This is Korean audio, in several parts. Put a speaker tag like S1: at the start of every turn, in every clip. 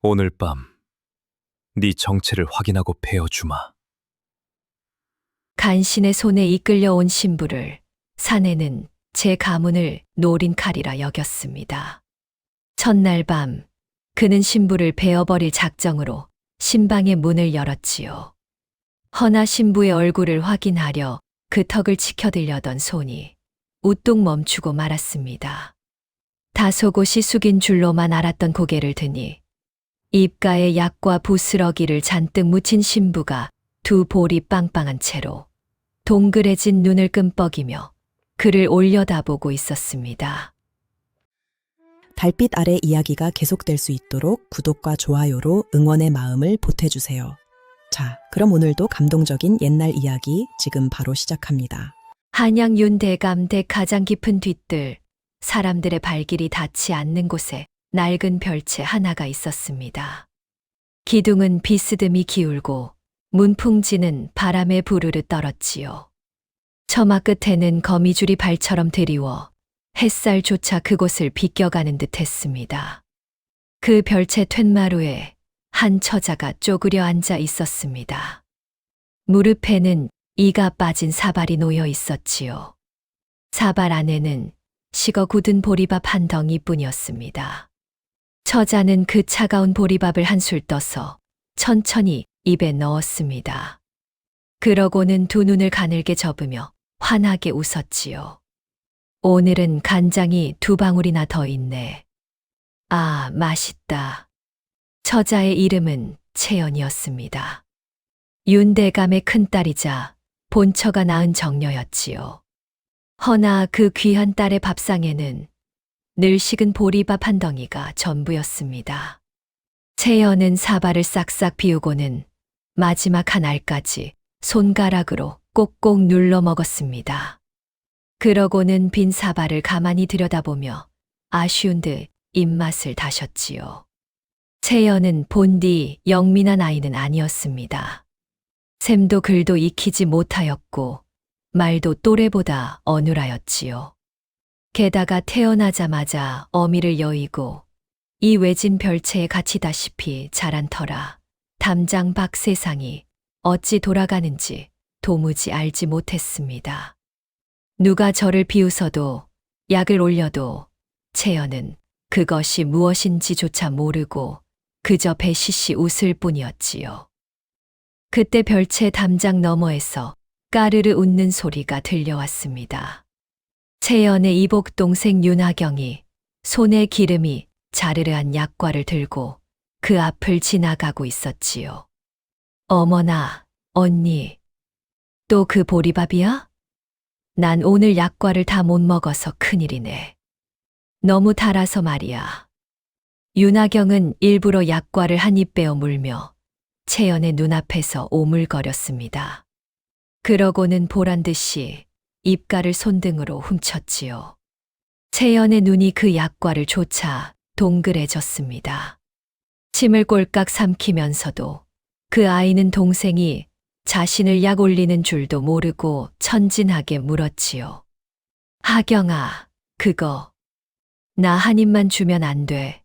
S1: 오늘 밤 네 정체를 확인하고 베어주마.
S2: 간신의 손에 이끌려온 신부를 사내는 제 가문을 노린 칼이라 여겼습니다. 첫날 밤 그는 신부를 베어버릴 작정으로 신방의 문을 열었지요. 허나 신부의 얼굴을 확인하려 그 턱을 치켜들려던 손이 우뚝 멈추고 말았습니다. 다소곳이 숙인 줄로만 알았던 고개를 드니 입가에 약과 부스러기를 잔뜩 묻힌 신부가 두 볼이 빵빵한 채로 동그래진 눈을 끔뻑이며 그를 올려다보고 있었습니다.
S3: 달빛 아래 이야기가 계속될 수 있도록 구독과 좋아요로 응원의 마음을 보태주세요. 자, 그럼 오늘도 감동적인 옛날 이야기 지금 바로 시작합니다.
S2: 한양 윤대감 대 가장 깊은 뒤뜰, 사람들의 발길이 닿지 않는 곳에 낡은 별채 하나가 있었습니다. 기둥은 비스듬히 기울고 문풍지는 바람에 부르르 떨었지요. 처마 끝에는 거미줄이 발처럼 드리워 햇살조차 그곳을 비껴가는 듯 했습니다. 그 별채 툇마루에 한 처자가 쪼그려 앉아 있었습니다. 무릎에는 이가 빠진 사발이 놓여 있었지요. 사발 안에는 식어 굳은 보리밥 한 덩이뿐이었습니다. 처자는 그 차가운 보리밥을 한술 떠서 천천히 입에 넣었습니다. 그러고는 두 눈을 가늘게 접으며 환하게 웃었지요. 오늘은 간장이 두 방울이나 더 있네. 아, 맛있다. 처자의 이름은 채연이었습니다. 윤대감의 큰딸이자 본처가 낳은 정녀였지요. 허나 그 귀한 딸의 밥상에는 늘 식은 보리밥 한 덩이가 전부였습니다. 채연은 사발을 싹싹 비우고는 마지막 한 알까지 손가락으로 꼭꼭 눌러 먹었습니다. 그러고는 빈 사발을 가만히 들여다보며 아쉬운 듯 입맛을 다셨지요. 채연은 본디 영민한 아이는 아니었습니다. 셈도 글도 익히지 못하였고 말도 또래보다 어눌하였지요. 게다가 태어나자마자 어미를 여의고 이 외진 별채에 갇히다시피 자란 터라 담장 밖 세상이 어찌 돌아가는지 도무지 알지 못했습니다. 누가 저를 비웃어도 약을 올려도 채연은 그것이 무엇인지조차 모르고 그저 배시시 웃을 뿐이었지요. 그때 별채 담장 너머에서 까르르 웃는 소리가 들려왔습니다. 채연의 이복 동생 윤하경이 손에 기름이 자르르한 약과를 들고 그 앞을 지나가고 있었지요. 어머나, 언니, 또 그 보리밥이야? 난 오늘 약과를 다 못 먹어서 큰일이네. 너무 달아서 말이야. 윤하경은 일부러 약과를 한 입 빼어 물며 채연의 눈앞에서 오물거렸습니다. 그러고는 보란 듯이 입가를 손등으로 훔쳤지요. 채연의 눈이 그 약과를 쫓아 동그래졌습니다. 침을 꼴깍 삼키면서도 그 아이는 동생이 자신을 약 올리는 줄도 모르고 천진하게 물었지요. 하경아, 그거 나 한 입만 주면 안 돼.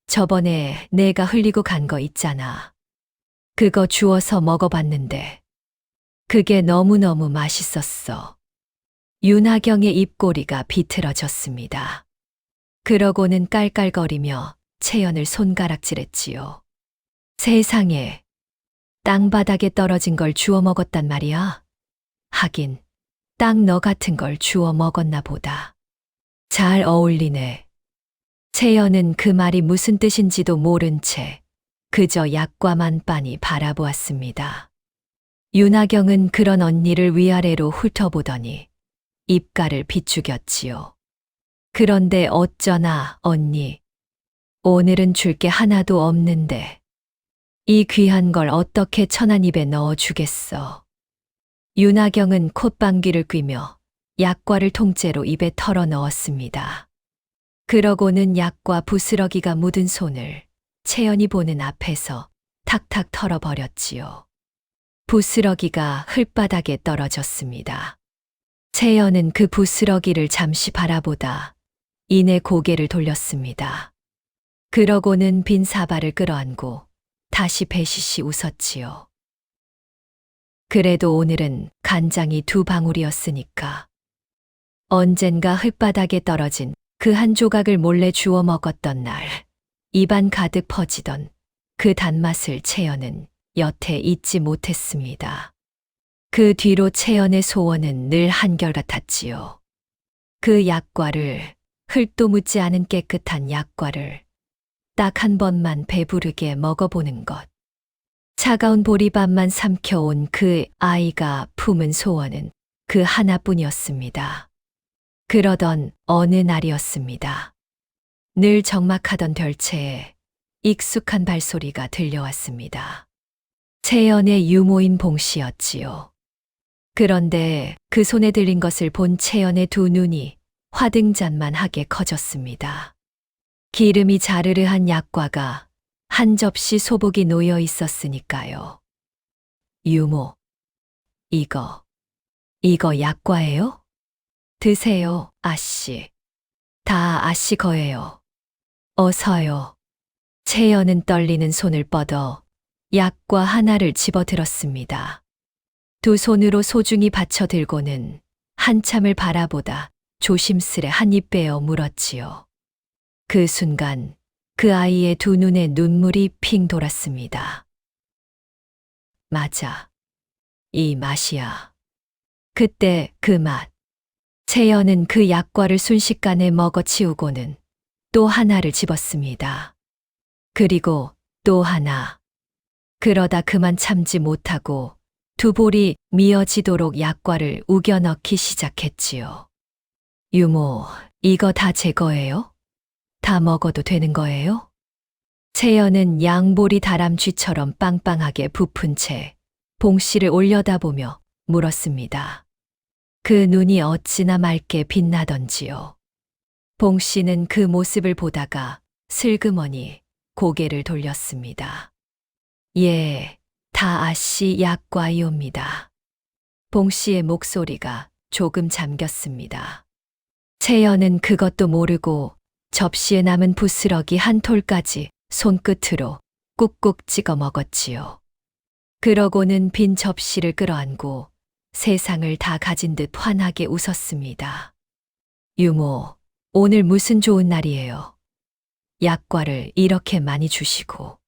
S2: 저번에 내가 흘리고 간 거 있잖아. 그거 주워서 먹어봤는데 그게 너무너무 맛있었어. 윤하경의 입꼬리가 비틀어졌습니다. 그러고는 깔깔거리며 채연을 손가락질했지요. 세상에, 땅바닥에 떨어진 걸 주워 먹었단 말이야? 하긴, 딱 너 같은 걸 주워 먹었나 보다. 잘 어울리네. 채연은 그 말이 무슨 뜻인지도 모른 채 그저 약과만 빤히 바라보았습니다. 윤하경은 그런 언니를 위아래로 훑어보더니 입가를 비추겼지요. 그런데 어쩌나 언니, 오늘은 줄 게 하나도 없는데 이 귀한 걸 어떻게 천한 입에 넣어주겠어. 윤하경은 콧방귀를 뀌며 약과를 통째로 입에 털어 넣었습니다. 그러고는 약과 부스러기가 묻은 손을 채연이 보는 앞에서 탁탁 털어버렸지요. 부스러기가 흙바닥에 떨어졌습니다. 채연은 그 부스러기를 잠시 바라보다 이내 고개를 돌렸습니다. 그러고는 빈 사발을 끌어안고 다시 배시시 웃었지요. 그래도 오늘은 간장이 2방울이었으니까. 언젠가 흙바닥에 떨어진 그 한 조각을 몰래 주워 먹었던 날, 입안 가득 퍼지던 그 단맛을 채연은 여태 잊지 못했습니다. 그 뒤로 채연의 소원은 늘 한결같았지요. 그 약과를, 흙도 묻지 않은 깨끗한 약과를 딱 한 번만 배부르게 먹어보는 것. 차가운 보리밥만 삼켜온 그 아이가 품은 소원은 그 하나뿐이었습니다. 그러던 어느 날이었습니다. 늘 적막하던 별채에 익숙한 발소리가 들려왔습니다. 채연의 유모인 봉씨였지요. 그런데 그 손에 들린 것을 본 채연의 두 눈이 화등잔만하게 커졌습니다. 기름이 자르르한 약과가 한 접시 소복이 놓여 있었으니까요. 유모, 이거 약과예요? 드세요, 아씨. 다 아씨 거예요. 어서요. 채연은 떨리는 손을 뻗어 약과 하나를 집어들었습니다. 두 손으로 소중히 받쳐 들고는 한참을 바라보다 조심스레 한 입 빼어 물었지요. 그 순간 그 아이의 두 눈에 눈물이 핑 돌았습니다. 맞아. 이 맛이야. 그때 그 맛. 채연은 그 약과를 순식간에 먹어치우고는 또 하나를 집었습니다. 그리고 또 하나. 그러다 그만 참지 못하고 두 볼이 미어지도록 약과를 우겨 넣기 시작했지요. 유모, 이거 다 제 거예요? 다 먹어도 되는 거예요? 채연은 양볼이 다람쥐처럼 빵빵하게 부푼 채 봉씨를 올려다보며 물었습니다. 그 눈이 어찌나 맑게 빛나던지요. 봉씨는 그 모습을 보다가 슬그머니 고개를 돌렸습니다. 예, 다 아씨 약과이옵니다. 봉씨의 목소리가 조금 잠겼습니다. 채연은 그것도 모르고 접시에 남은 부스러기 한 톨까지 손끝으로 꾹꾹 찍어 먹었지요. 그러고는 빈 접시를 끌어안고 세상을 다 가진 듯 환하게 웃었습니다. 유모, 오늘 무슨 좋은 날이에요. 약과를 이렇게 많이 주시고.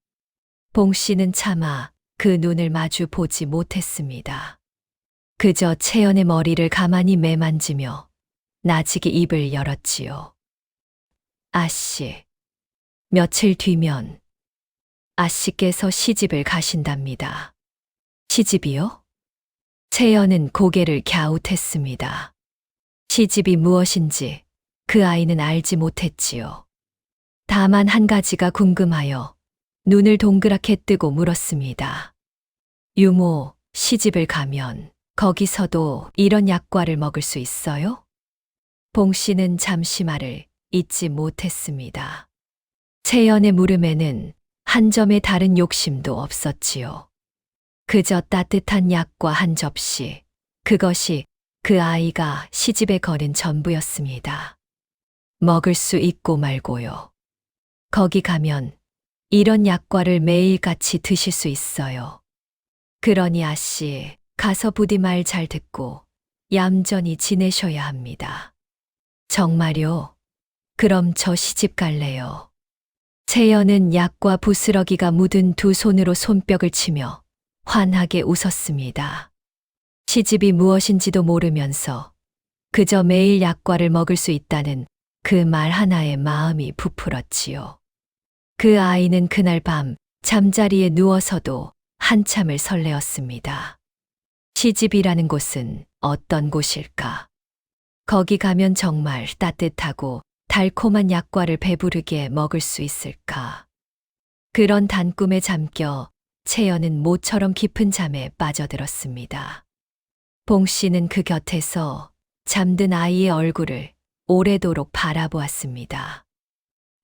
S2: 봉씨는 차마 그 눈을 마주 보지 못했습니다. 그저 채연의 머리를 가만히 매만지며 나지게 입을 열었지요. 아씨, 며칠 뒤면 아씨께서 시집을 가신답니다. 시집이요? 채연은 고개를 갸웃했습니다. 시집이 무엇인지 그 아이는 알지 못했지요. 다만 한 가지가 궁금하여 눈을 동그랗게 뜨고 물었습니다. 유모, 시집을 가면 거기서도 이런 약과를 먹을 수 있어요? 봉씨는 잠시 말을 잇지 못했습니다. 채연의 물음에는 한 점의 다른 욕심도 없었지요. 그저 따뜻한 약과 한 접시, 그것이 그 아이가 시집에 거는 전부였습니다. 먹을 수 있고 말고요. 거기 가면 이런 약과를 매일같이 드실 수 있어요. 그러니 아씨, 가서 부디 말 잘 듣고 얌전히 지내셔야 합니다. 정말요? 그럼 저 시집 갈래요. 채연은 약과 부스러기가 묻은 두 손으로 손뼉을 치며 환하게 웃었습니다. 시집이 무엇인지도 모르면서 그저 매일 약과를 먹을 수 있다는 그 말 하나에 마음이 부풀었지요. 그 아이는 그날 밤 잠자리에 누워서도 한참을 설레었습니다. 시집이라는 곳은 어떤 곳일까? 거기 가면 정말 따뜻하고 달콤한 약과를 배부르게 먹을 수 있을까? 그런 단꿈에 잠겨 채연은 모처럼 깊은 잠에 빠져들었습니다. 봉씨는 그 곁에서 잠든 아이의 얼굴을 오래도록 바라보았습니다.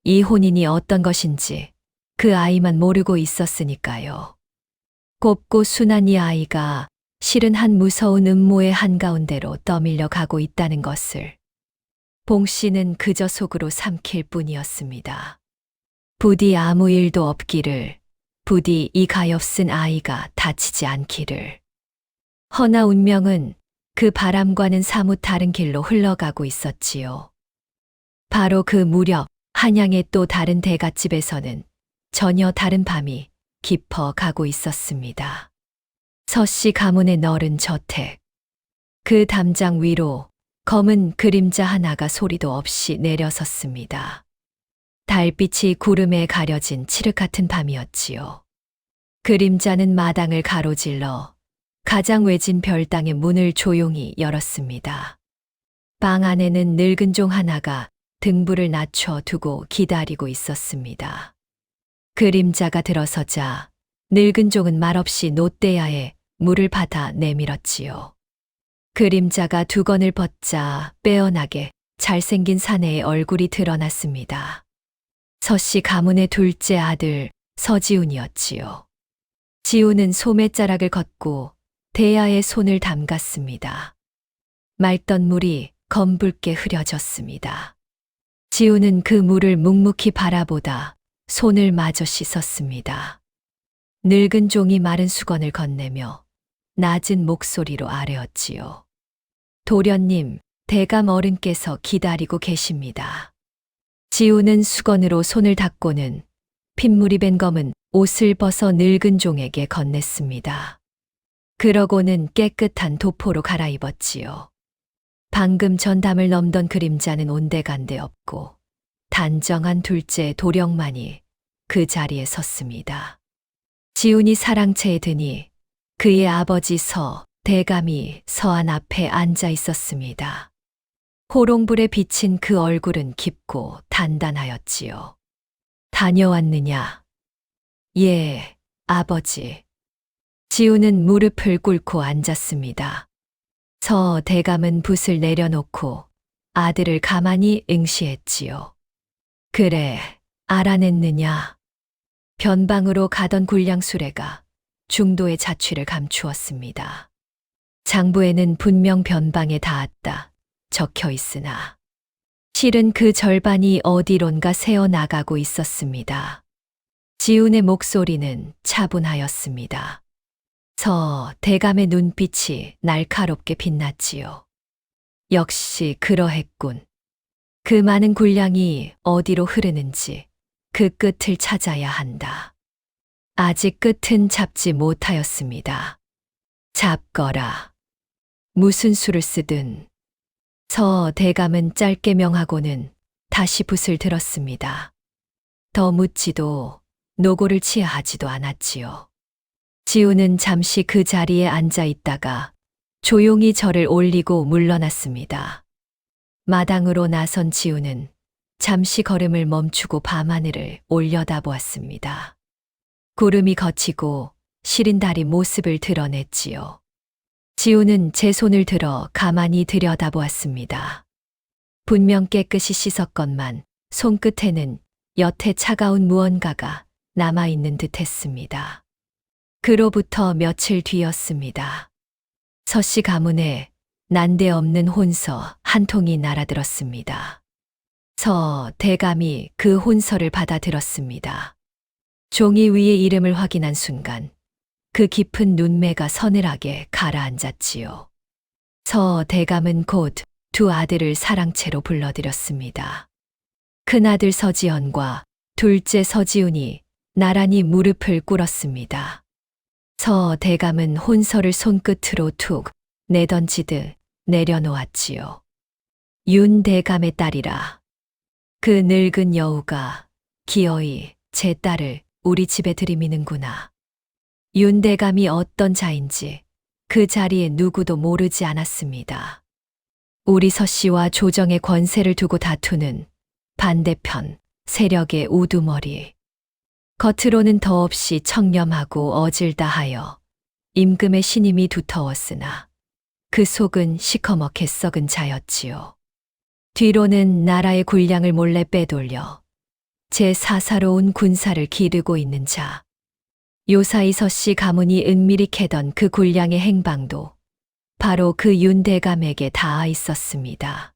S2: 이 혼인이 어떤 것인지 그 아이만 모르고 있었으니까요. 곱고 순한 이 아이가 실은 한 무서운 음모의 한가운데로 떠밀려 가고 있다는 것을 봉씨는 그저 속으로 삼킬 뿐이었습니다. 부디 아무 일도 없기를, 부디 이 가엾은 아이가 다치지 않기를. 허나 운명은 그 바람과는 사뭇 다른 길로 흘러가고 있었지요. 바로 그 무렵 한양의 또 다른 대갓집에서는 전혀 다른 밤이 깊어가고 있었습니다. 서씨 가문의 너른 저택. 그 담장 위로 검은 그림자 하나가 소리도 없이 내려섰습니다. 달빛이 구름에 가려진 칠흑 같은 밤이었지요. 그림자는 마당을 가로질러 가장 외진 별당의 문을 조용히 열었습니다. 방 안에는 늙은 종 하나가 등불을 낮춰 두고 기다리고 있었습니다. 그림자가 들어서자 늙은 종은 말없이 노떼야에 물을 받아 내밀었지요. 그림자가 두건을 벗자 빼어나게 잘생긴 사내의 얼굴이 드러났습니다. 서씨 가문의 둘째 아들 서지훈이었지요. 지훈은 소매자락을 걷고 대야에 손을 담갔습니다. 맑던 물이 검붉게 흐려졌습니다. 지훈은 그 물을 묵묵히 바라보다 손을 마저 씻었습니다. 늙은 종이 마른 수건을 건네며 낮은 목소리로 아뢰었지요. 도련님, 대감 어른께서 기다리고 계십니다. 지훈은 수건으로 손을 닦고는 핏물이 밴 검은 옷을 벗어 늙은 종에게 건넸습니다. 그러고는 깨끗한 도포로 갈아입었지요. 방금 전담을 넘던 그림자는 온데간데 없고 단정한 둘째 도령만이 그 자리에 섰습니다. 지훈이 사랑채에 드니 그의 아버지 대감이 서안 앞에 앉아 있었습니다. 호롱불에 비친 그 얼굴은 깊고 단단하였지요. 다녀왔느냐? 예, 아버지. 지훈은 무릎을 꿇고 앉았습니다. 대감은 붓을 내려놓고 아들을 가만히 응시했지요. 그래, 알아냈느냐? 변방으로 가던 굴량수레가 중도의 자취를 감추었습니다. 장부에는 분명 변방에 닿았다 적혀 있으나 실은 그 절반이 어디론가 새어나가고 있었습니다. 지훈의 목소리는 차분하였습니다. 대감의 눈빛이 날카롭게 빛났지요. 역시 그러했군. 그 많은 군량이 어디로 흐르는지 그 끝을 찾아야 한다. 아직 끝은 잡지 못하였습니다. 잡거라. 무슨 수를 쓰든. 대감은 짧게 명하고는 다시 붓을 들었습니다. 더 묻지도 노고를 치하하지도 않았지요. 지훈은 잠시 그 자리에 앉아 있다가 조용히 절을 올리고 물러났습니다. 마당으로 나선 지훈은 잠시 걸음을 멈추고 밤하늘을 올려다보았습니다. 구름이 걷히고 시린 달이 모습을 드러냈지요. 지훈은 제 손을 들어 가만히 들여다보았습니다. 분명 깨끗이 씻었건만 손끝에는 여태 차가운 무언가가 남아있는 듯 했습니다. 그로부터 며칠 뒤였습니다. 서씨 가문에 난데없는 혼서 한 통이 날아들었습니다. 대감이 그 혼서를 받아들었습니다. 종이 위에 이름을 확인한 순간 그 깊은 눈매가 서늘하게 가라앉았지요. 대감은 곧 두 아들을 사랑채로 불러들였습니다. 큰아들 서지연과 둘째 서지훈이 나란히 무릎을 꿇었습니다. 대감은 혼서를 손끝으로 툭 내던지듯 내려놓았지요. 윤 대감의 딸이라. 그 늙은 여우가 기어이 제 딸을 우리 집에 들이미는구나. 윤 대감이 어떤 자인지 그 자리에 누구도 모르지 않았습니다. 우리 서씨와 조정의 권세를 두고 다투는 반대편 세력의 우두머리. 겉으로는 더없이 청렴하고 어질다하여 임금의 신임이 두터웠으나 그 속은 시커멓게 썩은 자였지요. 뒤로는 나라의 군량을 몰래 빼돌려 제 사사로운 군사를 기르고 있는 자. 요사이 서씨 가문이 은밀히 캐던 그 군량의 행방도 바로 그 윤대감에게 닿아 있었습니다.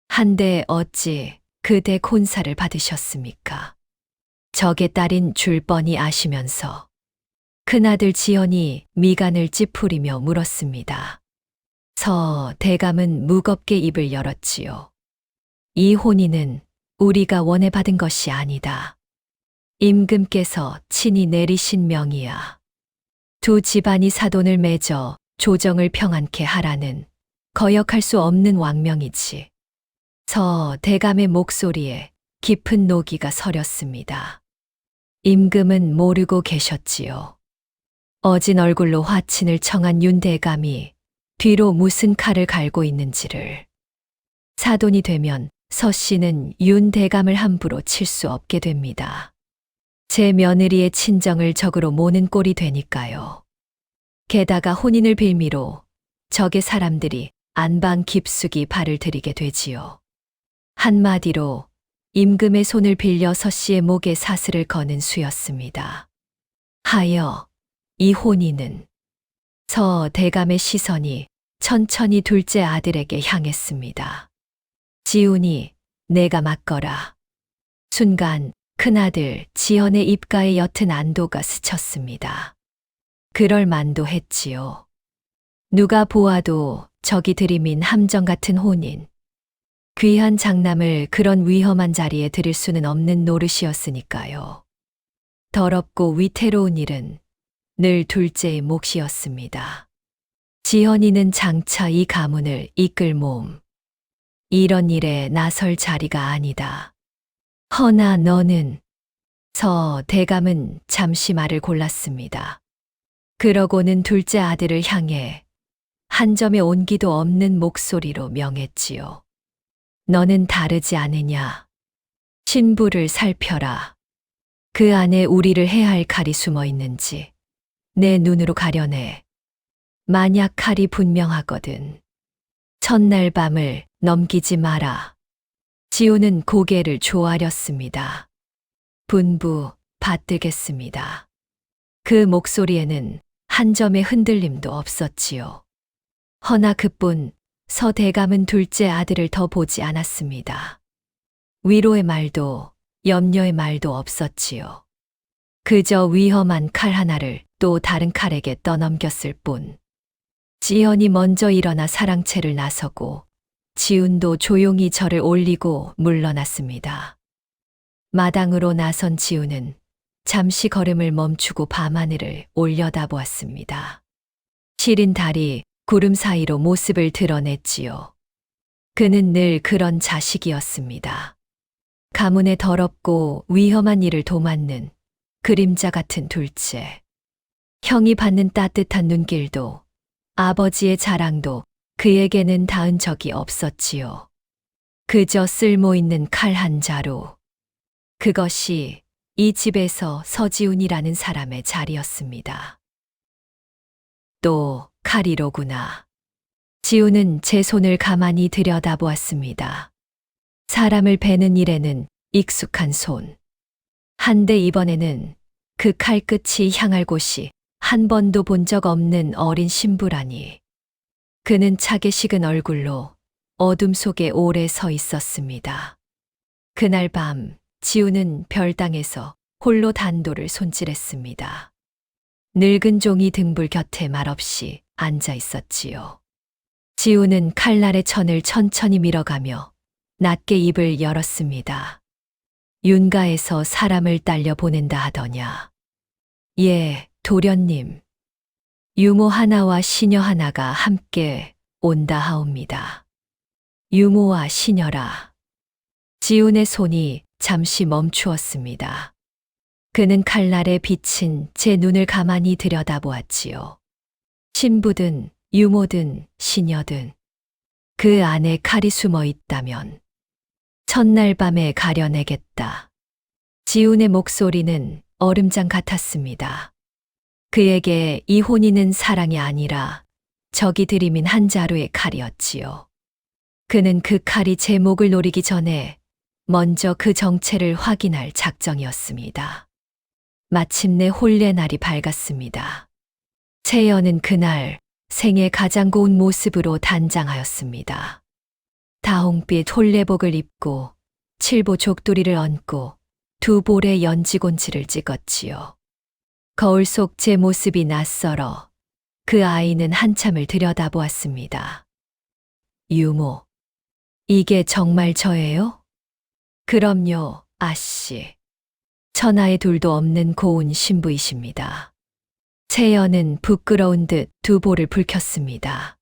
S2: 한데 어찌 그대 곤사를 받으셨습니까? 적의 딸인 줄 뻔히 아시면서 큰아들 지연이 미간을 찌푸리며 물었습니다. 서 대감은 무겁게 입을 열었지요. 이 혼인은 우리가 원해 받은 것이 아니다. 임금께서 친히 내리신 명이야. 두 집안이 사돈을 맺어 조정을 평안케 하라는 거역할 수 없는 왕명이지. 서 대감의 목소리에 깊은 노기가 서렸습니다. 임금은 모르고 계셨지요. 어진 얼굴로 화친을 청한 윤 대감이 뒤로 무슨 칼을 갈고 있는지를. 사돈이 되면 서 씨는 윤 대감을 함부로 칠 수 없게 됩니다. 제 며느리의 친정을 적으로 모는 꼴이 되니까요. 게다가 혼인을 빌미로 적의 사람들이 안방 깊숙이 발을 들이게 되지요. 한마디로 임금의 손을 빌려 서 씨의 목에 사슬을 거는 수였습니다. 하여 이 혼인은 서 대감의 시선이 천천히 둘째 아들에게 향했습니다. 지훈이 내가 맞거라. 순간 큰아들 지연의 입가에 옅은 안도가 스쳤습니다. 그럴 만도 했지요. 누가 보아도 적이 들이민 함정 같은 혼인. 귀한 장남을 그런 위험한 자리에 들일 수는 없는 노릇이었으니까요. 더럽고 위태로운 일은 늘 둘째의 몫이었습니다. 지연이는 장차 이 가문을 이끌 몸. 이런 일에 나설 자리가 아니다. 허나 너는 서 대감은 잠시 말을 골랐습니다. 그러고는 둘째 아들을 향해 한 점의 온기도 없는 목소리로 명했지요. 너는 다르지 않으냐. 신부를 살펴라. 그 안에 우리를 해야 할 칼이 숨어 있는지 내 눈으로 가려내. 만약 칼이 분명하거든. 첫날 밤을 넘기지 마라. 지우는 고개를 조아렸습니다. 분부 받들겠습니다. 그 목소리에는 한 점의 흔들림도 없었지요. 허나 그뿐 서 대감은 둘째 아들을 더 보지 않았습니다. 위로의 말도 염려의 말도 없었지요. 그저 위험한 칼 하나를 또 다른 칼에게 떠넘겼을 뿐. 지연이 먼저 일어나 사랑채를 나서고 지훈도 조용히 절을 올리고 물러났습니다. 마당으로 나선 지훈은 잠시 걸음을 멈추고 밤하늘을 올려다보았습니다. 시린 달이 구름 사이로 모습을 드러냈지요. 그는 늘 그런 자식이었습니다. 가문의 더럽고 위험한 일을 도맡는 그림자 같은 둘째. 형이 받는 따뜻한 눈길도 아버지의 자랑도 그에게는 닿은 적이 없었지요. 그저 쓸모있는 칼 한 자루. 그것이 이 집에서 서지훈이라는 사람의 자리였습니다. 또 칼이로구나. 지훈은 제 손을 가만히 들여다보았습니다. 사람을 베는 일에는 익숙한 손. 한데 이번에는 그 칼끝이 향할 곳이 한 번도 본 적 없는 어린 신부라니. 그는 차게 식은 얼굴로 어둠 속에 오래 서 있었습니다. 그날 밤 지훈은 별당에서 홀로 단도를 손질했습니다. 늙은 종이 등불 곁에 말없이 앉아 있었지요. 지훈은 칼날의 천을 천천히 밀어가며 낮게 입을 열었습니다. 윤가에서 사람을 딸려 보낸다 하더냐. 예, 도련님. 유모 하나와 시녀 하나가 함께 온다 하옵니다. 유모와 시녀라. 지훈의 손이 잠시 멈추었습니다. 그는 칼날에 비친 제 눈을 가만히 들여다보았지요. 신부든 유모든 시녀든 그 안에 칼이 숨어 있다면 첫날 밤에 가려내겠다. 지훈의 목소리는 얼음장 같았습니다. 그에게 이 혼인은 사랑이 아니라 적이 들이민 한 자루의 칼이었지요. 그는 그 칼이 제 목을 노리기 전에 먼저 그 정체를 확인할 작정이었습니다. 마침내 혼례 날이 밝았습니다. 채연은 그날 생애 가장 고운 모습으로 단장하였습니다. 다홍빛 혼례복을 입고 칠보 족두리를 얹고 두 볼에 연지곤치를 찍었지요. 거울 속 제 모습이 낯설어 그 아이는 한참을 들여다보았습니다. 유모, 이게 정말 저예요? 그럼요, 아씨. 천하에 둘도 없는 고운 신부이십니다. 채연은 부끄러운 듯 두 볼을 붉혔습니다.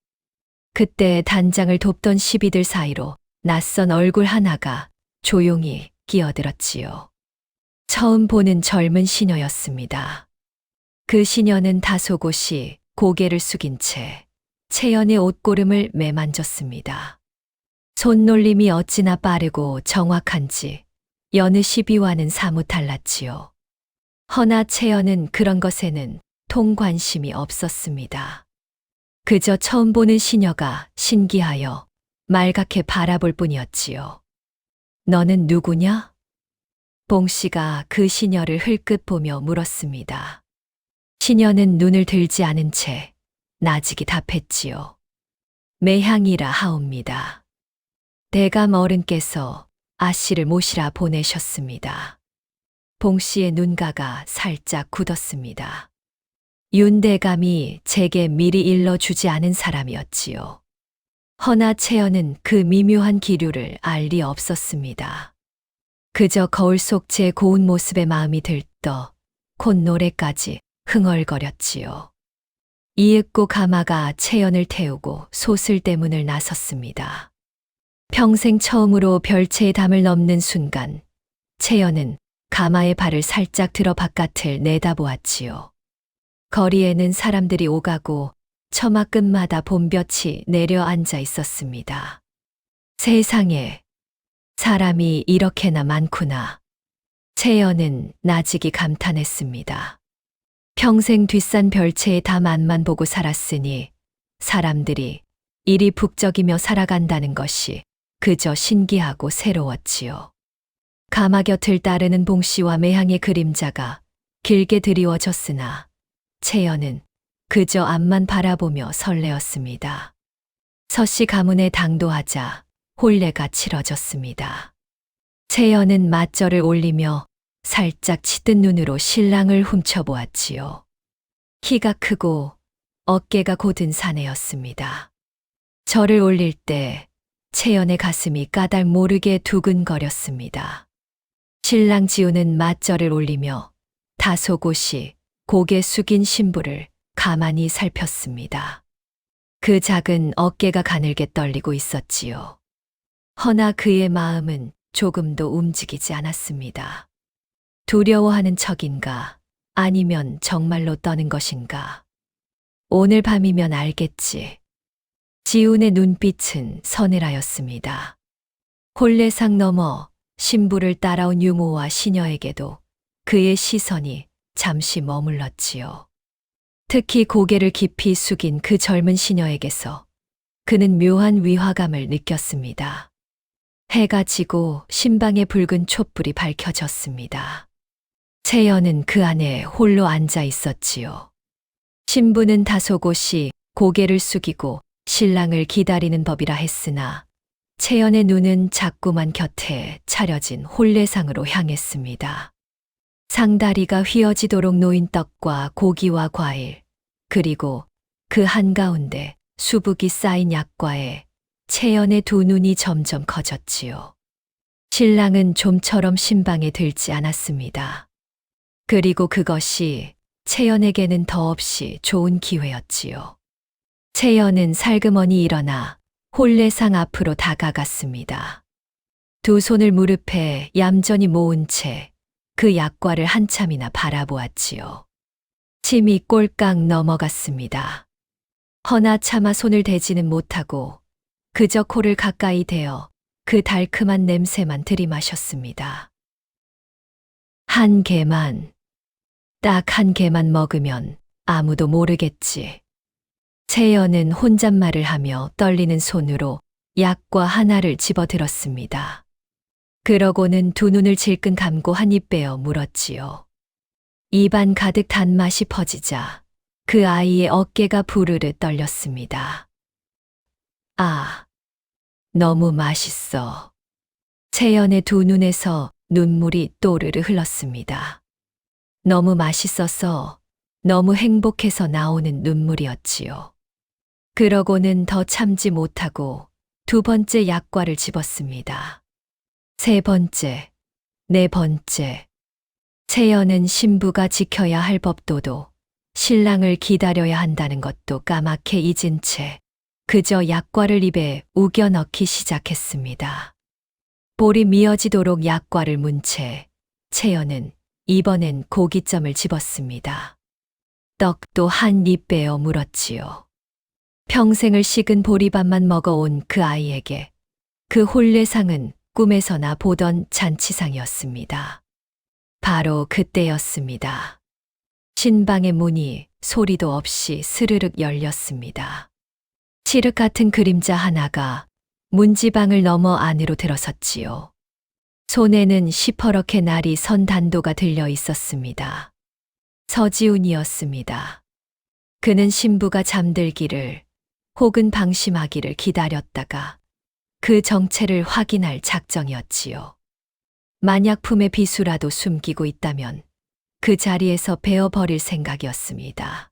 S2: 그때 단장을 돕던 시비들 사이로 낯선 얼굴 하나가 조용히 끼어들었지요. 처음 보는 젊은 시녀였습니다. 그 시녀는 다소곳이 고개를 숙인 채 채연의 옷고름을 매만졌습니다. 손놀림이 어찌나 빠르고 정확한지 여느 시비와는 사뭇 달랐지요. 허나 채연은 그런 것에는 통 관심이 없었습니다. 그저 처음 보는 시녀가 신기하여 말갛게 바라볼 뿐이었지요. 너는 누구냐? 봉씨가 그 시녀를 흘끗 보며 물었습니다. 시녀는 눈을 들지 않은 채 나직이 답했지요. 매향이라 하옵니다. 대감 어른께서 아씨를 모시라 보내셨습니다. 봉씨의 눈가가 살짝 굳었습니다. 윤대감이 제게 미리 일러주지 않은 사람이었지요. 허나 채연은 그 미묘한 기류를 알 리 없었습니다. 그저 거울 속 제 고운 모습에 마음이 들떠 콧노래까지 흥얼거렸지요. 이윽고 가마가 채연을 태우고 소슬대문을 나섰습니다. 평생 처음으로 별채의 담을 넘는 순간 채연은 가마의 발을 살짝 들어 바깥을 내다보았지요. 거리에는 사람들이 오가고 처마 끝마다 봄볕이 내려앉아 있었습니다. 세상에, 사람이 이렇게나 많구나. 채연은 나직이 감탄했습니다. 평생 뒷산 별채의 담 안만 보고 살았으니 사람들이 이리 북적이며 살아간다는 것이 그저 신기하고 새로웠지요. 가마 곁을 따르는 봉씨와 매향의 그림자가 길게 드리워졌으나 채연은 그저 앞만 바라보며 설레었습니다. 서씨 가문에 당도하자 혼례가 치러졌습니다. 채연은 맞절을 올리며 살짝 치뜬 눈으로 신랑을 훔쳐보았지요. 키가 크고 어깨가 곧은 사내였습니다. 절을 올릴 때 채연의 가슴이 까닭 모르게 두근거렸습니다. 신랑 지우는 맞절을 올리며 다소곳이 고개 숙인 신부를 가만히 살폈습니다. 그 작은 어깨가 가늘게 떨리고 있었지요. 허나 그의 마음은 조금도 움직이지 않았습니다. 두려워하는 척인가 아니면 정말로 떠는 것인가. 오늘 밤이면 알겠지. 지훈의 눈빛은 서늘하였습니다. 혼례상 넘어 신부를 따라온 유모와 시녀에게도 그의 시선이 잠시 머물렀지요. 특히 고개를 깊이 숙인 그 젊은 시녀에게서 그는 묘한 위화감을 느꼈습니다. 해가 지고 신방의 붉은 촛불이 밝혀졌습니다. 채연은 그 안에 홀로 앉아 있었지요. 신부는 다소곳이 고개를 숙이고 신랑을 기다리는 법이라 했으나 채연의 눈은 자꾸만 곁에 차려진 혼례상으로 향했습니다. 상다리가 휘어지도록 놓인 떡과 고기와 과일, 그리고 그 한가운데 수북이 쌓인 약과에 채연의 두 눈이 점점 커졌지요. 신랑은 좀처럼 신방에 들지 않았습니다. 그리고 그것이 채연에게는 더없이 좋은 기회였지요. 채연은 살그머니 일어나 혼례상 앞으로 다가갔습니다. 두 손을 무릎에 얌전히 모은 채 그 약과를 한참이나 바라보았지요. 침이 꼴깍 넘어갔습니다. 허나 차마 손을 대지는 못하고 그저 코를 가까이 대어 그 달큼한 냄새만 들이마셨습니다. 한 개만, 딱 한 개만 먹으면 아무도 모르겠지. 채연은 혼잣말을 하며 떨리는 손으로 약과 하나를 집어들었습니다. 그러고는 두 눈을 질끈 감고 한 입 빼어 물었지요. 입안 가득 단맛이 퍼지자 그 아이의 어깨가 부르르 떨렸습니다. 아, 너무 맛있어. 채연의 두 눈에서 눈물이 또르르 흘렀습니다. 너무 맛있어서, 너무 행복해서 나오는 눈물이었지요. 그러고는 더 참지 못하고 두 번째 약과를 집었습니다. 세 번째, 네 번째. 채연은 신부가 지켜야 할 법도도 신랑을 기다려야 한다는 것도 까맣게 잊은 채 그저 약과를 입에 우겨 넣기 시작했습니다. 볼이 미어지도록 약과를 문 채 채연은 이번엔 고깃점을 집었습니다. 떡도 한 입 빼어 물었지요. 평생을 식은 보리밥만 먹어온 그 아이에게 그 혼례상은 꿈에서나 보던 잔치상이었습니다. 바로 그때였습니다. 신방의 문이 소리도 없이 스르륵 열렸습니다. 칠흑 같은 그림자 하나가 문지방을 넘어 안으로 들어섰지요. 손에는 시퍼렇게 날이 선 단도가 들려 있었습니다. 서지훈이었습니다. 그는 신부가 잠들기를 혹은 방심하기를 기다렸다가 그 정체를 확인할 작정이었지요. 만약 품에 비수라도 숨기고 있다면 그 자리에서 베어버릴 생각이었습니다.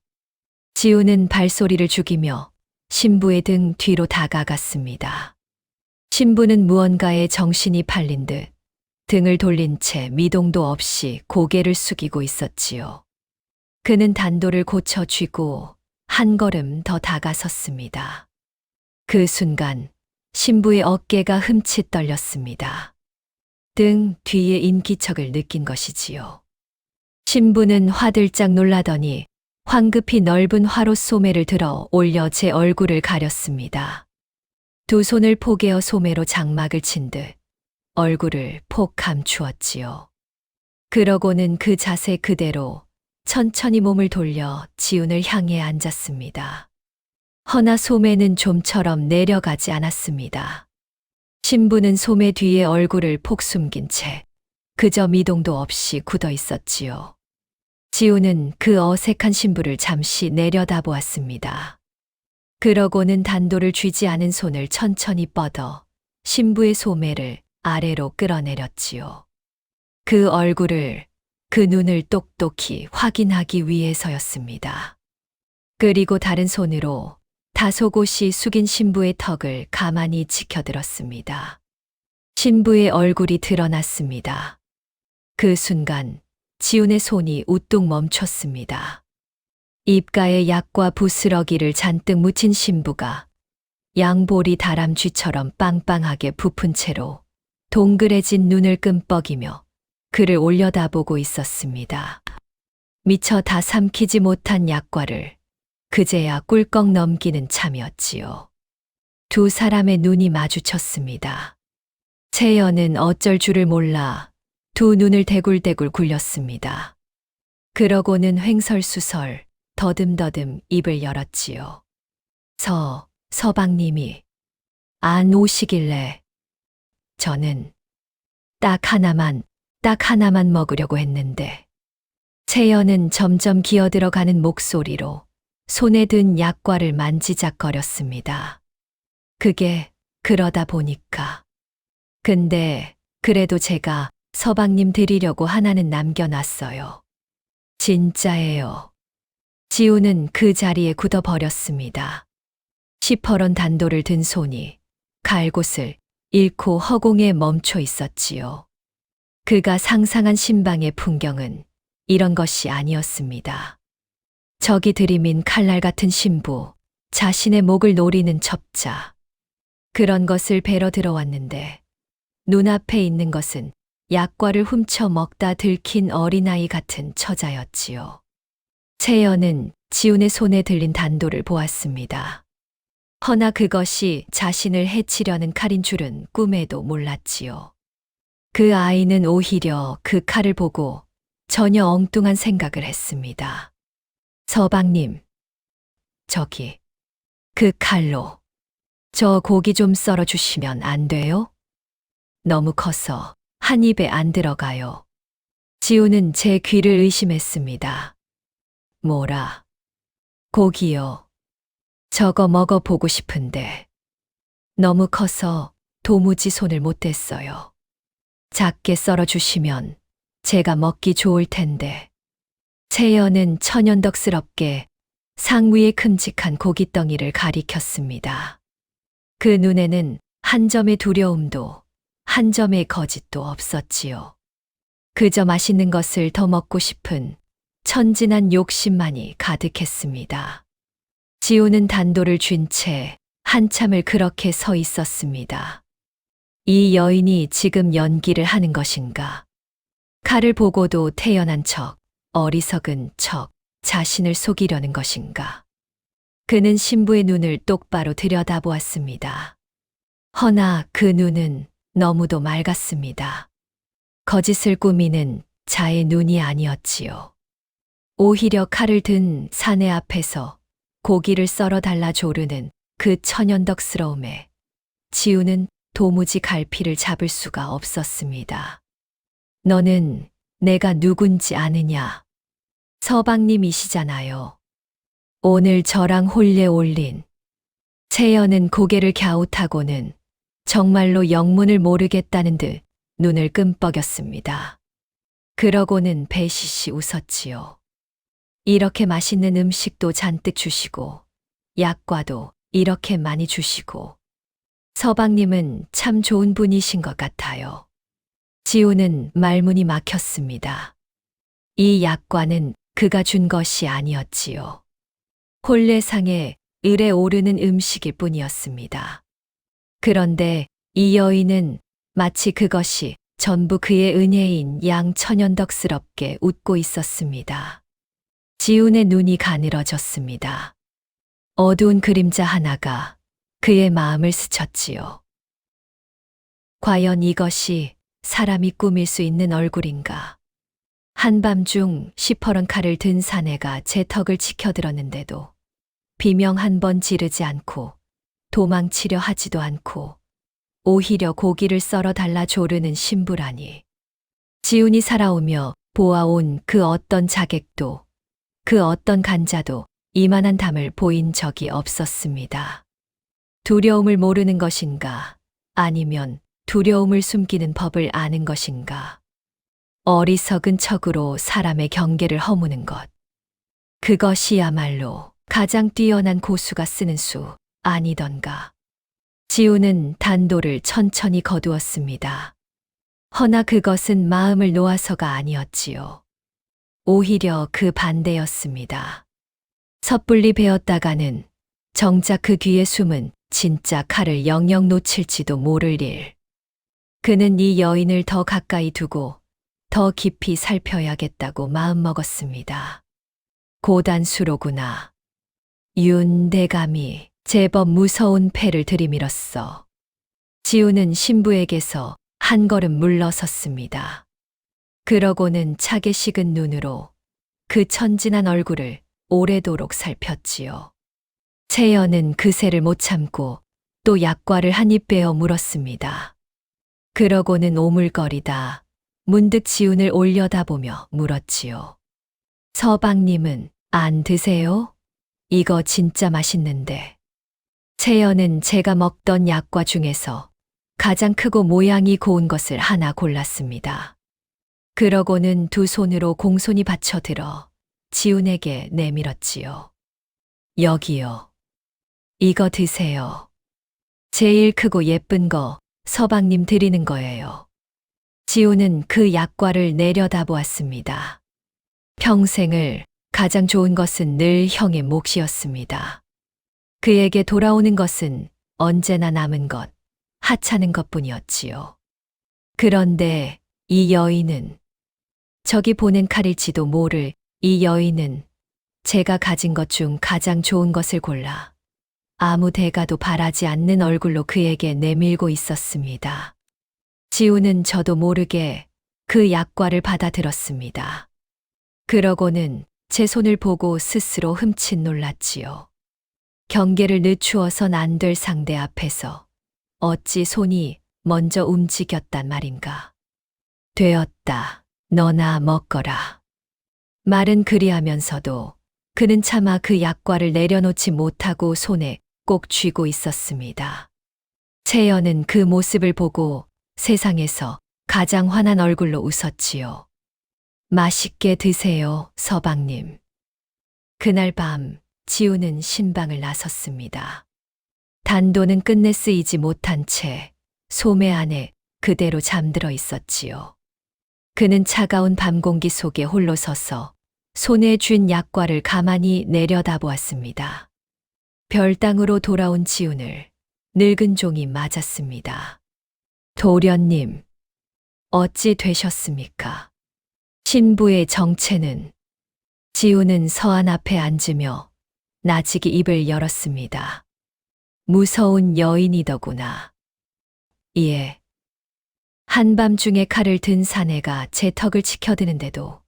S2: 지우는 발소리를 죽이며 신부의 등 뒤로 다가갔습니다. 신부는 무언가에 정신이 팔린 듯 등을 돌린 채 미동도 없이 고개를 숙이고 있었지요. 그는 단도를 고쳐 쥐고 한 걸음 더 다가섰습니다. 그 순간 신부의 어깨가 흠칫 떨렸습니다. 등 뒤에 인기척을 느낀 것이지요. 신부는 화들짝 놀라더니 황급히 넓은 화로 소매를 들어 올려 제 얼굴을 가렸습니다. 두 손을 포개어 소매로 장막을 친 듯 얼굴을 폭 감추었지요. 그러고는 그 자세 그대로 천천히 몸을 돌려 지훈을 향해 앉았습니다. 허나 소매는 좀처럼 내려가지 않았습니다. 신부는 소매 뒤에 얼굴을 폭 숨긴 채 그저 미동도 없이 굳어 있었지요. 지훈은 그 어색한 신부를 잠시 내려다보았습니다. 그러고는 단도를 쥐지 않은 손을 천천히 뻗어 신부의 소매를 아래로 끌어내렸지요. 그 얼굴을, 그 눈을 똑똑히 확인하기 위해서였습니다. 그리고 다른 손으로 다소곳이 숙인 신부의 턱을 가만히 지켜들었습니다. 신부의 얼굴이 드러났습니다. 그 순간 지훈의 손이 우뚝 멈췄습니다. 입가에 약과 부스러기를 잔뜩 묻힌 신부가 양볼이 다람쥐처럼 빵빵하게 부푼 채로 동그래진 눈을 끔뻑이며 그를 올려다보고 있었습니다. 미처 다 삼키지 못한 약과를 그제야 꿀꺽 넘기는 참이었지요. 두 사람의 눈이 마주쳤습니다. 채연은 어쩔 줄을 몰라 두 눈을 대굴대굴 굴렸습니다. 그러고는 횡설수설 더듬더듬 입을 열었지요. 서방님이 안 오시길래 저는 딱 하나만 먹으려고 했는데. 채연은 점점 기어들어가는 목소리로 손에 든 약과를 만지작거렸습니다. 그게 그러다 보니까. 근데 그래도 제가 서방님 드리려고 하나는 남겨놨어요. 진짜예요. 지우는 그 자리에 굳어버렸습니다. 시퍼런 단도를 든 손이 갈 곳을 잃고 허공에 멈춰 있었지요. 그가 상상한 신방의 풍경은 이런 것이 아니었습니다. 적이 들이민 칼날 같은 신부, 자신의 목을 노리는 첩자. 그런 것을 뵈러 들어왔는데 눈앞에 있는 것은 약과를 훔쳐 먹다 들킨 어린아이 같은 처자였지요. 채연은 지훈의 손에 들린 단도를 보았습니다. 허나 그것이 자신을 해치려는 칼인 줄은 꿈에도 몰랐지요. 그 아이는 오히려 그 칼을 보고 전혀 엉뚱한 생각을 했습니다. 서방님, 저기, 그 칼로 저 고기 좀 썰어 주시면 안 돼요? 너무 커서 한 입에 안 들어가요. 지우는 제 귀를 의심했습니다. 뭐라? 고기요. 저거 먹어보고 싶은데 너무 커서 도무지 손을 못 댔어요. 작게 썰어주시면 제가 먹기 좋을 텐데. 채연은 천연덕스럽게 상위의 큼직한 고깃덩이를 가리켰습니다. 그 눈에는 한 점의 두려움도 한 점의 거짓도 없었지요. 그저 맛있는 것을 더 먹고 싶은 천진한 욕심만이 가득했습니다. 지우는 단도를 쥔 채 한참을 그렇게 서 있었습니다. 이 여인이 지금 연기를 하는 것인가? 칼을 보고도 태연한 척, 어리석은 척, 자신을 속이려는 것인가? 그는 신부의 눈을 똑바로 들여다보았습니다. 허나 그 눈은 너무도 맑았습니다. 거짓을 꾸미는 자의 눈이 아니었지요. 오히려 칼을 든 사내 앞에서 고기를 썰어 달라 조르는 그 천연덕스러움에 지우는 도무지 갈피를 잡을 수가 없었습니다. 너는 내가 누군지 아느냐? 서방님이시잖아요. 오늘 저랑 홀례 올린. 채연은 고개를 갸웃하고는 정말로 영문을 모르겠다는 듯 눈을 끔뻑였습니다. 그러고는 배시시 웃었지요. 이렇게 맛있는 음식도 잔뜩 주시고 약과도 이렇게 많이 주시고 서방님은 참 좋은 분이신 것 같아요. 지우는 말문이 막혔습니다. 이 약과는 그가 준 것이 아니었지요. 홀례상에 을에 오르는 음식일 뿐이었습니다. 그런데 이 여인은 마치 그것이 전부 그의 은혜인 양 천연덕스럽게 웃고 있었습니다. 지훈의 눈이 가늘어졌습니다. 어두운 그림자 하나가 그의 마음을 스쳤지요. 과연 이것이 사람이 꾸밀 수 있는 얼굴인가? 한밤중 시퍼런 칼을 든 사내가 제 턱을 치켜들었는데도 비명 한 번 지르지 않고 도망치려 하지도 않고 오히려 고기를 썰어 달라 조르는 신부라니. 지훈이 살아오며 보아온 그 어떤 자객도 그 어떤 간자도 이만한 담을 보인 적이 없었습니다. 두려움을 모르는 것인가? 아니면 두려움을 숨기는 법을 아는 것인가? 어리석은 척으로 사람의 경계를 허무는 것. 그것이야말로 가장 뛰어난 고수가 쓰는 수 아니던가. 지우는 단도를 천천히 거두었습니다. 허나 그것은 마음을 놓아서가 아니었지요. 오히려 그 반대였습니다. 섣불리 베었다가는 정작 그 뒤에 숨은 진짜 칼을 영영 놓칠지도 모를 일. 그는 이 여인을 더 가까이 두고 더 깊이 살펴야겠다고 마음먹었습니다. 고단수로구나. 윤대감이 제법 무서운 패를 들이밀었어. 지우는 신부에게서 한 걸음 물러섰습니다. 그러고는 차게 식은 눈으로 그 천진한 얼굴을 오래도록 살폈지요. 채연은 그새를 못 참고 또 약과를 한 입 베어 물었습니다. 그러고는 오물거리다 문득 지훈을 올려다보며 물었지요. 서방님은 안 드세요? 이거 진짜 맛있는데. 채연은 제가 먹던 약과 중에서 가장 크고 모양이 고운 것을 하나 골랐습니다. 그러고는 두 손으로 공손히 받쳐들어 지훈에게 내밀었지요. 여기요. 이거 드세요. 제일 크고 예쁜 거 서방님 드리는 거예요. 지훈은 그 약과를 내려다보았습니다. 평생을 가장 좋은 것은 늘 형의 몫이었습니다. 그에게 돌아오는 것은 언제나 남은 것, 하찮은 것뿐이었지요. 그런데 이 여인은, 저기 보낸 칼일지도 모를 이 여인은 제가 가진 것 중 가장 좋은 것을 골라 아무 대가도 바라지 않는 얼굴로 그에게 내밀고 있었습니다. 지우는 저도 모르게 그 약과를 받아들었습니다. 그러고는 제 손을 보고 스스로 흠칫 놀랐지요. 경계를 늦추어선 안 될 상대 앞에서 어찌 손이 먼저 움직였단 말인가. 되었다. 너나 먹거라. 말은 그리하면서도 그는 차마 그 약과를 내려놓지 못하고 손에 꼭 쥐고 있었습니다. 채연은 그 모습을 보고 세상에서 가장 환한 얼굴로 웃었지요. 맛있게 드세요, 서방님. 그날 밤 지우는 신방을 나섰습니다. 단도는 끝내 쓰이지 못한 채 소매 안에 그대로 잠들어 있었지요. 그는 차가운 밤 공기 속에 홀로 서서 손에 쥔 약과를 가만히 내려다보았습니다. 별땅으로 돌아온 지훈을 늙은 종이 맞았습니다. 도련님, 어찌 되셨습니까? 신부의 정체는? 지훈은 서안 앞에 앉으며 나직이 입을 열었습니다. 무서운 여인이더구나. 예. 한밤중에 칼을 든 사내가 제 턱을 치켜드는데도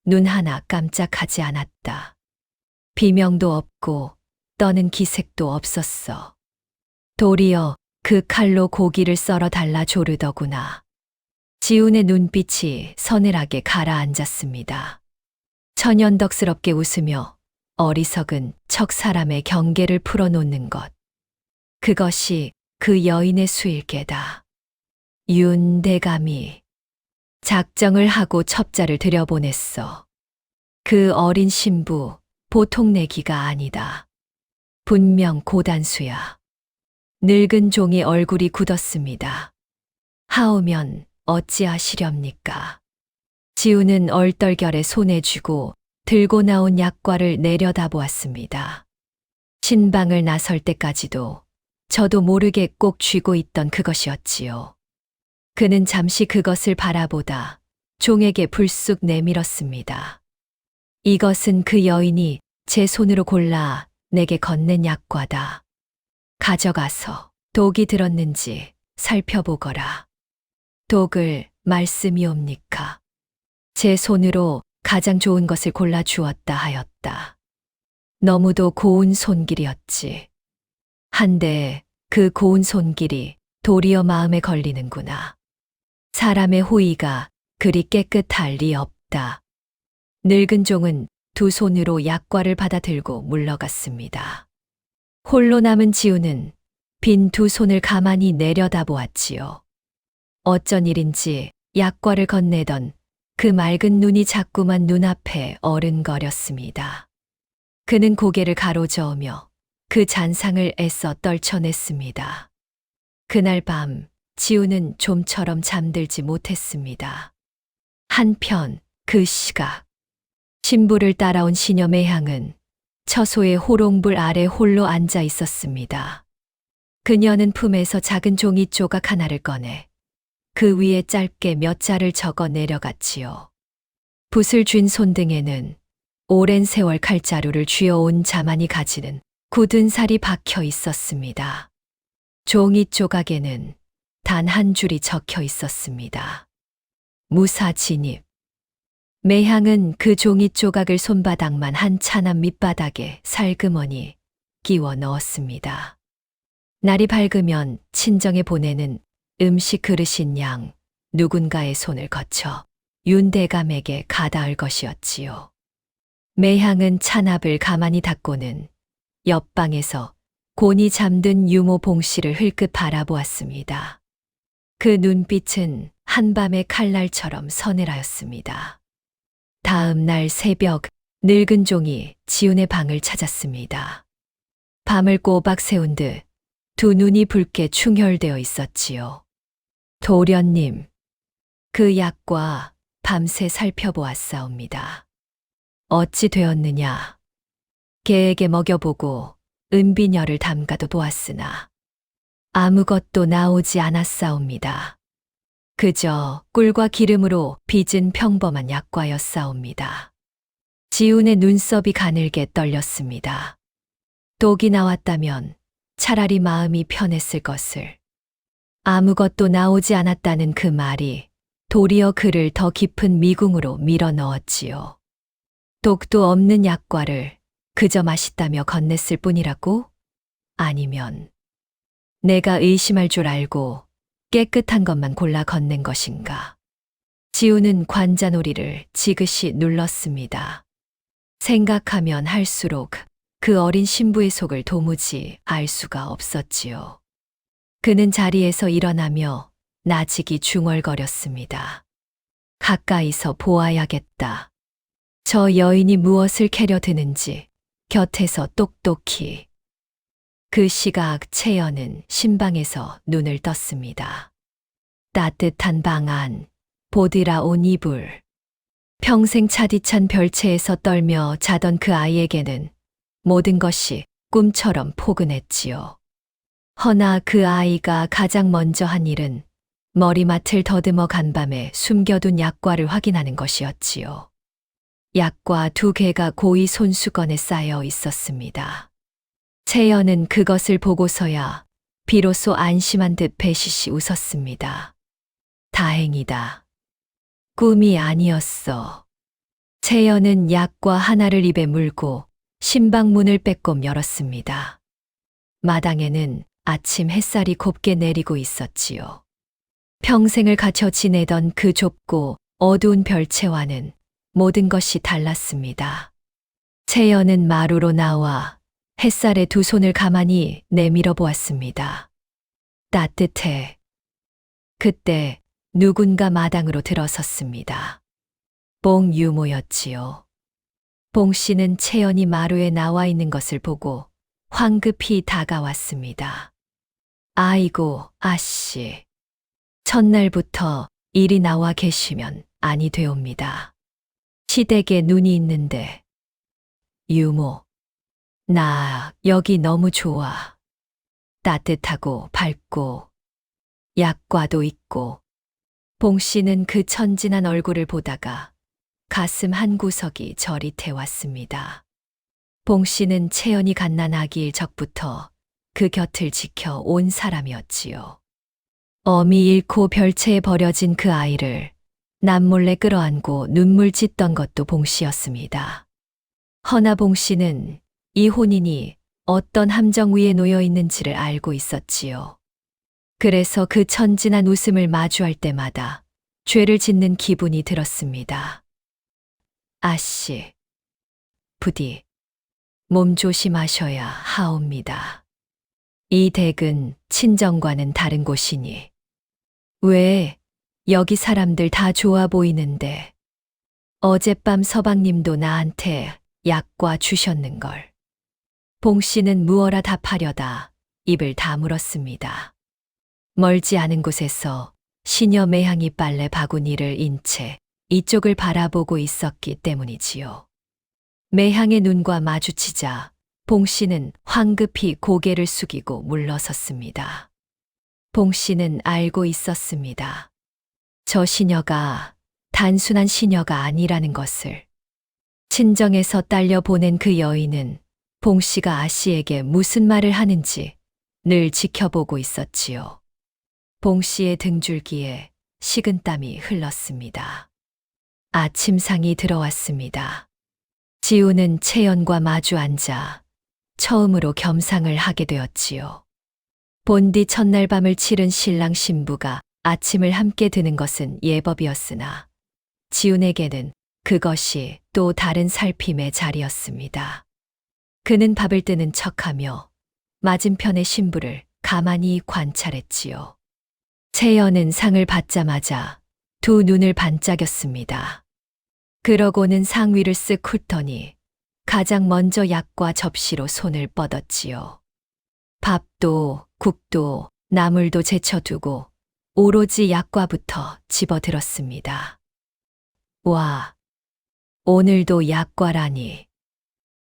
S2: 눈 하나 깜짝하지 않았다. 비명도 없고 떠는 기색도 없었어. 도리어 그 칼로 고기를 썰어 달라 조르더구나. 지훈의 눈빛이 서늘하게 가라앉았습니다. 천연덕스럽게 웃으며 어리석은 척 사람의 경계를 풀어놓는 것. 그것이 그 여인의 수일께다. 윤대감이 작정을 하고 첩자를 들여보냈어. 그 어린 신부 보통 내기가 아니다. 분명 고단수야. 늙은 종의 얼굴이 굳었습니다. 하오면 어찌하시렵니까? 지우는 얼떨결에 손에 쥐고 들고 나온 약과를 내려다보았습니다. 신방을 나설 때까지도 저도 모르게 꼭 쥐고 있던 그것이었지요. 그는 잠시 그것을 바라보다 종에게 불쑥 내밀었습니다. 이것은 그 여인이 제 손으로 골라 내게 건넨 약과다. 가져가서 독이 들었는지 살펴보거라. 독을 말씀이옵니까? 제 손으로 가장 좋은 것을 골라 주었다 하였다. 너무도 고운 손길이었지. 한데 그 고운 손길이 도리어 마음에 걸리는구나. 사람의 호의가 그리 깨끗할 리 없다. 늙은 종은 두 손으로 약과를 받아 들고 물러갔습니다. 홀로 남은 지우는 빈 두 손을 가만히 내려다보았지요. 어쩐 일인지 약과를 건네던 그 맑은 눈이 자꾸만 눈앞에 어른거렸습니다. 그는 고개를 가로저으며 그 잔상을 애써 떨쳐냈습니다. 그날 밤 지우는 좀처럼 잠들지 못했습니다. 한편 그 시각 신부를 따라온 시녀 매향은 처소의 호롱불 아래 홀로 앉아 있었습니다. 그녀는 품에서 작은 종이 조각 하나를 꺼내 그 위에 짧게 몇 자를 적어 내려갔지요. 붓을 쥔 손등에는 오랜 세월 칼자루를 쥐어온 자만이 가지는 굳은 살이 박혀 있었습니다. 종이 조각에는 단 한 줄이 적혀 있었습니다. 무사 진입. 매향은 그 종이 조각을 손바닥만 한 차남 밑바닥에 살그머니 끼워 넣었습니다. 날이 밝으면 친정에 보내는 음식 그릇인 양 누군가의 손을 거쳐 윤대감에게 가다할 것이었지요. 매향은 찬압을 가만히 닫고는 옆방에서 곤히 잠든 유모 봉씨를 흘끗 바라보았습니다. 그 눈빛은 한밤의 칼날처럼 서늘하였습니다. 다음 날 새벽 늙은 종이 지훈의 방을 찾았습니다. 밤을 꼬박 세운 듯 두 눈이 붉게 충혈되어 있었지요. 도련님, 그 약과 밤새 살펴보았사옵니다. 어찌 되었느냐? 개에게 먹여보고 은비녀를 담가도 보았으나 아무것도 나오지 않았사옵니다. 그저 꿀과 기름으로 빚은 평범한 약과였사옵니다. 지훈의 눈썹이 가늘게 떨렸습니다. 독이 나왔다면 차라리 마음이 편했을 것을. 아무것도 나오지 않았다는 그 말이 도리어 그를 더 깊은 미궁으로 밀어 넣었지요. 독도 없는 약과를 그저 맛있다며 건넸을 뿐이라고? 아니면 내가 의심할 줄 알고 깨끗한 것만 골라 건넨 것인가? 지우는 관자놀이를 지그시 눌렀습니다. 생각하면 할수록 그 어린 신부의 속을 도무지 알 수가 없었지요. 그는 자리에서 일어나며 나직이 중얼거렸습니다. 가까이서 보아야겠다. 저 여인이 무엇을 캐려 드는지 곁에서 똑똑히. 그 시각 채연은 신방에서 눈을 떴습니다. 따뜻한 방 안, 보드라 온 이불. 평생 차디찬 별채에서 떨며 자던 그 아이에게는 모든 것이 꿈처럼 포근했지요. 허나 그 아이가 가장 먼저 한 일은 머리맡을 더듬어 간밤에 숨겨둔 약과를 확인하는 것이었지요. 약과 2개가 고이 손수건에 쌓여 있었습니다. 채연은 그것을 보고서야 비로소 안심한 듯 배시시 웃었습니다. 다행이다. 꿈이 아니었어. 채연은 약과 하나를 입에 물고 신방문을 빼꼼 열었습니다. 마당에는 아침 햇살이 곱게 내리고 있었지요. 평생을 갇혀 지내던 그 좁고 어두운 별채와는 모든 것이 달랐습니다. 채연은 마루로 나와 햇살에 2 손을 가만히 내밀어 보았습니다. 따뜻해. 그때 누군가 마당으로 들어섰습니다. 봉유모였지요. 봉씨는 채연이 마루에 나와 있는 것을 보고 황급히 다가왔습니다. 아이고, 아씨. 첫날부터 이리 나와 계시면 아니 되옵니다. 시댁에 눈이 있는데. 유모. 나 여기 너무 좋아. 따뜻하고 밝고 약과도 있고. 봉씨는 그 천진한 얼굴을 보다가 가슴 한 구석이 저릿해왔습니다. 봉씨는 채연이 갓난아기일 적부터 그 곁을 지켜 온 사람이었지요. 어미 잃고 별채에 버려진 그 아이를 남몰래 끌어안고 눈물 짓던 것도 봉씨였습니다. 허나 봉씨는 이 혼인이 어떤 함정 위에 놓여 있는지를 알고 있었지요. 그래서 그 천진한 웃음을 마주할 때마다 죄를 짓는 기분이 들었습니다. 아씨, 부디 몸 조심하셔야 하옵니다. 이 댁은 친정과는 다른 곳이니. 왜 여기 사람들 다 좋아 보이는데 어젯밤 서방님도 나한테 약과 주셨는걸. 봉씨는 무어라 답하려다 입을 다물었습니다. 멀지 않은 곳에서 시녀 매향이 빨래 바구니를 인 채 이쪽을 바라보고 있었기 때문이지요. 매향의 눈과 마주치자 봉씨는 황급히 고개를 숙이고 물러섰습니다. 봉씨는 알고 있었습니다. 저 시녀가 단순한 시녀가 아니라는 것을. 친정에서 딸려 보낸 그 여인은 봉씨가 아씨에게 무슨 말을 하는지 늘 지켜보고 있었지요. 봉씨의 등줄기에 식은땀이 흘렀습니다. 아침상이 들어왔습니다. 지우는 채연과 마주 앉아 처음으로 겸상을 하게 되었지요. 본디 첫날 밤을 치른 신랑 신부가 아침을 함께 드는 것은 예법이었으나 지훈에게는 그것이 또 다른 살핌의 자리였습니다. 그는 밥을 뜨는 척하며 맞은편의 신부를 가만히 관찰했지요. 채연은 상을 받자마자 2 눈을 반짝였습니다. 그러고는 상 위를 쓱 훑더니 가장 먼저 약과 접시로 손을 뻗었지요. 밥도 국도 나물도 제쳐두고 오로지 약과부터 집어들었습니다. 와, 오늘도 약과라니.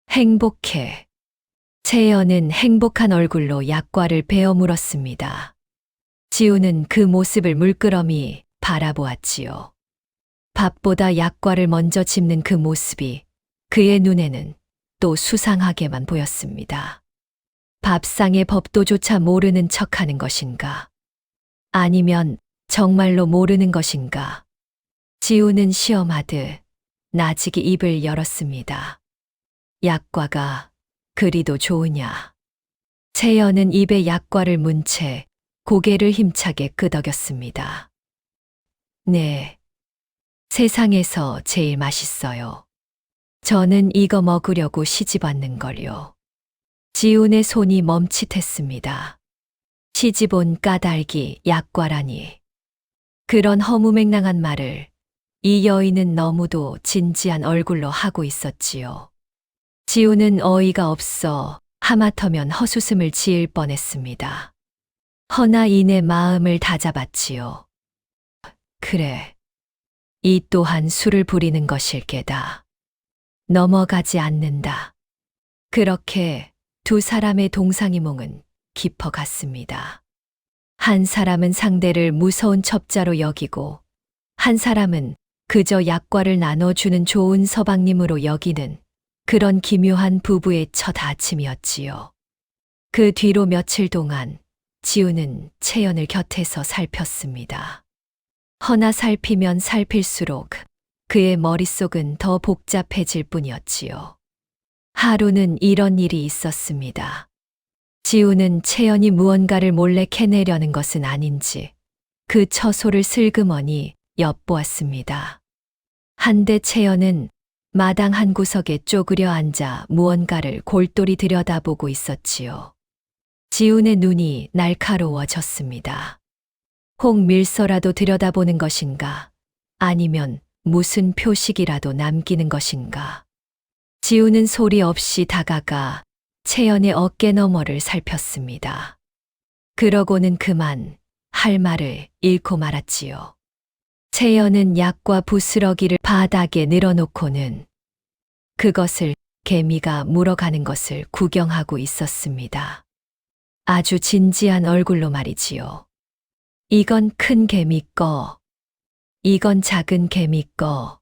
S2: 행복해. 채연은 행복한 얼굴로 약과를 베어 물었습니다. 지우는 그 모습을 물끄러미 바라보았지요. 밥보다 약과를 먼저 집는 그 모습이 그의 눈에는 또 수상하게만 보였습니다. 밥상의 법도조차 모르는 척하는 것인가? 아니면 정말로 모르는 것인가? 지우는 시험하듯 나직이 입을 열었습니다. 약과가 그리도 좋으냐? 채연은 입에 약과를 문 채 고개를 힘차게 끄덕였습니다. 네, 세상에서 제일 맛있어요. 저는 이거 먹으려고 시집 왔는걸요. 지훈의 손이 멈칫했습니다. 시집 온 까닭이 약과라니. 그런 허무맹랑한 말을 이 여인은 너무도 진지한 얼굴로 하고 있었지요. 지우는 어이가 없어 하마터면 헛웃음을 지을 뻔했습니다. 허나 이내 마음을 다잡았지요. 그래. 이 또한 술을 부리는 것일 게다. 넘어가지 않는다. 그렇게 두 사람의 동상이몽은 깊어갔습니다. 한 사람은 상대를 무서운 첩자로 여기고 한 사람은 그저 약과를 나눠주는 좋은 서방님으로 여기는 그런 기묘한 부부의 첫 아침이었지요. 그 뒤로 며칠 동안 지우는 채연을 곁에서 살폈습니다. 허나 살피면 살필수록 그의 머릿속은 더 복잡해질 뿐이었지요. 하루는 이런 일이 있었습니다. 지우는 채연이 무언가를 몰래 캐내려는 것은 아닌지 그 처소를 슬그머니 엿보았습니다. 한데 채연은 마당 한 구석에 쪼그려 앉아 무언가를 골똘히 들여다보고 있었지요. 지훈의 눈이 날카로워졌습니다. 혹 밀서라도 들여다보는 것인가? 아니면 무슨 표식이라도 남기는 것인가? 지훈은 소리 없이 다가가 채연의 어깨 너머를 살폈습니다. 그러고는 그만 할 말을 잃고 말았지요. 채연은 약과 부스러기를 바닥에 늘어놓고는 그것을 개미가 물어가는 것을 구경하고 있었습니다. 아주 진지한 얼굴로 말이지요. 이건 큰 개미 거, 이건 작은 개미 거.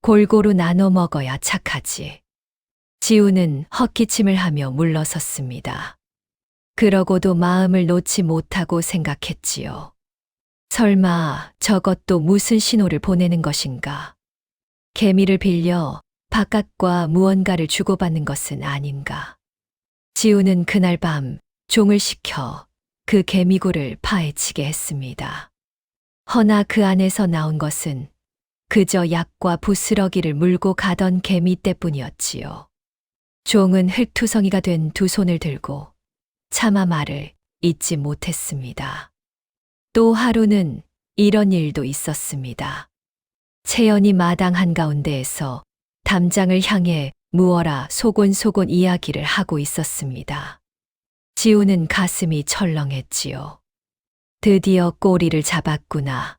S2: 골고루 나눠 먹어야 착하지. 지우는 헛기침을 하며 물러섰습니다. 그러고도 마음을 놓지 못하고 생각했지요. 설마 저것도 무슨 신호를 보내는 것인가? 개미를 빌려 바깥과 무언가를 주고받는 것은 아닌가? 지우는 그날 밤 종을 시켜 그 개미굴을 파헤치게 했습니다. 허나 그 안에서 나온 것은 그저 약과 부스러기를 물고 가던 개미 떼뿐이었지요. 종은 흙투성이가 된 두 손을 들고 차마 말을 잇지 못했습니다. 또 하루는 이런 일도 있었습니다. 채연이 마당 한가운데에서 담장을 향해 무어라 소곤소곤 이야기를 하고 있었습니다. 지우는 가슴이 철렁했지요. 드디어 꼬리를 잡았구나.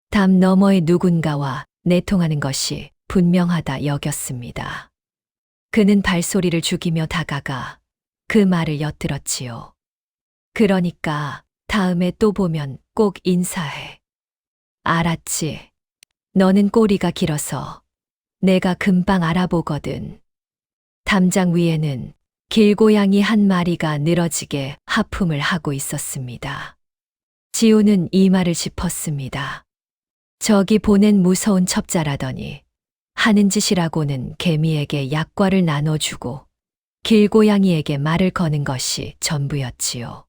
S2: 담 너머의 누군가와 내통하는 것이 분명하다 여겼습니다. 그는 발소리를 죽이며 다가가 그 말을 엿들었지요. 그러니까 다음에 또 보면 꼭 인사해. 알았지? 너는 꼬리가 길어서 내가 금방 알아보거든. 담장 위에는 길고양이 한 마리가 늘어지게 하품을 하고 있었습니다. 지우는 이마를 짚었습니다. 저기 보낸 무서운 첩자라더니 하는 짓이라고는 개미에게 약과를 나눠주고 길고양이에게 말을 거는 것이 전부였지요.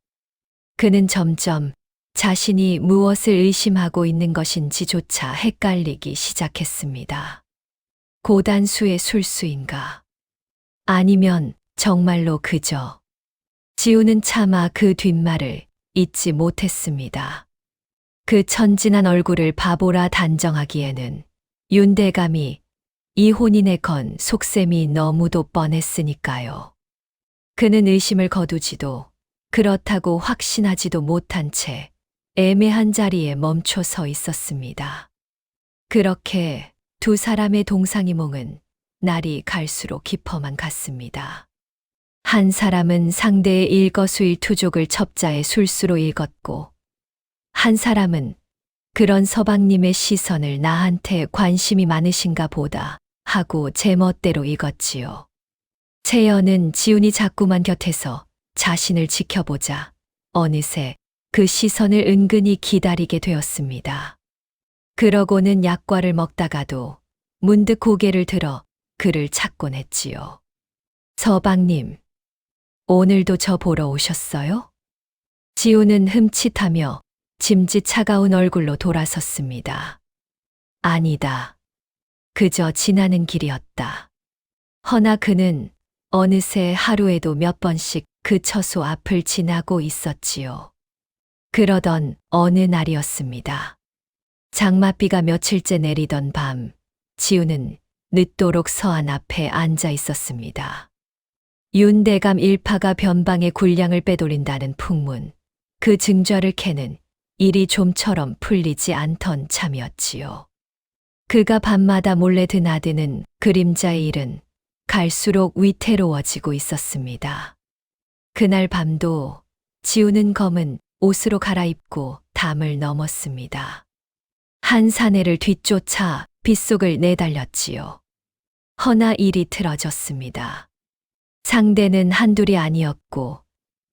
S2: 그는 점점 자신이 무엇을 의심하고 있는 것인지조차 헷갈리기 시작했습니다. 고단수의 술수인가? 아니면 정말로 그저. 지우는 차마 그 뒷말을 잊지 못했습니다. 그 천진한 얼굴을 바보라 단정하기에는 윤대감이 이 혼인에 건 속셈이 너무도 뻔했으니까요. 그는 의심을 거두지도 그렇다고 확신하지도 못한 채 애매한 자리에 멈춰 서 있었습니다. 그렇게 두 사람의 동상이몽은 날이 갈수록 깊어만 갔습니다. 한 사람은 상대의 일거수일투족을 첩자의 술수로 읽었고, 한 사람은 그런 서방님의 시선을 나한테 관심이 많으신가 보다 하고 제멋대로 읽었지요. 채연은 지훈이 자꾸만 곁에서 자신을 지켜보자 어느새 그 시선을 은근히 기다리게 되었습니다. 그러고는 약과를 먹다가도 문득 고개를 들어 그를 찾곤 했지요. 서방님, 오늘도 저 보러 오셨어요? 지우는 흠칫하며 짐짓 차가운 얼굴로 돌아섰습니다. 아니다. 그저 지나는 길이었다. 허나 그는 어느새 하루에도 몇 번씩 그 처소 앞을 지나고 있었지요. 그러던 어느 날이었습니다. 장맛비가 며칠째 내리던 밤, 지우는 늦도록 서안 앞에 앉아 있었습니다. 윤대감 일파가 변방의 군량을 빼돌린다는 풍문, 그 증좌를 캐는 일이 좀처럼 풀리지 않던 참이었지요. 그가 밤마다 몰래 드나드는 그림자의 일은 갈수록 위태로워지고 있었습니다. 그날 밤도 지우는 검은 옷으로 갈아입고 담을 넘었습니다. 한 사내를 뒤쫓아 빗속을 내달렸지요. 허나 일이 틀어졌습니다. 상대는 한둘이 아니었고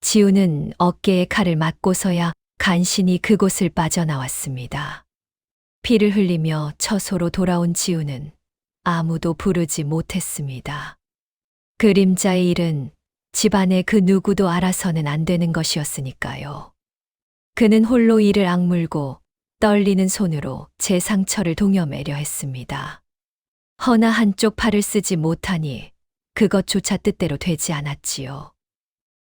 S2: 지우는 어깨에 칼을 맞고서야 간신히 그곳을 빠져나왔습니다. 피를 흘리며 처소로 돌아온 지우는 아무도 부르지 못했습니다. 그림자의 일은 집안의 그 누구도 알아서는 안 되는 것이었으니까요. 그는 홀로 이를 악물고 떨리는 손으로 제 상처를 동여매려 했습니다. 허나 한쪽 팔을 쓰지 못하니 그것조차 뜻대로 되지 않았지요.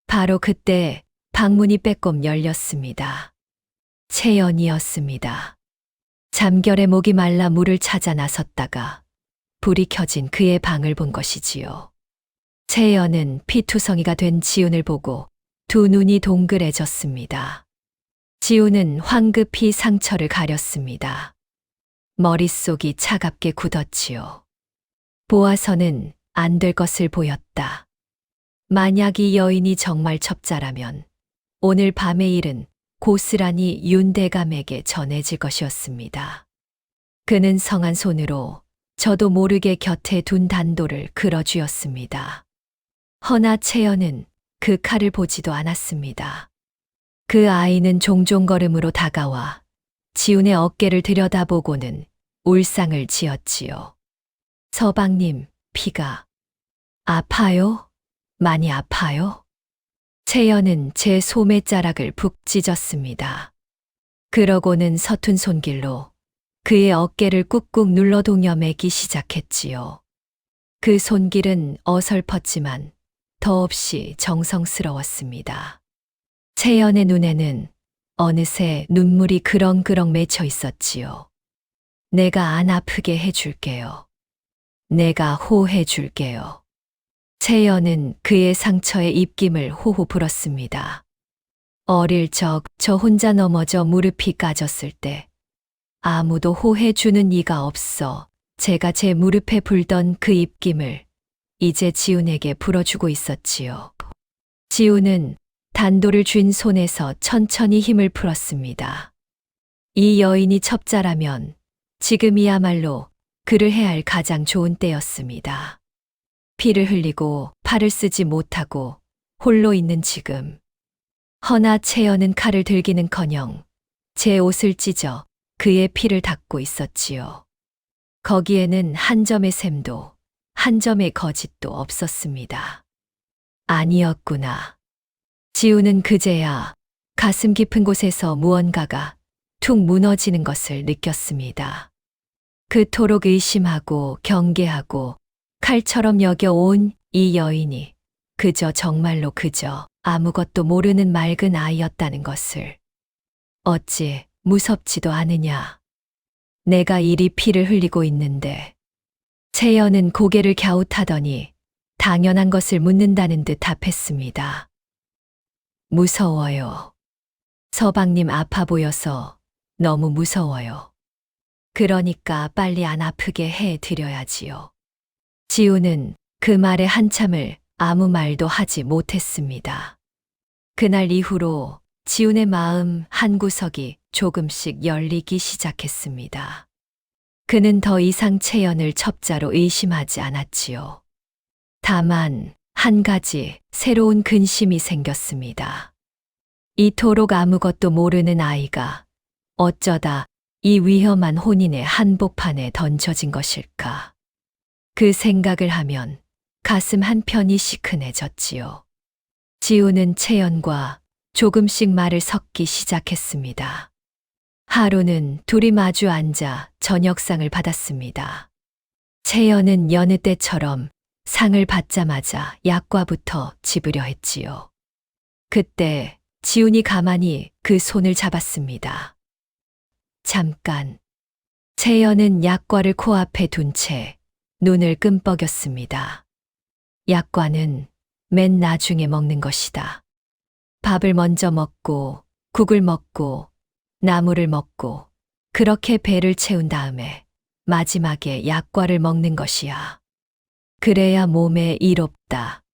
S2: 바로 그때 방문이 빼꼼 열렸습니다. 채연이었습니다. 잠결에 목이 말라 물을 찾아 나섰다가 불이 켜진 그의 방을 본 것이지요. 채연은 피투성이가 된 지훈을 보고 두 눈이 동그래졌습니다. 지훈은 황급히 상처를 가렸습니다. 머릿속이 차갑게 굳었지요. 보아서는 안 될 것을 보였다. 만약 이 여인이 정말 첩자라면 오늘 밤의 일은 고스란히 윤대감에게 전해질 것이었습니다. 그는 성한 손으로 저도 모르게 곁에 둔 단도를 끌어쥐었습니다. 허나 채연은 그 칼을 보지도 않았습니다. 그 아이는 종종 걸음으로 다가와 지훈의 어깨를 들여다보고는 울상을 지었지요. 서방님, 피가 아파요? 많이 아파요? 채연은 제 소매자락을 푹 찢었습니다. 그러고는 서툰 손길로 그의 어깨를 꾹꾹 눌러 동여매기 시작했지요. 그 손길은 어설펐지만 더없이 정성스러웠습니다. 채연의 눈에는 어느새 눈물이 그렁그렁 맺혀 있었지요. 내가 안 아프게 해줄게요. 내가 호해줄게요. 채연은 그의 상처에 입김을 호호 불었습니다. 어릴 적 저 혼자 넘어져 무릎이 까졌을 때 아무도 호해주는 이가 없어 제가 제 무릎에 불던 그 입김을 이제 지훈에게 불어주고 있었지요. 지훈은 단도를 쥔 손에서 천천히 힘을 풀었습니다. 이 여인이 첩자라면 지금이야말로 그를 해할 가장 좋은 때였습니다. 피를 흘리고 팔을 쓰지 못하고 홀로 있는 지금. 허나 채연은 칼을 들기는커녕 제 옷을 찢어 그의 피를 닦고 있었지요. 거기에는 한 점의 샘도 한 점의 거짓도 없었습니다. 아니었구나. 지우는 그제야 가슴 깊은 곳에서 무언가가 툭 무너지는 것을 느꼈습니다. 그토록 의심하고 경계하고 칼처럼 여겨온 이 여인이 그저 정말로 그저 아무것도 모르는 맑은 아이였다는 것을. 어찌 무섭지도 않으냐. 내가 이리 피를 흘리고 있는데. 채연은 고개를 갸웃하더니 당연한 것을 묻는다는 듯 답했습니다. 무서워요. 서방님 아파 보여서 너무 무서워요. 그러니까 빨리 안 아프게 해드려야지요. 지우는 그 말에 한참을 아무 말도 하지 못했습니다. 그날 이후로 지훈의 마음 한구석이 조금씩 열리기 시작했습니다. 그는 더 이상 채연을 첩자로 의심하지 않았지요. 다만 한 가지 새로운 근심이 생겼습니다. 이토록 아무것도 모르는 아이가 어쩌다 이 위험한 혼인의 한복판에 던져진 것일까. 그 생각을 하면 가슴 한편이 시큰해졌지요. 지우는 채연과 조금씩 말을 섞기 시작했습니다. 하루는 둘이 마주 앉아 저녁상을 받았습니다. 채연은 여느 때처럼 상을 받자마자 약과부터 집으려 했지요. 그때 지훈이 가만히 그 손을 잡았습니다. 잠깐, 채연은 약과를 코앞에 둔 채 눈을 끔뻑였습니다. 약과는 맨 나중에 먹는 것이다. 밥을 먼저 먹고 국을 먹고 나물을 먹고 그렇게 배를 채운 다음에 마지막에 약과를 먹는 것이야. 그래야 몸에 이롭다.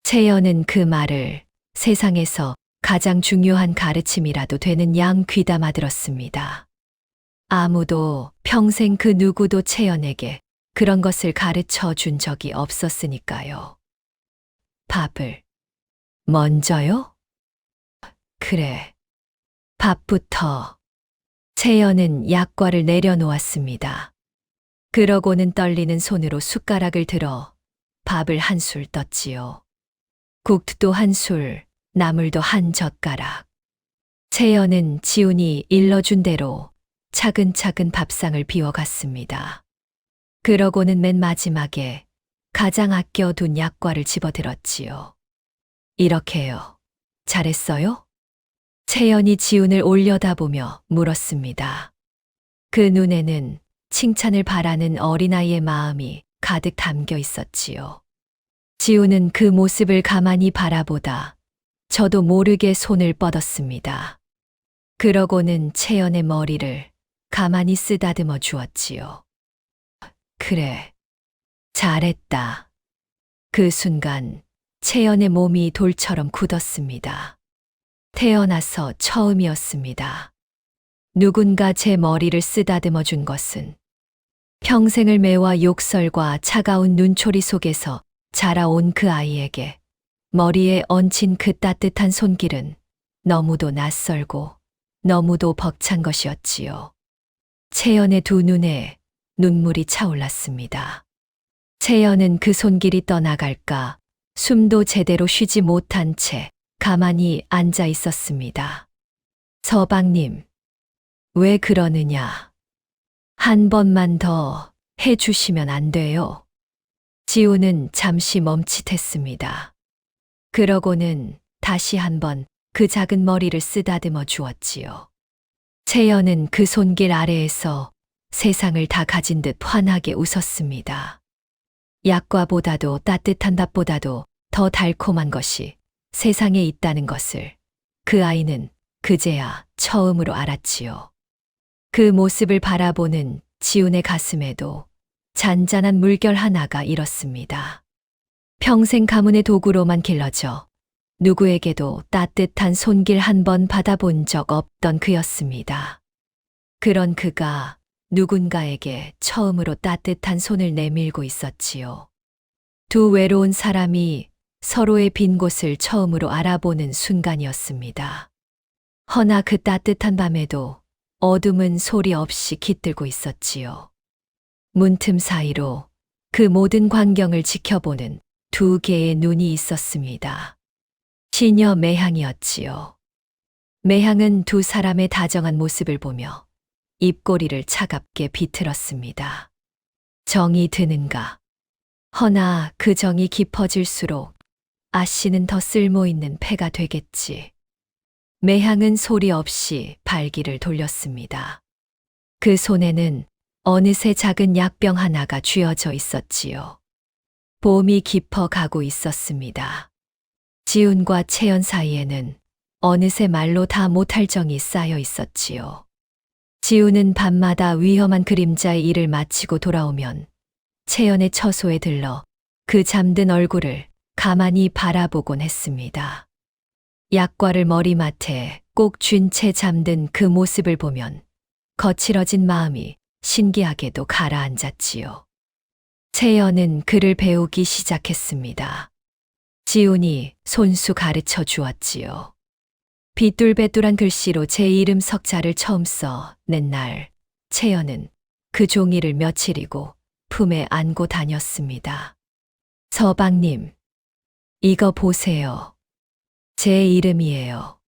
S2: 채연은 그 말을 세상에서 가장 중요한 가르침이라도 되는 양 귀담아 들었습니다. 아무도 평생 그 누구도 채연에게 그런 것을 가르쳐 준 적이 없었으니까요. 밥을 먼저요? 그래. 밥부터. 채연은 약과를 내려놓았습니다. 그러고는 떨리는 손으로 숟가락을 들어 밥을 한 술 떴지요. 국도 한 술, 나물도 한 젓가락. 채연은 지훈이 일러준 대로 차근차근 밥상을 비워갔습니다. 그러고는 맨 마지막에 가장 아껴둔 약과를 집어들었지요. 이렇게요. 잘했어요? 채연이 지훈을 올려다보며 물었습니다. 그 눈에는 칭찬을 바라는 어린아이의 마음이 가득 담겨 있었지요. 지훈은 그 모습을 가만히 바라보다 저도 모르게 손을 뻗었습니다. 그러고는 채연의 머리를 가만히 쓰다듬어 주었지요. 그래, 잘했다. 그 순간 채연의 몸이 돌처럼 굳었습니다. 태어나서 처음이었습니다. 누군가 제 머리를 쓰다듬어 준 것은 평생을 매와 욕설과 차가운 눈초리 속에서 자라온 그 아이에게 머리에 얹힌 그 따뜻한 손길은 너무도 낯설고 너무도 벅찬 것이었지요. 채연의 두 눈에 눈물이 차올랐습니다. 채연은 그 손길이 떠나갈까 숨도 제대로 쉬지 못한 채 가만히 앉아 있었습니다. 서방님, 왜 그러느냐? 한 번만 더 해주시면 안 돼요? 지훈은 잠시 멈칫했습니다. 그러고는 다시 한번 그 작은 머리를 쓰다듬어 주었지요. 채연은 그 손길 아래에서 세상을 다 가진 듯 환하게 웃었습니다. 약과보다도 따뜻한 밥보다도 더 달콤한 것이 세상에 있다는 것을 그 아이는 그제야 처음으로 알았지요. 그 모습을 바라보는 지훈의 가슴에도 잔잔한 물결 하나가 일었습니다. 평생 가문의 도구로만 길러져 누구에게도 따뜻한 손길 한 번 받아본 적 없던 그였습니다. 그런 그가 누군가에게 처음으로 따뜻한 손을 내밀고 있었지요. 두 외로운 사람이 서로의 빈 곳을 처음으로 알아보는 순간이었습니다. 허나 그 따뜻한 밤에도 어둠은 소리 없이 깃들고 있었지요. 문틈 사이로 그 모든 광경을 지켜보는 두 개의 눈이 있었습니다. 시녀 매향이었지요. 매향은 두 사람의 다정한 모습을 보며 입꼬리를 차갑게 비틀었습니다. 정이 드는가? 허나 그 정이 깊어질수록 아씨는 더 쓸모있는 패가 되겠지. 매향은 소리 없이 발기를 돌렸습니다. 그 손에는 어느새 작은 약병 하나가 쥐어져 있었지요. 봄이 깊어가고 있었습니다. 지훈과 채연 사이에는 어느새 말로 다 못할 정이 쌓여 있었지요. 지훈은 밤마다 위험한 그림자의 일을 마치고 돌아오면 채연의 처소에 들러 그 잠든 얼굴을 가만히 바라보곤 했습니다. 약과를 머리맡에 꼭 쥔 채 잠든 그 모습을 보면 거칠어진 마음이 신기하게도 가라앉았지요. 채연은 글을 배우기 시작했습니다. 지훈이 손수 가르쳐 주었지요. 비뚤배뚤한 글씨로 제 이름 석자를 처음 써낸 날, 채연은 그 종이를 며칠이고 품에 안고 다녔습니다. 서방님, 이거 보세요. 제 이름이에요.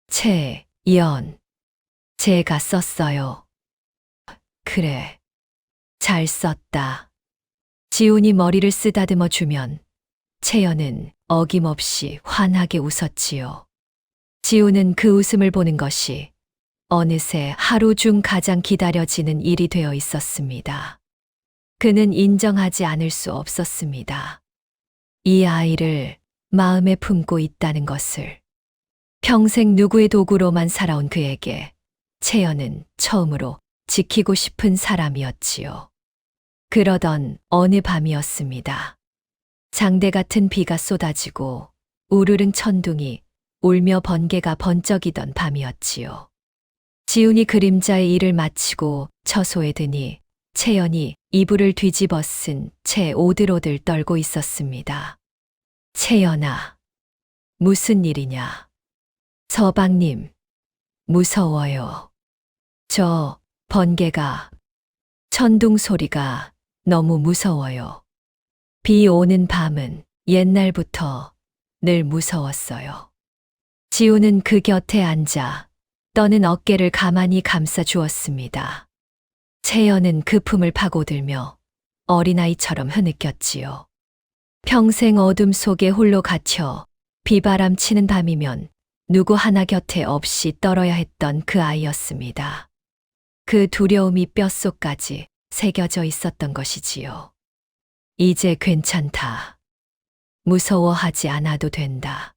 S2: 채연. 제가 썼어요. 그래. 잘 썼다. 지훈이 머리를 쓰다듬어 주면 채연은 어김없이 환하게 웃었지요. 지훈은 그 웃음을 보는 것이 어느새 하루 중 가장 기다려지는 일이 되어 있었습니다. 그는 인정하지 않을 수 없었습니다. 이 아이를 마음에 품고 있다는 것을. 평생 누구의 도구로만 살아온 그에게 채연은 처음으로 지키고 싶은 사람이었지요. 그러던 어느 밤이었습니다. 장대 같은 비가 쏟아지고 우르릉 천둥이 울며 번개가 번쩍이던 밤이었지요. 지훈이 그림자의 일을 마치고 처소에 드니 채연이 이불을 뒤집어 쓴 채 오들오들 떨고 있었습니다. 채연아, 무슨 일이냐? 서방님, 무서워요. 저 번개가, 천둥 소리가 너무 무서워요. 비 오는 밤은 옛날부터 늘 무서웠어요. 지우는 그 곁에 앉아 떠는 어깨를 가만히 감싸 주었습니다. 채연은 그 품을 파고들며 어린아이처럼 흐느꼈지요. 평생 어둠 속에 홀로 갇혀 비바람 치는 밤이면 누구 하나 곁에 없이 떨어야 했던 그 아이였습니다. 그 두려움이 뼛속까지 새겨져 있었던 것이지요. 이제 괜찮다. 무서워하지 않아도 된다.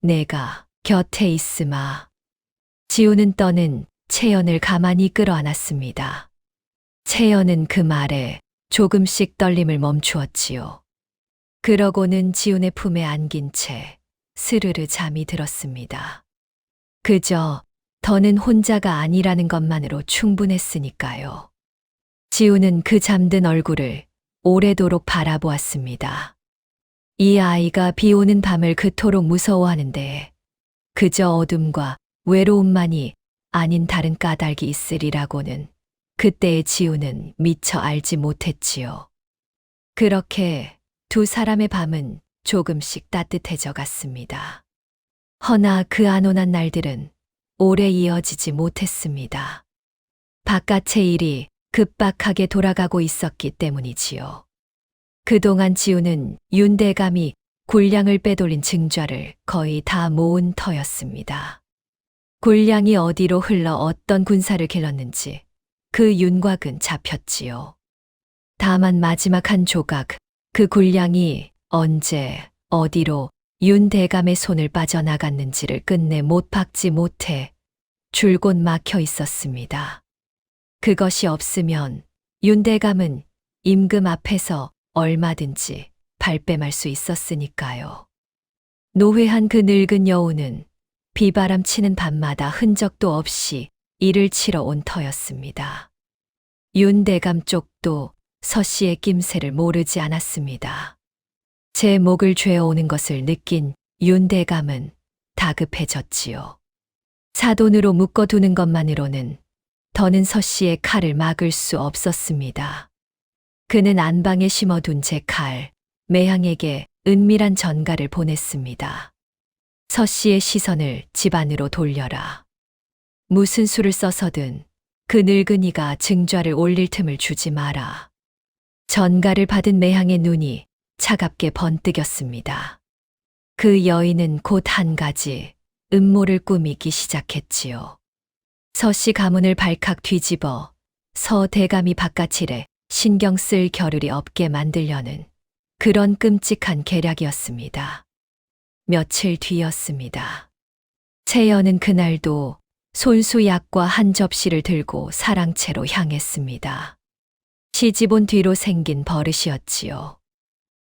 S2: 내가 곁에 있으마. 지우는 떠는 채연을 가만히 끌어안았습니다. 채연은 그 말에 조금씩 떨림을 멈추었지요. 그러고는 지훈의 품에 안긴 채 스르르 잠이 들었습니다. 그저 더는 혼자가 아니라는 것만으로 충분했으니까요. 지훈은 그 잠든 얼굴을 오래도록 바라보았습니다. 이 아이가 비 오는 밤을 그토록 무서워하는데 그저 어둠과 외로움만이 아닌 다른 까닭이 있으리라고는 그때의 지훈은 미처 알지 못했지요. 그렇게 두 사람의 밤은 조금씩 따뜻해져 갔습니다. 허나 그 안온한 날들은 오래 이어지지 못했습니다. 바깥의 일이 급박하게 돌아가고 있었기 때문이지요. 그동안 지우는 윤대감이 군량을 빼돌린 증좌를 거의 다 모은 터였습니다. 군량이 어디로 흘러 어떤 군사를 길렀는지 그 윤곽은 잡혔지요. 다만 마지막 한 조각, 그 군량이 언제, 어디로 윤대감의 손을 빠져나갔는지를 끝내 못 박지 못해 줄곧 막혀 있었습니다. 그것이 없으면 윤대감은 임금 앞에서 얼마든지 발뺌할 수 있었으니까요. 노회한 그 늙은 여우는 비바람 치는 밤마다 흔적도 없이 일을 치러 온 터였습니다. 윤대감 쪽도 서 씨의 낌새를 모르지 않았습니다. 제 목을 죄어오는 것을 느낀 윤대감은 다급해졌지요. 사돈으로 묶어두는 것만으로는 더는 서 씨의 칼을 막을 수 없었습니다. 그는 안방에 심어둔 제 칼, 매향에게 은밀한 전가를 보냈습니다. 서 씨의 시선을 집안으로 돌려라. 무슨 수를 써서든 그 늙은이가 증좌를 올릴 틈을 주지 마라. 전가를 받은 매향의 눈이 차갑게 번뜩였습니다. 그 여인은 곧 한 가지 음모를 꾸미기 시작했지요. 서 씨 가문을 발칵 뒤집어 서 대감이 바깥일에 신경 쓸 겨를이 없게 만들려는 그런 끔찍한 계략이었습니다. 며칠 뒤였습니다. 채연은 그날도 손수약과 한 접시를 들고 사랑채로 향했습니다. 시집온 뒤로 생긴 버릇이었지요.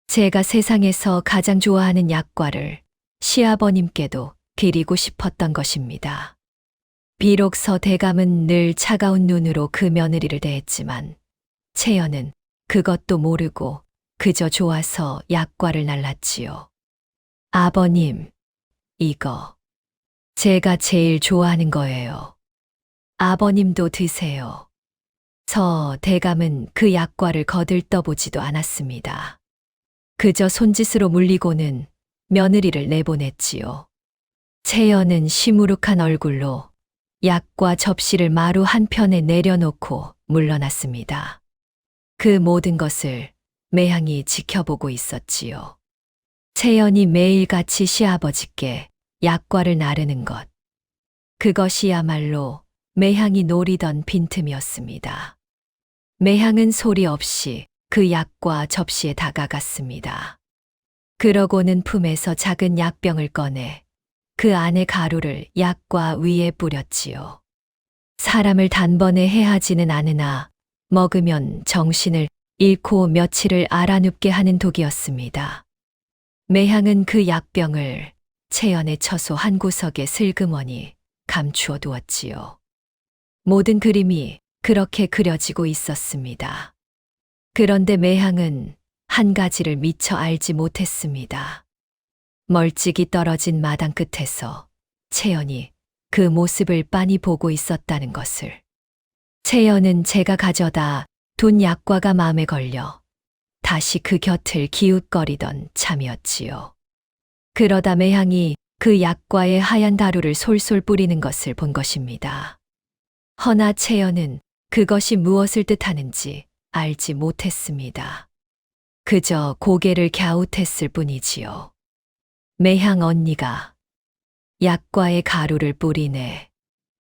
S2: 제가 세상에서 가장 좋아하는 약과를 시아버님께도 드리고 싶었던 것입니다. 비록 서 대감은 늘 차가운 눈으로 그 며느리를 대했지만 채연은 그것도 모르고 그저 좋아서 약과를 날랐지요. 아버님, 이거 제가 제일 좋아하는 거예요. 아버님도 드세요. 서 대감은 그 약과를 거들떠보지도 않았습니다. 그저 손짓으로 물리고는 며느리를 내보냈지요. 채연은 시무룩한 얼굴로 약과 접시를 마루 한편에 내려놓고 물러났습니다. 그 모든 것을 매향이 지켜보고 있었지요. 채연이 매일같이 시아버지께 약과를 나르는 것, 그것이야말로 매향이 노리던 빈틈이었습니다. 매향은 소리 없이 그 약과 접시에 다가갔습니다. 그러고는 품에서 작은 약병을 꺼내 그 안에 가루를 약과 위에 뿌렸지요. 사람을 단번에 해하지는 않으나 먹으면 정신을 잃고 며칠을 알아눕게 하는 독이었습니다. 매향은 그 약병을 채연의 처소 한 구석에 슬그머니 감추어 두었지요. 모든 그림이 그렇게 그려지고 있었습니다. 그런데 매향은 한 가지를 미처 알지 못했습니다. 멀찍이 떨어진 마당 끝에서 채연이 그 모습을 빤히 보고 있었다는 것을. 채연은 제가 가져다 둔 약과가 마음에 걸려 다시 그 곁을 기웃거리던 참이었지요. 그러다 매향이 그 약과에 하얀 가루를 솔솔 뿌리는 것을 본 것입니다. 허나 채연은 그것이 무엇을 뜻하는지 알지 못했습니다. 그저 고개를 갸웃했을 뿐이지요. 매향 언니가 약과에 가루를 뿌리네.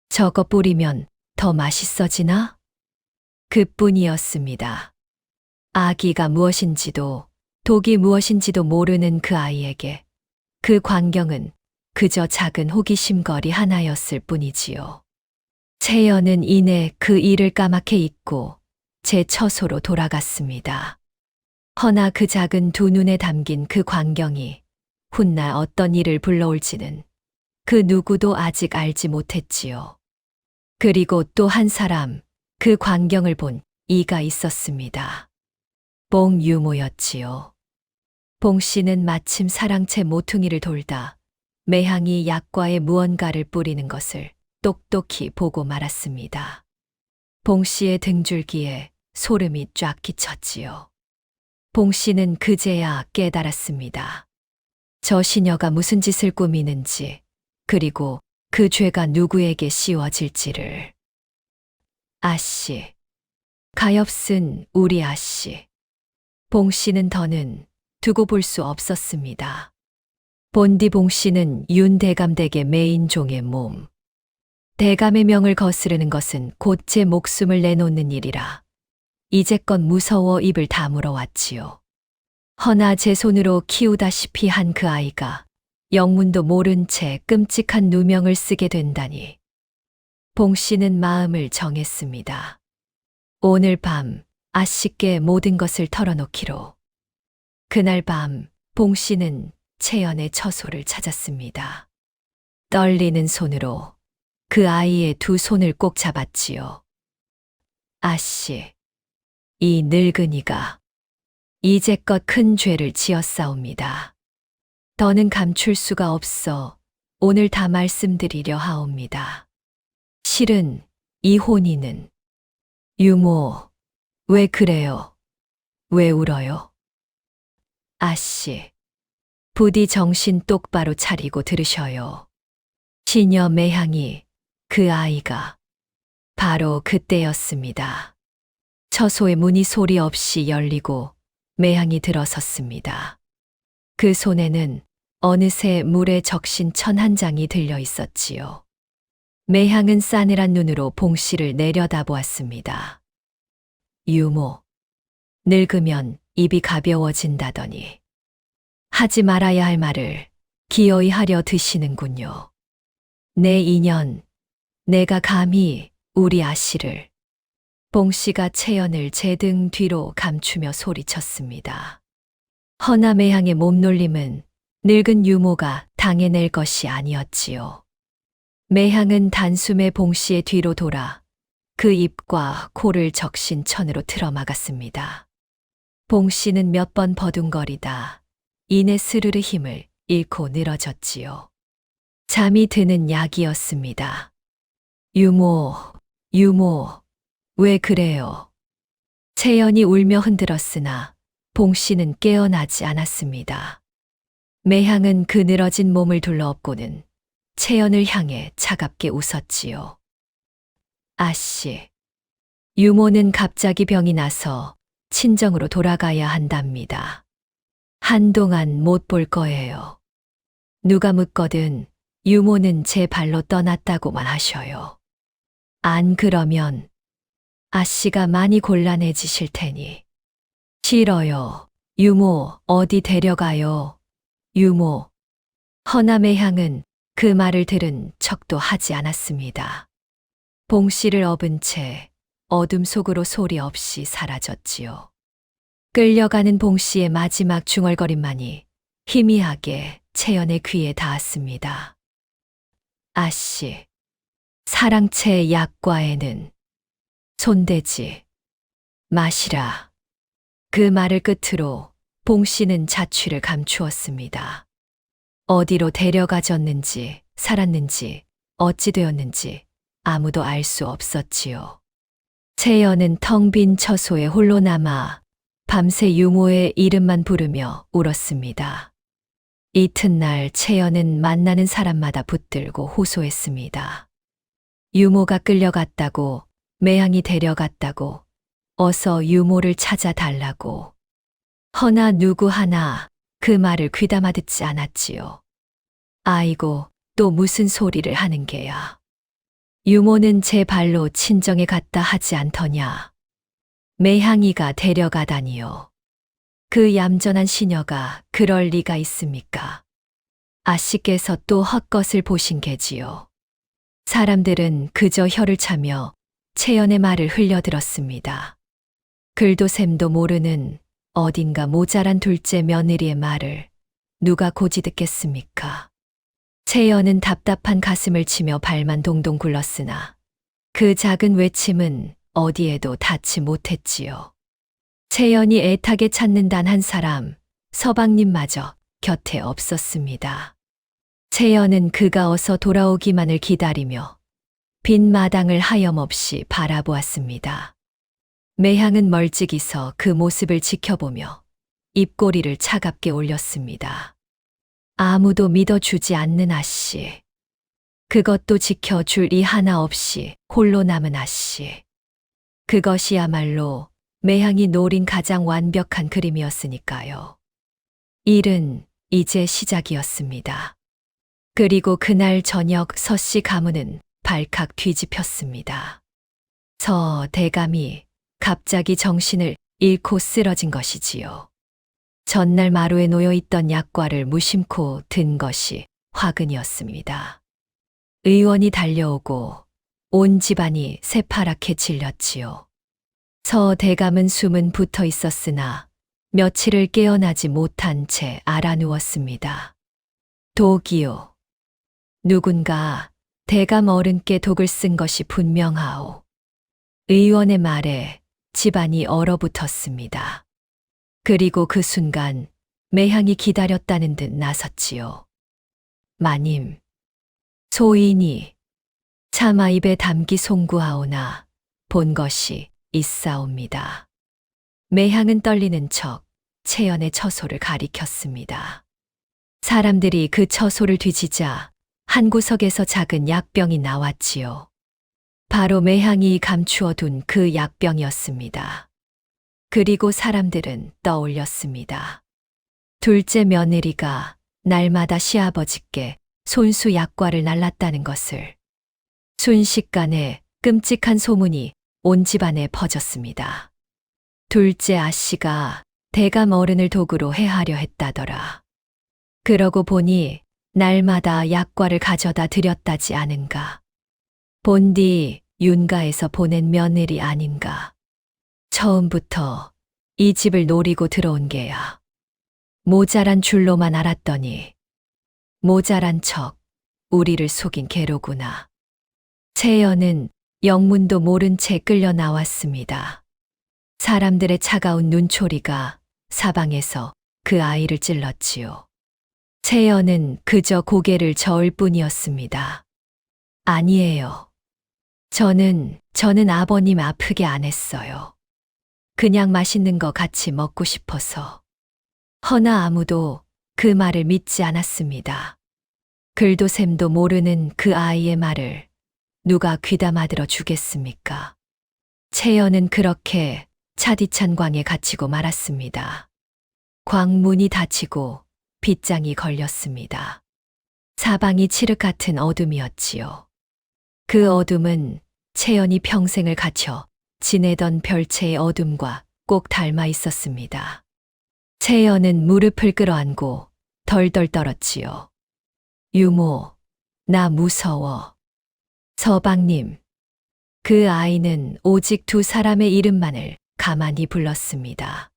S2: 저거 뿌리면 더 맛있어지나? 그뿐이었습니다. 아기가 무엇인지도 독이 무엇인지도 모르는 그 아이에게 그 광경은 그저 작은 호기심거리 하나였을 뿐이지요. 채연은 이내 그 일을 까맣게 잊고 제 처소로 돌아갔습니다. 허나 그 작은 두 눈에 담긴 그 광경이 훗날 어떤 일을 불러올지는 그 누구도 아직 알지 못했지요. 그리고 또 한 사람, 그 광경을 본 이가 있었습니다. 봉유모였지요. 봉 씨는 마침 사랑채 모퉁이를 돌다 매향이 약과에 무언가를 뿌리는 것을 똑똑히 보고 말았습니다. 봉 씨의 등줄기에 소름이 쫙 끼쳤지요. 봉 씨는 그제야 깨달았습니다. 저 시녀가 무슨 짓을 꾸미는지, 그리고 그 죄가 누구에게 씌워질지를. 아씨. 가엾은 우리 아씨. 봉 씨는 더는 두고 볼 수 없었습니다. 본디 봉 씨는 윤 대감댁의 메인종의 몸. 대감의 명을 거스르는 것은 곧 제 목숨을 내놓는 일이라 이제껏 무서워 입을 다물어 왔지요. 허나 제 손으로 키우다시피 한 그 아이가 영문도 모른 채 끔찍한 누명을 쓰게 된다니. 봉 씨는 마음을 정했습니다. 오늘 밤 아씨께 모든 것을 털어놓기로. 그날 밤 봉 씨는 채연의 처소를 찾았습니다. 떨리는 손으로 그 아이의 두 손을 꼭 잡았지요. 아씨, 이 늙은이가 이제껏 큰 죄를 지었사옵니다. 더는 감출 수가 없어 오늘 다 말씀드리려 하옵니다. 실은 이 혼인은 유모, 왜 그래요? 왜 울어요? 아씨, 부디 정신 똑바로 차리고 들으셔요. 시녀 매향이 그 아이가 바로 그때였습니다. 처소의 문이 소리 없이 열리고 매향이 들어섰습니다. 그 손에는 어느새 물에 적신 천 한 장이 들려 있었지요. 매향은 싸늘한 눈으로 봉 씨를 내려다보았습니다. 유모, 늙으면 입이 가벼워진다더니 하지 말아야 할 말을 기어이 하려 드시는군요. 내 인연, 내가 감히 우리 아씨를. 봉 씨가 채연을 제 등 뒤로 감추며 소리쳤습니다. 허나 매향의 몸놀림은 늙은 유모가 당해낼 것이 아니었지요. 매향은 단숨에 봉 씨의 뒤로 돌아 그 입과 코를 적신 천으로 틀어막았습니다. 봉 씨는 몇 번 버둥거리다 이내 스르르 힘을 잃고 늘어졌지요. 잠이 드는 약이었습니다. 유모, 유모, 왜 그래요? 채연이 울며 흔들었으나 봉 씨는 깨어나지 않았습니다. 매향은 그 늘어진 몸을 둘러엎고는 채연을 향해 차갑게 웃었지요. 아씨, 유모는 갑자기 병이 나서 친정으로 돌아가야 한답니다. 한동안 못 볼 거예요. 누가 묻거든 유모는 제 발로 떠났다고만 하셔요. 안 그러면 아씨가 많이 곤란해지실 테니. 싫어요. 유모, 어디 데려가요? 유모. 허남의 그 말을 들은 척도 하지 않았습니다. 봉 씨를 업은 채 어둠 속으로 소리 없이 사라졌지요. 끌려가는 봉 씨의 마지막 중얼거림만이 희미하게 채연의 귀에 닿았습니다. 아씨, 사랑채 약과에는 손대지 마시라. 그 말을 끝으로 봉 씨는 자취를 감추었습니다. 어디로 데려가졌는지, 살았는지, 어찌 되었는지 아무도 알 수 없었지요. 채연은 텅 빈 처소에 홀로 남아 밤새 유모의 이름만 부르며 울었습니다. 이튿날 채연은 만나는 사람마다 붙들고 호소했습니다. 유모가 끌려갔다고, 매향이 데려갔다고, 어서 유모를 찾아달라고. 허나 누구 하나 그 말을 귀담아 듣지 않았지요. 아이고, 또 무슨 소리를 하는 게야. 유모는 제 발로 친정에 갔다 하지 않더냐. 매향이가 데려가다니요. 그 얌전한 시녀가 그럴 리가 있습니까? 아씨께서 또 헛것을 보신 게지요. 사람들은 그저 혀를 차며 채연의 말을 흘려들었습니다. 글도 셈도 모르는 어딘가 모자란 둘째 며느리의 말을 누가 고지 듣겠습니까? 채연은 답답한 가슴을 치며 발만 동동 굴렀으나 그 작은 외침은 어디에도 닿지 못했지요. 채연이 애타게 찾는 단 한 사람, 서방님마저 곁에 없었습니다. 채연은 그가 어서 돌아오기만을 기다리며 빈 마당을 하염없이 바라보았습니다. 매향은 멀찍이서 그 모습을 지켜보며 입꼬리를 차갑게 올렸습니다. 아무도 믿어주지 않는 아씨. 그것도 지켜줄 이 하나 없이 홀로 남은 아씨. 그것이야말로 매향이 노린 가장 완벽한 그림이었으니까요. 일은 이제 시작이었습니다. 그리고 그날 저녁 서씨 가문은 발칵 뒤집혔습니다. 서 대감이 갑자기 정신을 잃고 쓰러진 것이지요. 전날 마루에 놓여있던 약과를 무심코 든 것이 화근이었습니다. 의원이 달려오고 온 집안이 새파랗게 질렸지요. 서 대감은 숨은 붙어 있었으나 며칠을 깨어나지 못한 채 알아누웠습니다. 독이요. 누군가 대감 어른께 독을 쓴 것이 분명하오. 의원의 말에 집안이 얼어붙었습니다. 그리고 그 순간 매향이 기다렸다는 듯 나섰지요. 마님, 소인이 차마 입에 담기 송구하오나 본 것이 있사옵니다. 매향은 떨리는 척 채연의 처소를 가리켰습니다. 사람들이 그 처소를 뒤지자 한 구석에서 작은 약병이 나왔지요. 바로 매향이 감추어 둔 그 약병이었습니다. 그리고 사람들은 떠올렸습니다. 둘째 며느리가 날마다 시아버지께 손수 약과를 날랐다는 것을. 순식간에 끔찍한 소문이 온 집안에 퍼졌습니다. 둘째 아씨가 대감 어른을 도구로 해하려 했다더라. 그러고 보니 날마다 약과를 가져다 드렸다지 않은가. 본디 윤가에서 보낸 며느리 아닌가. 처음부터 이 집을 노리고 들어온 게야. 모자란 줄로만 알았더니 모자란 척 우리를 속인 개로구나. 채연은 영문도 모른 채 끌려 나왔습니다. 사람들의 차가운 눈초리가 사방에서 그 아이를 찔렀지요. 채연은 그저 고개를 저을 뿐이었습니다. 아니에요. 저는 아버님 아프게 안 했어요. 그냥 맛있는 거 같이 먹고 싶어서. 허나 아무도 그 말을 믿지 않았습니다. 글도 셈도 모르는 그 아이의 말을 누가 귀담아 들어 주겠습니까? 채연은 그렇게 차디찬 광에 갇히고 말았습니다. 광문이 닫히고 빗장이 걸렸습니다. 사방이 칠흑 같은 어둠이었지요. 그 어둠은 채연이 평생을 갇혀 지내던 별채의 어둠과 꼭 닮아 있었습니다. 채연은 무릎을 끌어안고 덜덜 떨었지요. 유모, 나 무서워. 서방님. 그 아이는 오직 두 사람의 이름만을 가만히 불렀습니다.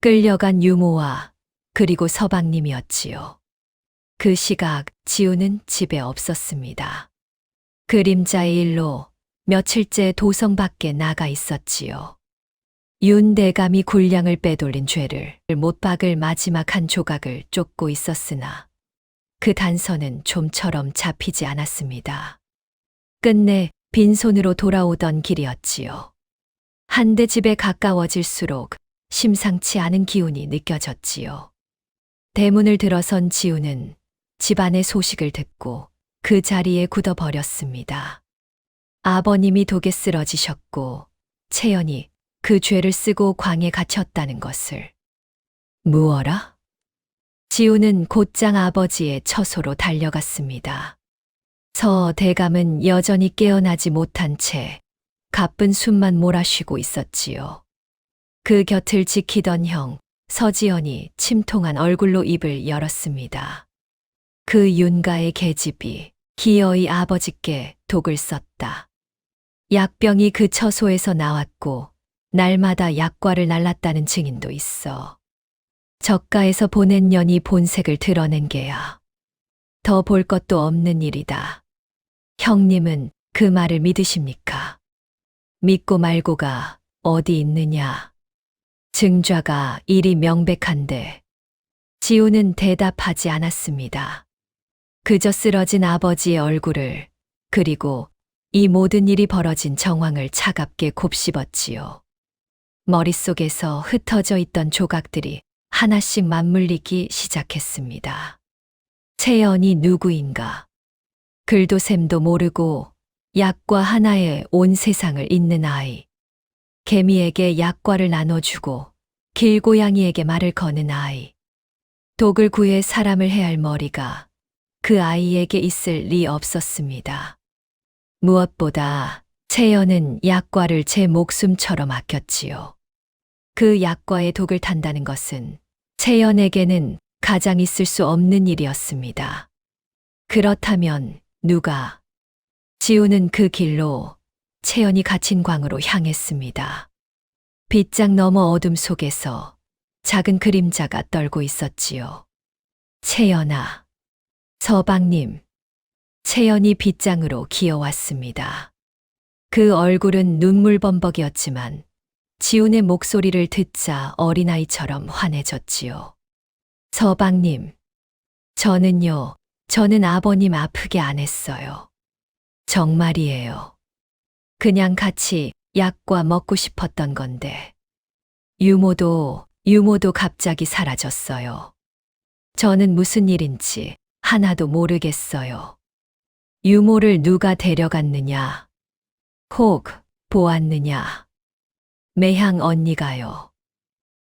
S2: 끌려간 유모와 그리고 서방님이었지요. 그 시각 지우는 집에 없었습니다. 그림자의 일로 며칠째 도성 밖에 나가 있었지요. 윤 대감이 군량을 빼돌린 죄를 못 박을 마지막 한 조각을 쫓고 있었으나 그 단서는 좀처럼 잡히지 않았습니다. 끝내 빈손으로 돌아오던 길이었지요. 한대 집에 가까워질수록 심상치 않은 기운이 느껴졌지요. 대문을 들어선 지우는 집안의 소식을 듣고 그 자리에 굳어버렸습니다. 아버님이 독에 쓰러지셨고 채연이 그 죄를 쓰고 광에 갇혔다는 것을. 무어라? 지우는 곧장 아버지의 처소로 달려갔습니다. 서 대감은 여전히 깨어나지 못한 채 가쁜 숨만 몰아쉬고 있었지요. 그 곁을 지키던 형, 서지연이 침통한 얼굴로 입을 열었습니다. 그 윤가의 계집이 기어이 아버지께 독을 썼다. 약병이 그 처소에서 나왔고 날마다 약과를 날랐다는 증인도 있어. 젓가에서 보낸 년이 본색을 드러낸 게야. 더 볼 것도 없는 일이다. 형님은 그 말을 믿으십니까? 믿고 말고가 어디 있느냐? 증좌가 일이 명백한데 지우는 대답하지 않았습니다. 그저 쓰러진 아버지의 얼굴을 그리고 이 모든 일이 벌어진 정황을 차갑게 곱씹었지요. 머릿속에서 흩어져 있던 조각들이 하나씩 맞물리기 시작했습니다. 채연이 누구인가? 글도 셈도 모르고 약과 하나에 온 세상을 잇는 아이. 개미에게 약과를 나눠주고 길고양이에게 말을 거는 아이. 독을 구해 사람을 해할 머리가 그 아이에게 있을 리 없었습니다. 무엇보다 채연은 약과를 제 목숨처럼 아꼈지요. 그 약과에 독을 탄다는 것은 채연에게는 가장 있을 수 없는 일이었습니다. 그렇다면 누가? 지우는 그 길로 채연이 갇힌 광으로 향했습니다. 빗장 너머 어둠 속에서 작은 그림자가 떨고 있었지요. 채연아. 서방님. 채연이 빗장으로 기어왔습니다. 그 얼굴은 눈물범벅이었지만 지훈의 목소리를 듣자 어린아이처럼 환해졌지요. 서방님. 저는 아버님 아프게 안 했어요. 정말이에요. 그냥 같이 약과 먹고 싶었던 건데. 유모도 갑자기 사라졌어요. 저는 무슨 일인지 하나도 모르겠어요. 유모를 누가 데려갔느냐? 혹 보았느냐? 매향 언니가요.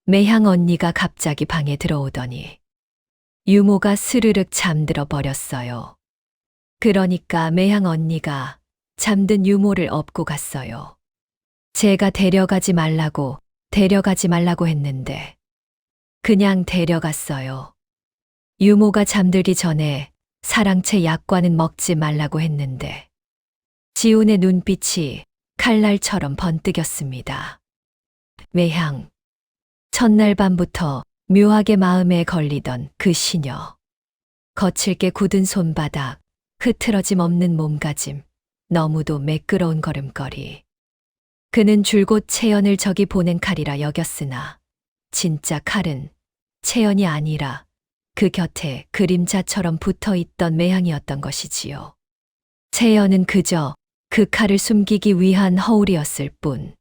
S2: 매향 언니가 갑자기 방에 들어오더니 유모가 스르륵 잠들어 버렸어요. 그러니까 매향 언니가 잠든 유모를 업고 갔어요. 제가 데려가지 말라고 했는데 그냥 데려갔어요. 유모가 잠들기 전에 사랑채 약과는 먹지 말라고 했는데 지훈의 눈빛이 칼날처럼 번뜩였습니다. 매향. 첫날 밤부터 묘하게 마음에 걸리던 그 시녀. 거칠게 굳은 손바닥, 흐트러짐 없는 몸가짐, 너무도 매끄러운 걸음걸이. 그는 줄곧 채연을 저기 보낸 칼이라 여겼으나 진짜 칼은 채연이 아니라 그 곁에 그림자처럼 붙어있던 매향이었던 것이지요. 채연은 그저 그 칼을 숨기기 위한 허울이었을 뿐.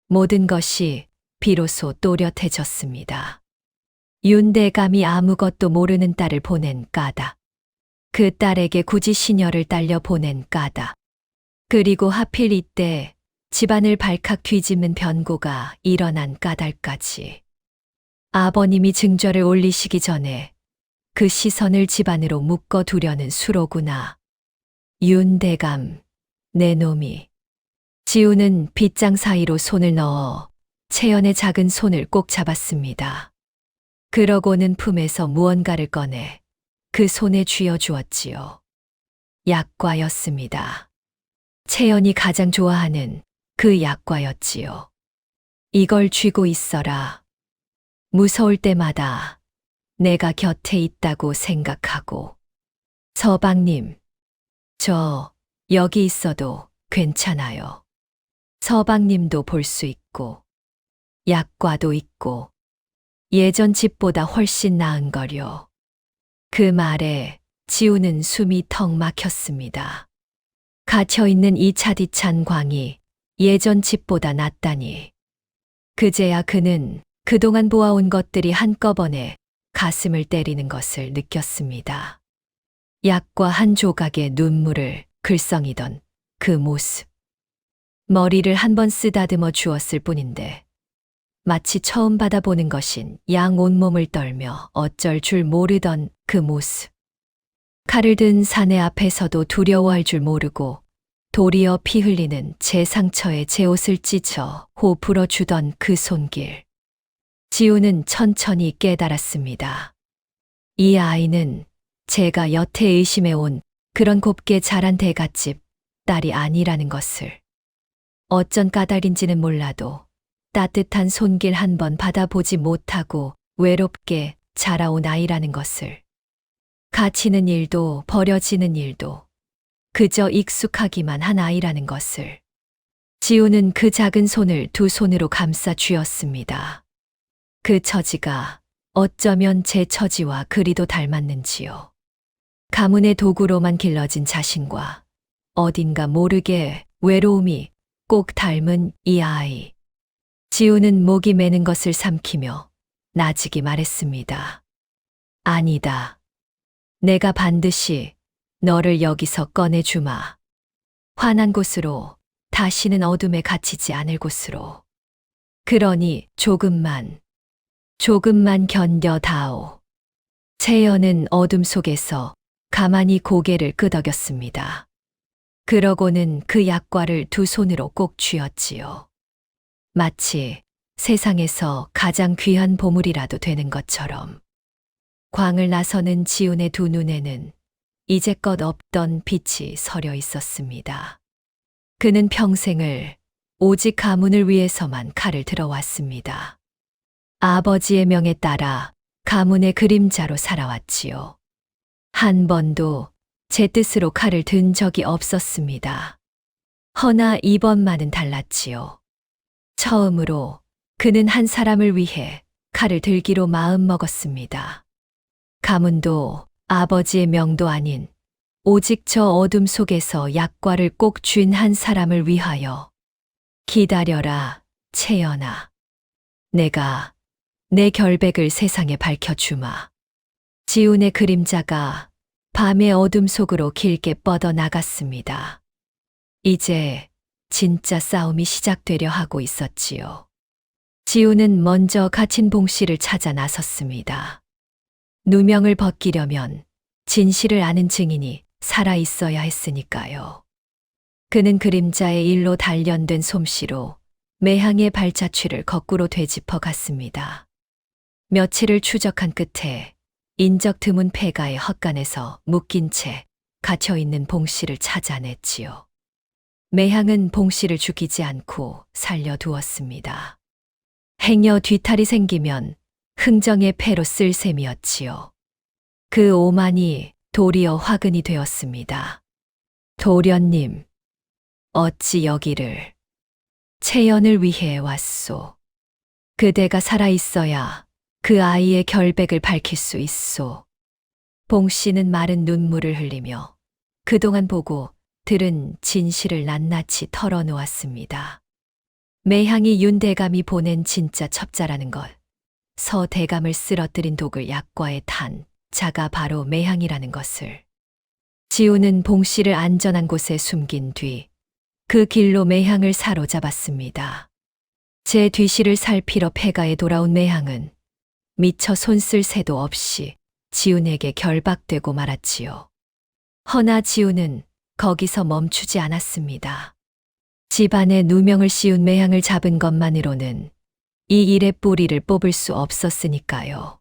S2: 모든 것이 비로소 또렷해졌습니다. 윤대감이 아무것도 모르는 딸을 보낸 까닭. 그 딸에게 굳이 시녀를 딸려 보낸 까닭. 그리고 하필 이때 집안을 발칵 뒤집는 변고가 일어난 까닭까지. 아버님이 증조를 올리시기 전에 그 시선을 집안으로 묶어 두려는 수로구나. 윤대감, 내 놈이. 지우는 빗장 사이로 손을 넣어 채연의 작은 손을 꼭 잡았습니다. 그러고는 품에서 무언가를 꺼내 그 손에 쥐어 주었지요. 약과였습니다. 채연이 가장 좋아하는 그 약과였지요. 이걸 쥐고 있어라. 무서울 때마다 내가 곁에 있다고 생각하고. 서방님, 저 여기 있어도 괜찮아요. 서방님도 볼 수 있고, 약과도 있고, 예전 집보다 훨씬 나은 거려. 그 말에 지우는 숨이 턱 막혔습니다. 갇혀있는 이 차디찬 광이 예전 집보다 낫다니. 그제야 그는 그동안 보아온 것들이 한꺼번에 가슴을 때리는 것을 느꼈습니다. 약과 한 조각의 눈물을 글썽이던 그 모습. 머리를 한 번 쓰다듬어 주었을 뿐인데 마치 처음 받아보는 것인 양 온몸을 떨며 어쩔 줄 모르던 그 모습. 칼을 든 사내 앞에서도 두려워할 줄 모르고 도리어 피 흘리는 제 상처에 제 옷을 찢어 호 불어주던 그 손길. 지우는 천천히 깨달았습니다. 이 아이는 제가 여태 의심해온 그런 곱게 자란 대갓집 딸이 아니라는 것을. 어쩐 까닭인지는 몰라도 따뜻한 손길 한 번 받아보지 못하고 외롭게 자라온 아이라는 것을. 갇히는 일도 버려지는 일도 그저 익숙하기만 한 아이라는 것을. 지우는 그 작은 손을 두 손으로 감싸 쥐었습니다. 그 처지가 어쩌면 제 처지와 그리도 닮았는지요. 가문의 도구로만 길러진 자신과 어딘가 모르게 외로움이 꼭 닮은 이 아이. 지우는 목이 매는 것을 삼키며 나직이 말했습니다. 아니다. 내가 반드시 너를 여기서 꺼내주마. 환한 곳으로, 다시는 어둠에 갇히지 않을 곳으로. 그러니 조금만 견뎌다오. 채연은 어둠 속에서 가만히 고개를 끄덕였습니다. 그러고는 그 약과를 두 손으로 꼭 쥐었지요. 마치 세상에서 가장 귀한 보물이라도 되는 것처럼. 광을 나서는 지훈의 두 눈에는 이제껏 없던 빛이 서려 있었습니다. 그는 평생을 오직 가문을 위해서만 칼을 들어왔습니다. 아버지의 명에 따라 가문의 그림자로 살아왔지요. 한 번도 제 뜻으로 칼을 든 적이 없었습니다. 허나 이번만은 달랐지요. 처음으로 그는 한 사람을 위해 칼을 들기로 마음먹었습니다. 가문도 아버지의 명도 아닌 오직 저 어둠 속에서 약과를 꼭 쥔 한 사람을 위하여. 기다려라, 채연아. 내가 내 결백을 세상에 밝혀주마. 지훈의 그림자가 밤의 어둠 속으로 길게 뻗어 나갔습니다. 이제 진짜 싸움이 시작되려 하고 있었지요. 지훈은 먼저 갇힌 봉씨를 찾아 나섰습니다. 누명을 벗기려면 진실을 아는 증인이 살아 있어야 했으니까요. 그는 그림자의 일로 단련된 솜씨로 매항의 발자취를 거꾸로 되짚어 갔습니다. 며칠을 추적한 끝에 인적 드문 폐가의 헛간에서 묶인 채 갇혀있는 봉씨를 찾아냈지요. 매항은 봉씨를 죽이지 않고 살려두었습니다. 행여 뒤탈이 생기면 흥정의 패로 쓸 셈이었지요. 그 오만이 도리어 화근이 되었습니다. 도련님, 어찌 여기를. 채연을 위해 왔소. 그대가 살아있어야 그 아이의 결백을 밝힐 수 있소. 봉씨는 마른 눈물을 흘리며 그동안 보고 들은 진실을 낱낱이 털어놓았습니다. 매향이 윤대감이 보낸 진짜 첩자라는 것, 서대감을 쓰러뜨린 독을 약과에 탄 자가 바로 매향이라는 것을. 지우는 봉씨를 안전한 곳에 숨긴 뒤 그 길로 매향을 사로잡았습니다. 제 뒤실을 살피러 폐가에 돌아온 매향은 미처 손쓸 새도 없이 지훈에게 결박되고 말았지요. 허나 지훈은 거기서 멈추지 않았습니다. 집안에 누명을 씌운 매향을 잡은 것만으로는 이 일의 뿌리를 뽑을 수 없었으니까요.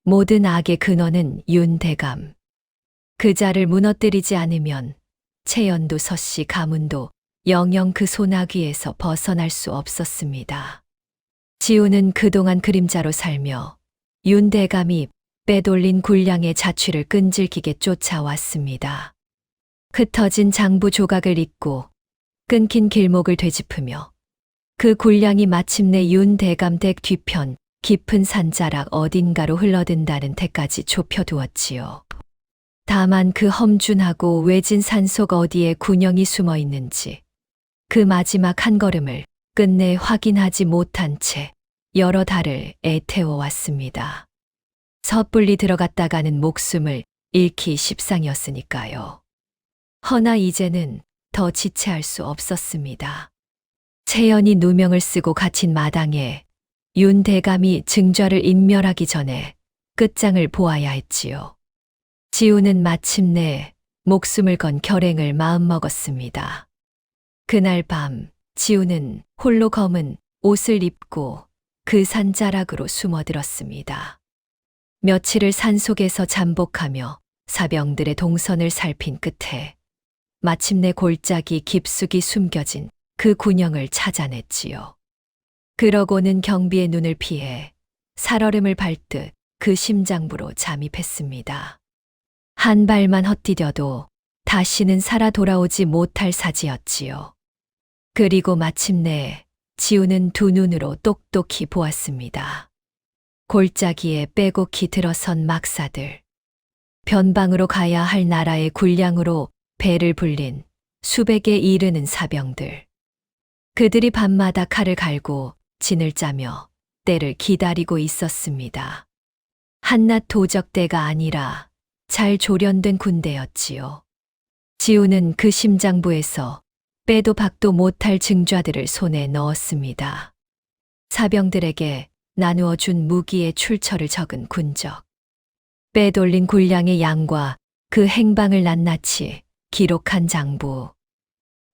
S2: 모든 악의 근원은 윤대감. 그 자를 무너뜨리지 않으면 채연도 서씨 가문도 영영 그 소나귀에서 벗어날 수 없었습니다. 지훈은 그동안 그림자로 살며 윤대감이 빼돌린 군량의 자취를 끈질기게 쫓아왔습니다. 흩어진 장부 조각을 잇고 끊긴 길목을 되짚으며 그 군량이 마침내 윤대감 댁 뒤편 깊은 산자락 어딘가로 흘러든다는 데까지 좁혀두었지요. 다만 그 험준하고 외진 산속 어디에 군영이 숨어 있는지 그 마지막 한 걸음을 끝내 확인하지 못한 채 여러 달을 애태워 왔습니다. 섣불리 들어갔다가는 목숨을 잃기 십상이었으니까요. 허나 이제는 더 지체할 수 없었습니다. 채연이 누명을 쓰고 갇힌 마당에 윤대감이 증좌를 인멸하기 전에 끝장을 보아야 했지요. 지훈은 마침내 목숨을 건 결행을 마음먹었습니다. 그날 밤 지훈은 홀로 검은 옷을 입고 그 산자락으로 숨어들었습니다. 며칠을 산속에서 잠복하며 사병들의 동선을 살핀 끝에 마침내 골짜기 깊숙이 숨겨진 그 군영을 찾아냈지요. 그러고는 경비의 눈을 피해 살얼음을 밟듯 그 심장부로 잠입했습니다. 한 발만 헛디뎌도 다시는 살아 돌아오지 못할 사지였지요. 그리고 마침내 지훈은 두 눈으로 똑똑히 보았습니다. 골짜기에 빼곡히 들어선 막사들, 변방으로 가야 할 나라의 군량으로 배를 불린 수백에 이르는 사병들. 그들이 밤마다 칼을 갈고 진을 짜며 때를 기다리고 있었습니다. 한낱 도적대가 아니라 잘 조련된 군대였지요. 지훈은 그 심장부에서 빼도 박도 못할 증좌들을 손에 넣었습니다. 사병들에게 나누어 준 무기의 출처를 적은 군적, 빼돌린 군량의 양과 그 행방을 낱낱이 기록한 장부,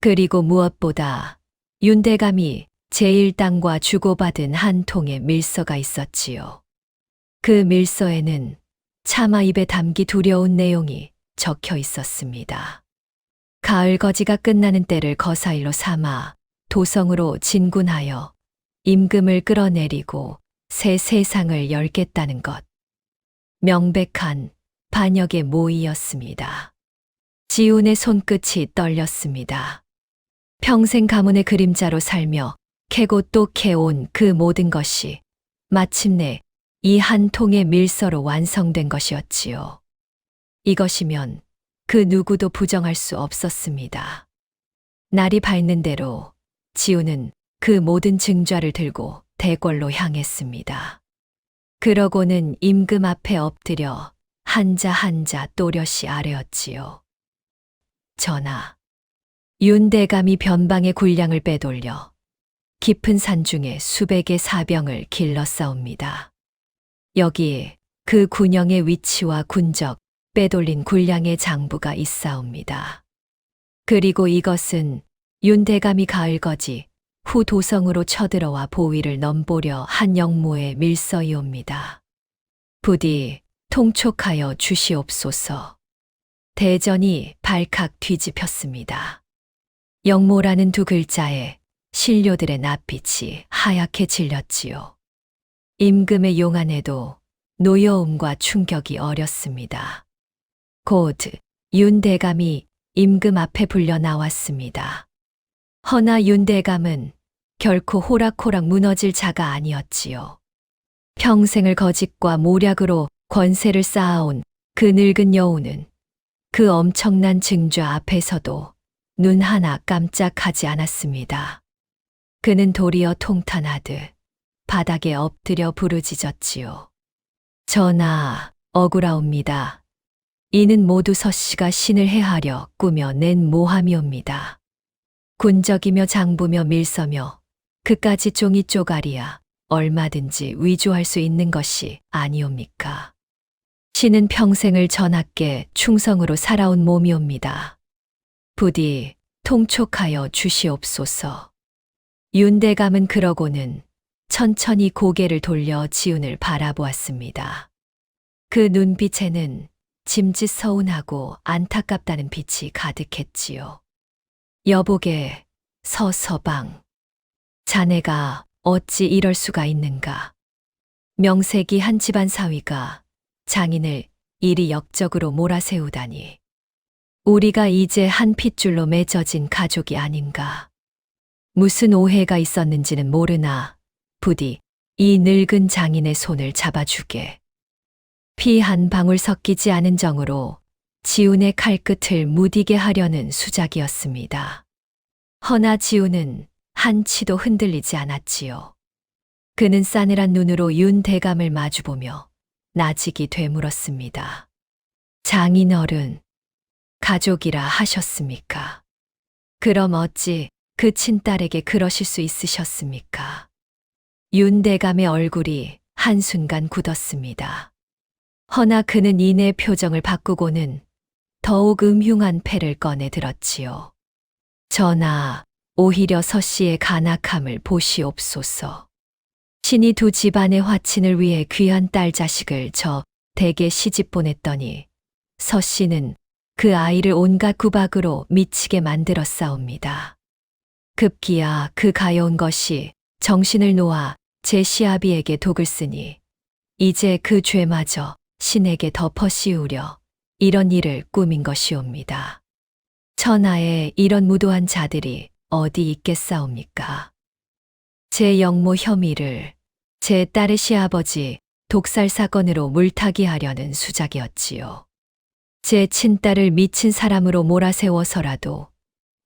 S2: 그리고 무엇보다 윤대감이 제1당과 주고받은 한 통의 밀서가 있었지요. 그 밀서에는 차마 입에 담기 두려운 내용이 적혀 있었습니다. 가을 거지가 끝나는 때를 거사일로 삼아 도성으로 진군하여 임금을 끌어내리고 새 세상을 열겠다는 것. 명백한 반역의 모의였습니다. 지훈의 손끝이 떨렸습니다. 평생 가문의 그림자로 살며 캐고 또 캐온 그 모든 것이 마침내 이 한 통의 밀서로 완성된 것이었지요. 이것이면 그 누구도 부정할 수 없었습니다. 날이 밝는 대로 지훈은 그 모든 증좌를 들고 대궐로 향했습니다. 그러고는 임금 앞에 엎드려 한자 한자 또렷이 아뢰었지요. 전하, 윤대감이 변방의 군량을 빼돌려 깊은 산중에 수백의 사병을 길러싸웁니다. 여기 그 군영의 위치와 군적, 빼돌린 군량의 장부가 있사옵니다. 그리고 이것은 윤대감이 가을거지 후 도성으로 쳐들어와 보위를 넘보려 한 영모의 밀서이옵니다. 부디 통촉하여 주시옵소서. 대전이 발칵 뒤집혔습니다. 영모라는 두 글자에 신료들의 낯빛이 하얗게 질렸지요. 임금의 용안에도 노여움과 충격이 어렸습니다. 곧 윤대감이 임금 앞에 불려 나왔습니다. 허나 윤대감은 결코 호락호락 무너질 자가 아니었지요. 평생을 거짓과 모략으로 권세를 쌓아온 그 늙은 여우는 그 엄청난 증좌 앞에서도 눈 하나 깜짝하지 않았습니다. 그는 도리어 통탄하듯 바닥에 엎드려 부르짖었지요. 전하, 억울하옵니다. 이는 모두 서씨가 신을 해하려 꾸며낸 모함이옵니다. 군적이며 장부며 밀서며 그까지 종이 쪼가리야 얼마든지 위조할 수 있는 것이 아니옵니까? 신은 평생을 전하께 충성으로 살아온 몸이옵니다. 부디 통촉하여 주시옵소서. 윤대감은 그러고는 천천히 고개를 돌려 지훈을 바라보았습니다. 그 눈빛에는 짐짓 서운하고 안타깝다는 빛이 가득했지요. 여보게, 서서방. 자네가 어찌 이럴 수가 있는가. 명색이 한 집안 사위가 장인을 이리 역적으로 몰아세우다니. 우리가 이제 한 핏줄로 맺어진 가족이 아닌가. 무슨 오해가 있었는지는 모르나 부디 이 늙은 장인의 손을 잡아주게. 피 한 방울 섞이지 않은 정으로 지훈의 칼끝을 무디게 하려는 수작이었습니다. 허나 지훈은 한치도 흔들리지 않았지요. 그는 싸늘한 눈으로 윤 대감을 마주보며 나직이 되물었습니다. 장인 어른, 가족이라 하셨습니까? 그럼 어찌 그 친딸에게 그러실 수 있으셨습니까? 윤 대감의 얼굴이 한순간 굳었습니다. 허나 그는 이내 표정을 바꾸고는 더욱 음흉한 패를 꺼내 들었지요. 전하, 오히려 서씨의 간악함을 보시옵소서. 신이 두 집안의 화친을 위해 귀한 딸 자식을 저 댁에 시집 보냈더니 서씨는 그 아이를 온갖 구박으로 미치게 만들었사옵니다. 급기야 그 가여운 것이 정신을 놓아 제 시아비에게 독을 쓰니 이제 그 죄마저 신에게 덮어 씌우려 이런 일을 꾸민 것이옵니다. 천하에 이런 무도한 자들이 어디 있겠사옵니까? 제 영모 혐의를 제 딸의 시아버지 독살 사건으로 물타기 하려는 수작이었지요. 제 친딸을 미친 사람으로 몰아세워서라도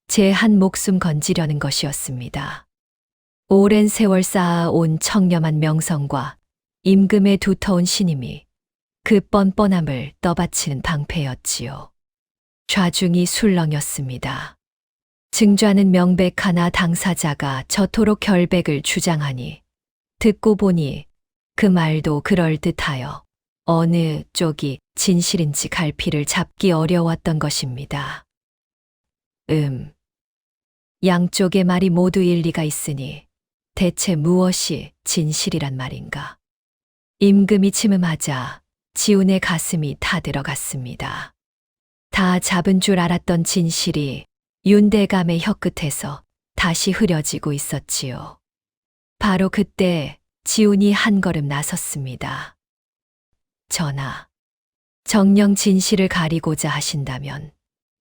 S2: 제 한 목숨 건지려는 것이었습니다. 오랜 세월 쌓아온 청렴한 명성과 임금의 두터운 신임이 그 뻔뻔함을 떠받치는 방패였지요. 좌중이 술렁였습니다. 증좌는 명백하나 당사자가 저토록 결백을 주장하니 듣고 보니 그 말도 그럴듯하여 어느 쪽이 진실인지 갈피를 잡기 어려웠던 것입니다. 양쪽의 말이 모두 일리가 있으니 대체 무엇이 진실이란 말인가? 임금이 침음하자 지훈의 가슴이 타들어갔습니다. 다 잡은 줄 알았던 진실이 윤대감의 혀끝에서 다시 흐려지고 있었지요. 바로 그때 지훈이 한 걸음 나섰습니다. 전하, 정녕 진실을 가리고자 하신다면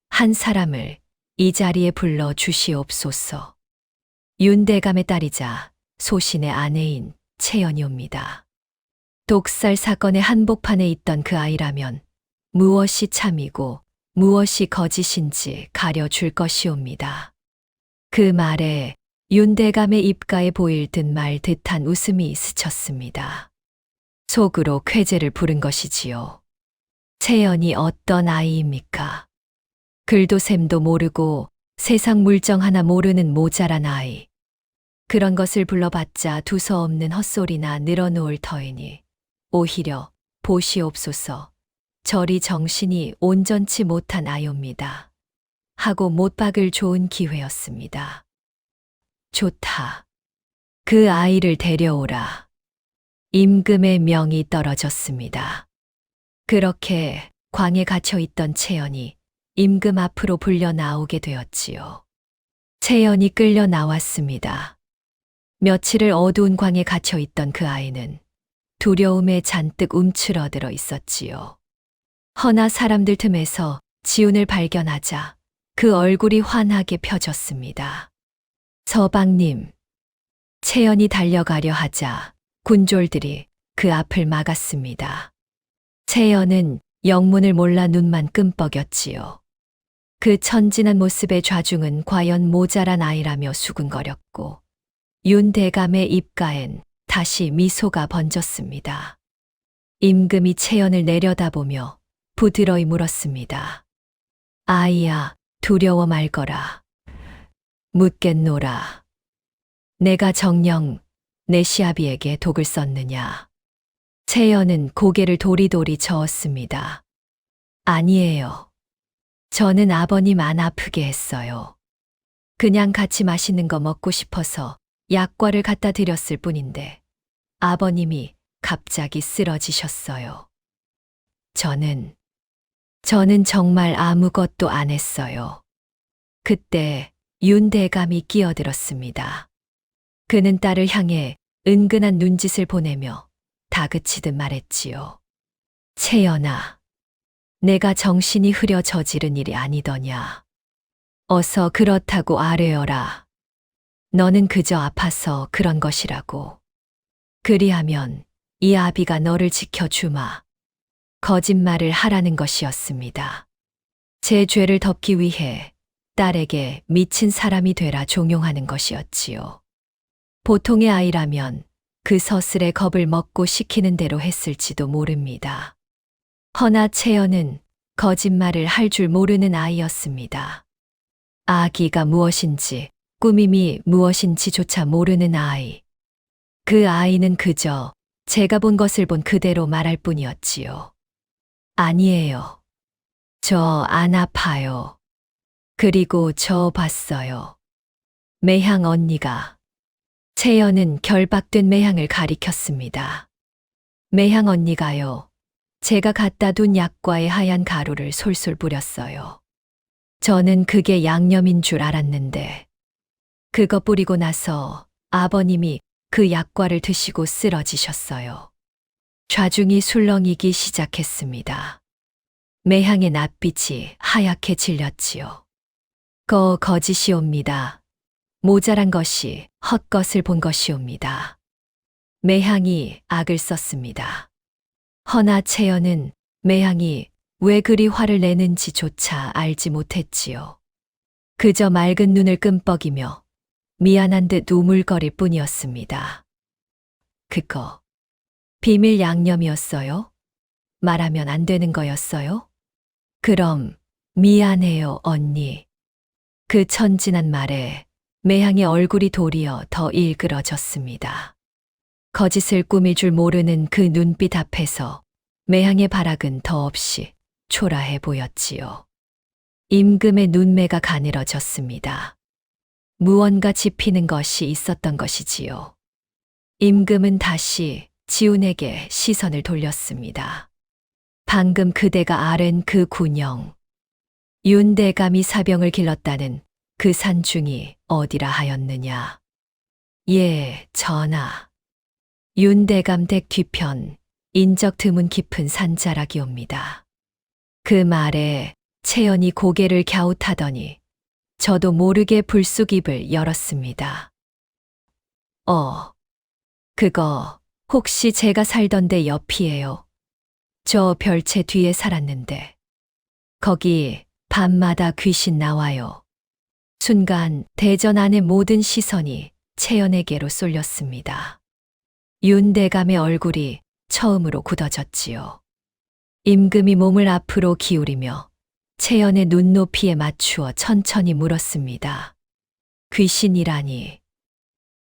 S2: 한 사람을 이 자리에 불러 주시옵소서. 윤대감의 딸이자 소신의 아내인 채연이옵니다. 독살 사건의 한복판에 있던 그 아이라면 무엇이 참이고 무엇이 거짓인지 가려줄 것이옵니다. 그 말에 윤대감의 입가에 보일 듯 말 듯한 웃음이 스쳤습니다. 속으로 쾌재를 부른 것이지요. 채연이 어떤 아이입니까? 글도 셈도 모르고 세상 물정 하나 모르는 모자란 아이. 그런 것을 불러봤자 두서없는 헛소리나 늘어놓을 터이니 오히려 보시옵소서. 저리 정신이 온전치 못한 아이옵니다. 하고 못 박을 좋은 기회였습니다. 좋다. 그 아이를 데려오라. 임금의 명이 떨어졌습니다. 그렇게 광에 갇혀 있던 채연이 임금 앞으로 불려 나오게 되었지요. 채연이 끌려 나왔습니다. 며칠을 어두운 광에 갇혀 있던 그 아이는 두려움에 잔뜩 움츠러들어 있었지요. 허나 사람들 틈에서 지훈을 발견하자 그 얼굴이 환하게 펴졌습니다. 서방님. 채연이 달려가려 하자 군졸들이 그 앞을 막았습니다. 채연은 영문을 몰라 눈만 끔뻑였지요. 그 천진한 모습의 좌중은 과연 모자란 아이라며 수군거렸고 윤대감의 입가엔 다시 미소가 번졌습니다. 임금이 채연을 내려다보며 부드러이 물었습니다. 아이야, 두려워 말거라. 묻겠노라. 내가 정녕 내 시아비에게 독을 썼느냐. 채연은 고개를 도리도리 저었습니다. 아니에요. 저는 아버님 안 아프게 했어요. 그냥 같이 맛있는 거 먹고 싶어서 약과를 갖다 드렸을 뿐인데 아버님이 갑자기 쓰러지셨어요. 저는 정말 아무것도 안 했어요. 그때 윤 대감이 끼어들었습니다. 그는 딸을 향해 은근한 눈짓을 보내며 다그치듯 말했지요. 채연아, 내가 정신이 흐려 저지른 일이 아니더냐. 어서 그렇다고 아뢰어라. 너는 그저 아파서 그런 것이라고. 그리하면 이 아비가 너를 지켜주마. 거짓말을 하라는 것이었습니다. 제 죄를 덮기 위해 딸에게 미친 사람이 되라 종용하는 것이었지요. 보통의 아이라면 그 서슬에 겁을 먹고 시키는 대로 했을지도 모릅니다. 허나 채연은 거짓말을 할 줄 모르는 아이였습니다. 아기가 무엇인지, 꾸밈이 무엇인지조차 모르는 아이. 그 아이는 그저 제가 본 것을 본 그대로 말할 뿐이었지요. 아니에요. 저 안 아파요. 그리고 저 봤어요. 매향 언니가. 채연은 결박된 매향을 가리켰습니다. 매향 언니가요. 제가 갖다 둔 약과에 하얀 가루를 솔솔 뿌렸어요. 저는 그게 양념인 줄 알았는데 그거 뿌리고 나서 아버님이 그 약과를 드시고 쓰러지셨어요. 좌중이 술렁이기 시작했습니다. 매향의 낯빛이 하얗게 질렸지요. 거짓이옵니다. 모자란 것이 헛것을 본 것이옵니다. 매향이 악을 썼습니다. 허나 채연은 매향이 왜 그리 화를 내는지조차 알지 못했지요. 그저 맑은 눈을 끔뻑이며 미안한 듯 우물거릴 뿐이었습니다. 그거 비밀 양념이었어요? 말하면 안 되는 거였어요? 그럼 미안해요, 언니. 그 천진한 말에 매향의 얼굴이 도리어 더 일그러졌습니다. 거짓을 꾸밀 줄 모르는 그 눈빛 앞에서 매향의 발악은 더없이 초라해 보였지요. 임금의 눈매가 가늘어졌습니다. 무언가 짚히는 것이 있었던 것이지요. 임금은 다시 지훈에게 시선을 돌렸습니다. 방금 그대가 아랜 그 군영. 윤 대감이 사병을 길렀다는 그 산중이 어디라 하였느냐. 예, 전하. 윤 대감 댁 뒤편 인적 드문 깊은 산자락이옵니다. 그 말에 채연이 고개를 갸웃하더니 저도 모르게 불쑥 입을 열었습니다. 그거 혹시 제가 살던 데 옆이에요? 저 별채 뒤에 살았는데 거기 밤마다 귀신 나와요. 순간 대전 안의 모든 시선이 채연에게로 쏠렸습니다. 윤 대감의 얼굴이 처음으로 굳어졌지요. 임금이 몸을 앞으로 기울이며 채연의 눈높이에 맞추어 천천히 물었습니다. 귀신이라니.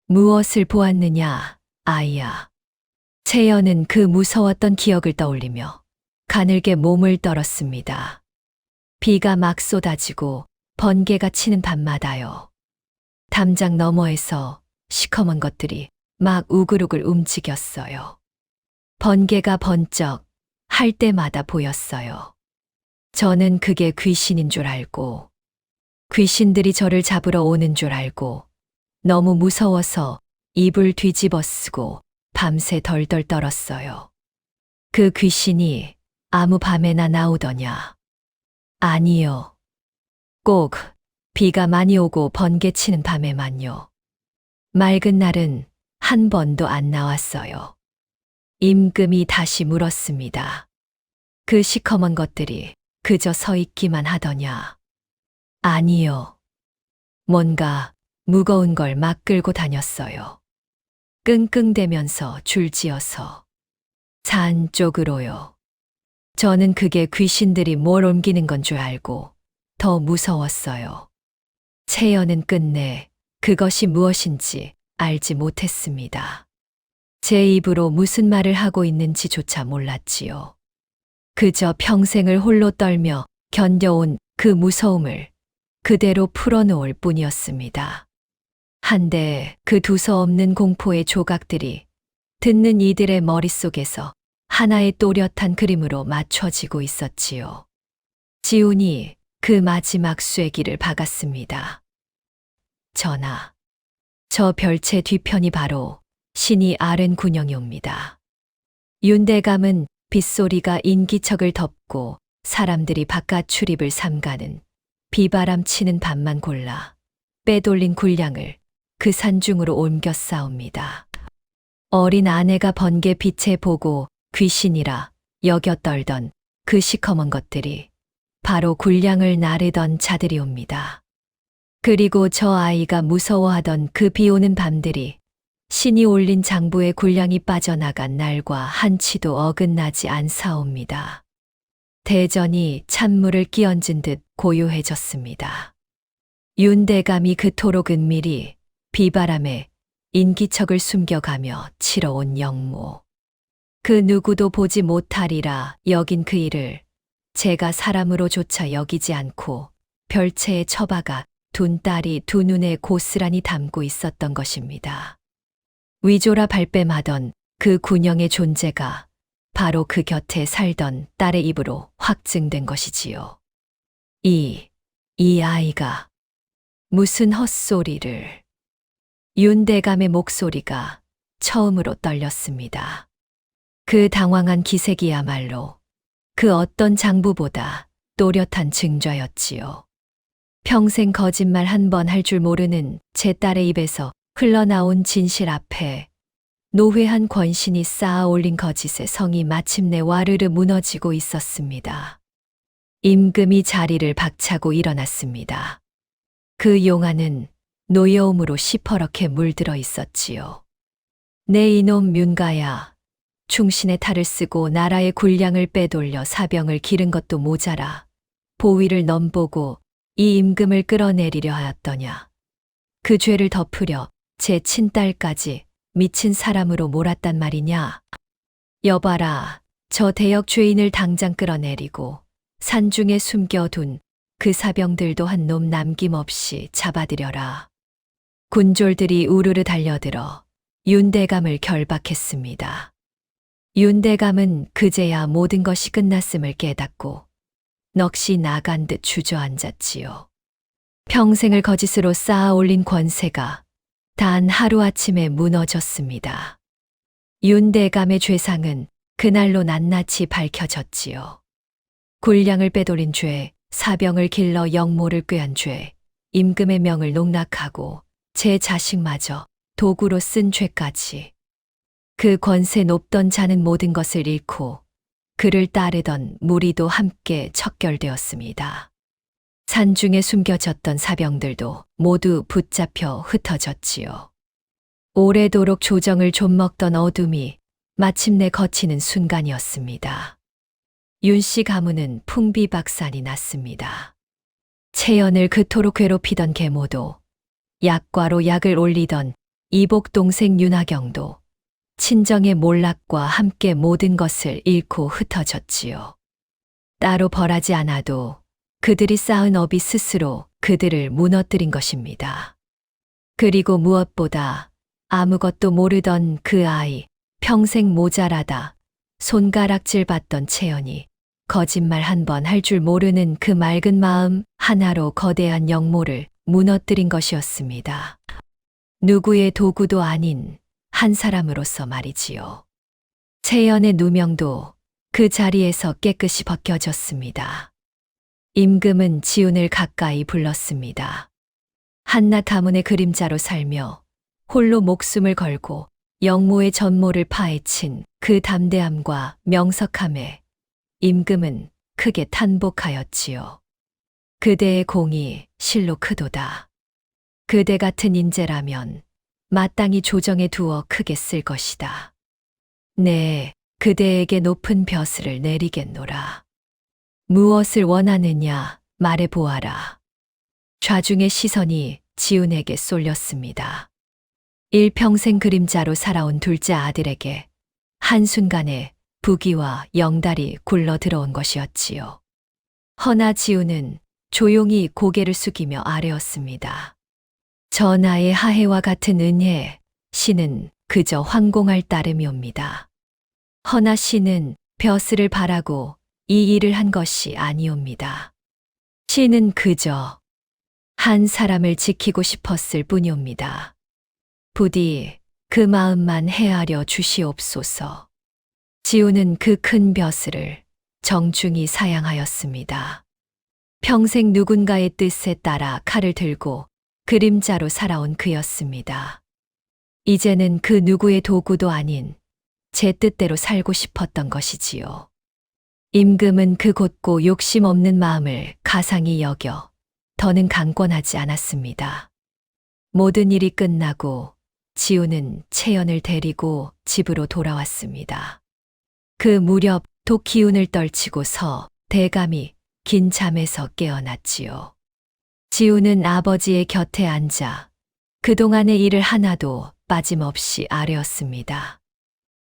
S2: 무엇을 보았느냐, 아이야. 채연은 그 무서웠던 기억을 떠올리며 가늘게 몸을 떨었습니다. 비가 막 쏟아지고 번개가 치는 밤마다요. 담장 너머에서 시커먼 것들이 막 우글우글 움직였어요. 번개가 번쩍 할 때마다 보였어요. 저는 그게 귀신인 줄 알고, 귀신들이 저를 잡으러 오는 줄 알고, 너무 무서워서 이불 뒤집어 쓰고 밤새 덜덜 떨었어요. 그 귀신이 아무 밤에나 나오더냐? 아니요. 꼭 비가 많이 오고 번개 치는 밤에만요. 맑은 날은 한 번도 안 나왔어요. 임금이 다시 물었습니다. 그 시커먼 것들이 그저 서 있기만 하더냐? 아니요. 뭔가 무거운 걸 막 끌고 다녔어요. 끙끙대면서 줄지어서. 산 쪽으로요. 저는 그게 귀신들이 뭘 옮기는 건 줄 알고 더 무서웠어요. 채연은 끝내 그것이 무엇인지 알지 못했습니다. 제 입으로 무슨 말을 하고 있는지조차 몰랐지요. 그저 평생을 홀로 떨며 견뎌온 그 무서움을 그대로 풀어놓을 뿐이었습니다. 한데 그 두서없는 공포의 조각들이 듣는 이들의 머릿속에서 하나의 또렷한 그림으로 맞춰지고 있었지요. 지훈이 그 마지막 쐐기를 박았습니다. 전하, 저 별채 뒤편이 바로 신이 아른 군영이옵니다. 윤대감은 빗소리가 인기척을 덮고 사람들이 바깥 출입을 삼가는 비바람 치는 밤만 골라 빼돌린 군량을 그 산중으로 옮겨 싸웁니다. 어린 아내가 번개 빛에 보고 귀신이라 여겨 떨던 그 시커먼 것들이 바로 군량을 나르던 자들이옵니다. 그리고 저 아이가 무서워하던 그 비오는 밤들이 신이 올린 장부의 군량이 빠져나간 날과 한치도 어긋나지 않사옵니다. 대전이 찬물을 끼얹은 듯 고요해졌습니다. 윤대감이 그토록 은밀히 비바람에 인기척을 숨겨가며 치러온 영모. 그 누구도 보지 못하리라 여긴 그 일을 제가 사람으로조차 여기지 않고 별채에 처박아 둔 딸이 두 눈에 고스란히 담고 있었던 것입니다. 위조라 발뺌하던 그 군영의 존재가 바로 그 곁에 살던 딸의 입으로 확증된 것이지요. 이 아이가 무슨 헛소리를. 윤대감의 목소리가 처음으로 떨렸습니다. 그 당황한 기색이야말로 그 어떤 장부보다 또렷한 증좌였지요. 평생 거짓말 한 번 할 줄 모르는 제 딸의 입에서 흘러나온 진실 앞에 노회한 권신이 쌓아 올린 거짓의 성이 마침내 와르르 무너지고 있었습니다. 임금이 자리를 박차고 일어났습니다. 그 용안은 노여움으로 시퍼렇게 물들어 있었지요. 내 이놈 윤가야, 충신의 탈을 쓰고 나라의 군량을 빼돌려 사병을 기른 것도 모자라 보위를 넘보고 이 임금을 끌어내리려 하였더냐. 그 죄를 덮으려 제 친딸까지 미친 사람으로 몰았단 말이냐. 여봐라, 저 대역 죄인을 당장 끌어내리고 산중에 숨겨둔 그 사병들도 한 놈 남김없이 잡아들여라. 군졸들이 우르르 달려들어 윤대감을 결박했습니다. 윤대감은 그제야 모든 것이 끝났음을 깨닫고 넋이 나간 듯 주저앉았지요. 평생을 거짓으로 쌓아 올린 권세가 단 하루아침에 무너졌습니다. 윤대감의 죄상은 그날로 낱낱이 밝혀졌지요. 군량을 빼돌린 죄, 사병을 길러 영모를 꾀한 죄, 임금의 명을 농락하고 제 자식마저 도구로 쓴 죄까지. 그 권세 높던 자는 모든 것을 잃고 그를 따르던 무리도 함께 척결되었습니다. 산중에 숨겨졌던 사병들도 모두 붙잡혀 흩어졌지요. 오래도록 조정을 좀먹던 어둠이 마침내 거치는 순간이었습니다. 윤씨 가문은 풍비박산이 났습니다. 채연을 그토록 괴롭히던 계모도, 약과로 약을 올리던 이복 동생 윤하경도 친정의 몰락과 함께 모든 것을 잃고 흩어졌지요. 따로 벌하지 않아도 그들이 쌓은 업이 스스로 그들을 무너뜨린 것입니다. 그리고 무엇보다 아무것도 모르던 그 아이, 평생 모자라다 손가락질 받던 채연이 거짓말 한 번 할 줄 모르는 그 맑은 마음 하나로 거대한 영모를 무너뜨린 것이었습니다. 누구의 도구도 아닌 한 사람으로서 말이지요. 채연의 누명도 그 자리에서 깨끗이 벗겨졌습니다. 임금은 지훈을 가까이 불렀습니다. 한낱 가문의 그림자로 살며 홀로 목숨을 걸고 영모의 전모를 파헤친 그 담대함과 명석함에 임금은 크게 탄복하였지요. 그대의 공이 실로 크도다. 그대 같은 인재라면 마땅히 조정에 두어 크게 쓸 것이다. 네, 그대에게 높은 벼슬을 내리겠노라. 무엇을 원하느냐 말해보아라. 좌중의 시선이 지훈에게 쏠렸습니다. 일평생 그림자로 살아온 둘째 아들에게 한순간에 부귀와 영달이 굴러 들어온 것이었지요. 허나 지우는 조용히 고개를 숙이며 아뢰었습니다. 전하의 하해와 같은 은혜, 신은 그저 황공할 따름이옵니다. 허나 신은 벼슬을 바라고 이 일을 한 것이 아니옵니다. 신은 그저 한 사람을 지키고 싶었을 뿐이옵니다. 부디 그 마음만 헤아려 주시옵소서. 지우는 그 큰 벼슬을 정중히 사양하였습니다. 평생 누군가의 뜻에 따라 칼을 들고 그림자로 살아온 그였습니다. 이제는 그 누구의 도구도 아닌 제 뜻대로 살고 싶었던 것이지요. 임금은 그 곧고 욕심 없는 마음을 가상히 여겨 더는 강권하지 않았습니다. 모든 일이 끝나고 지우는 채연을 데리고 집으로 돌아왔습니다. 그 무렵 독 기운을 떨치고서 대감이 긴 잠에서 깨어났지요. 지우는 아버지의 곁에 앉아 그동안의 일을 하나도 빠짐없이 아뢰었습니다.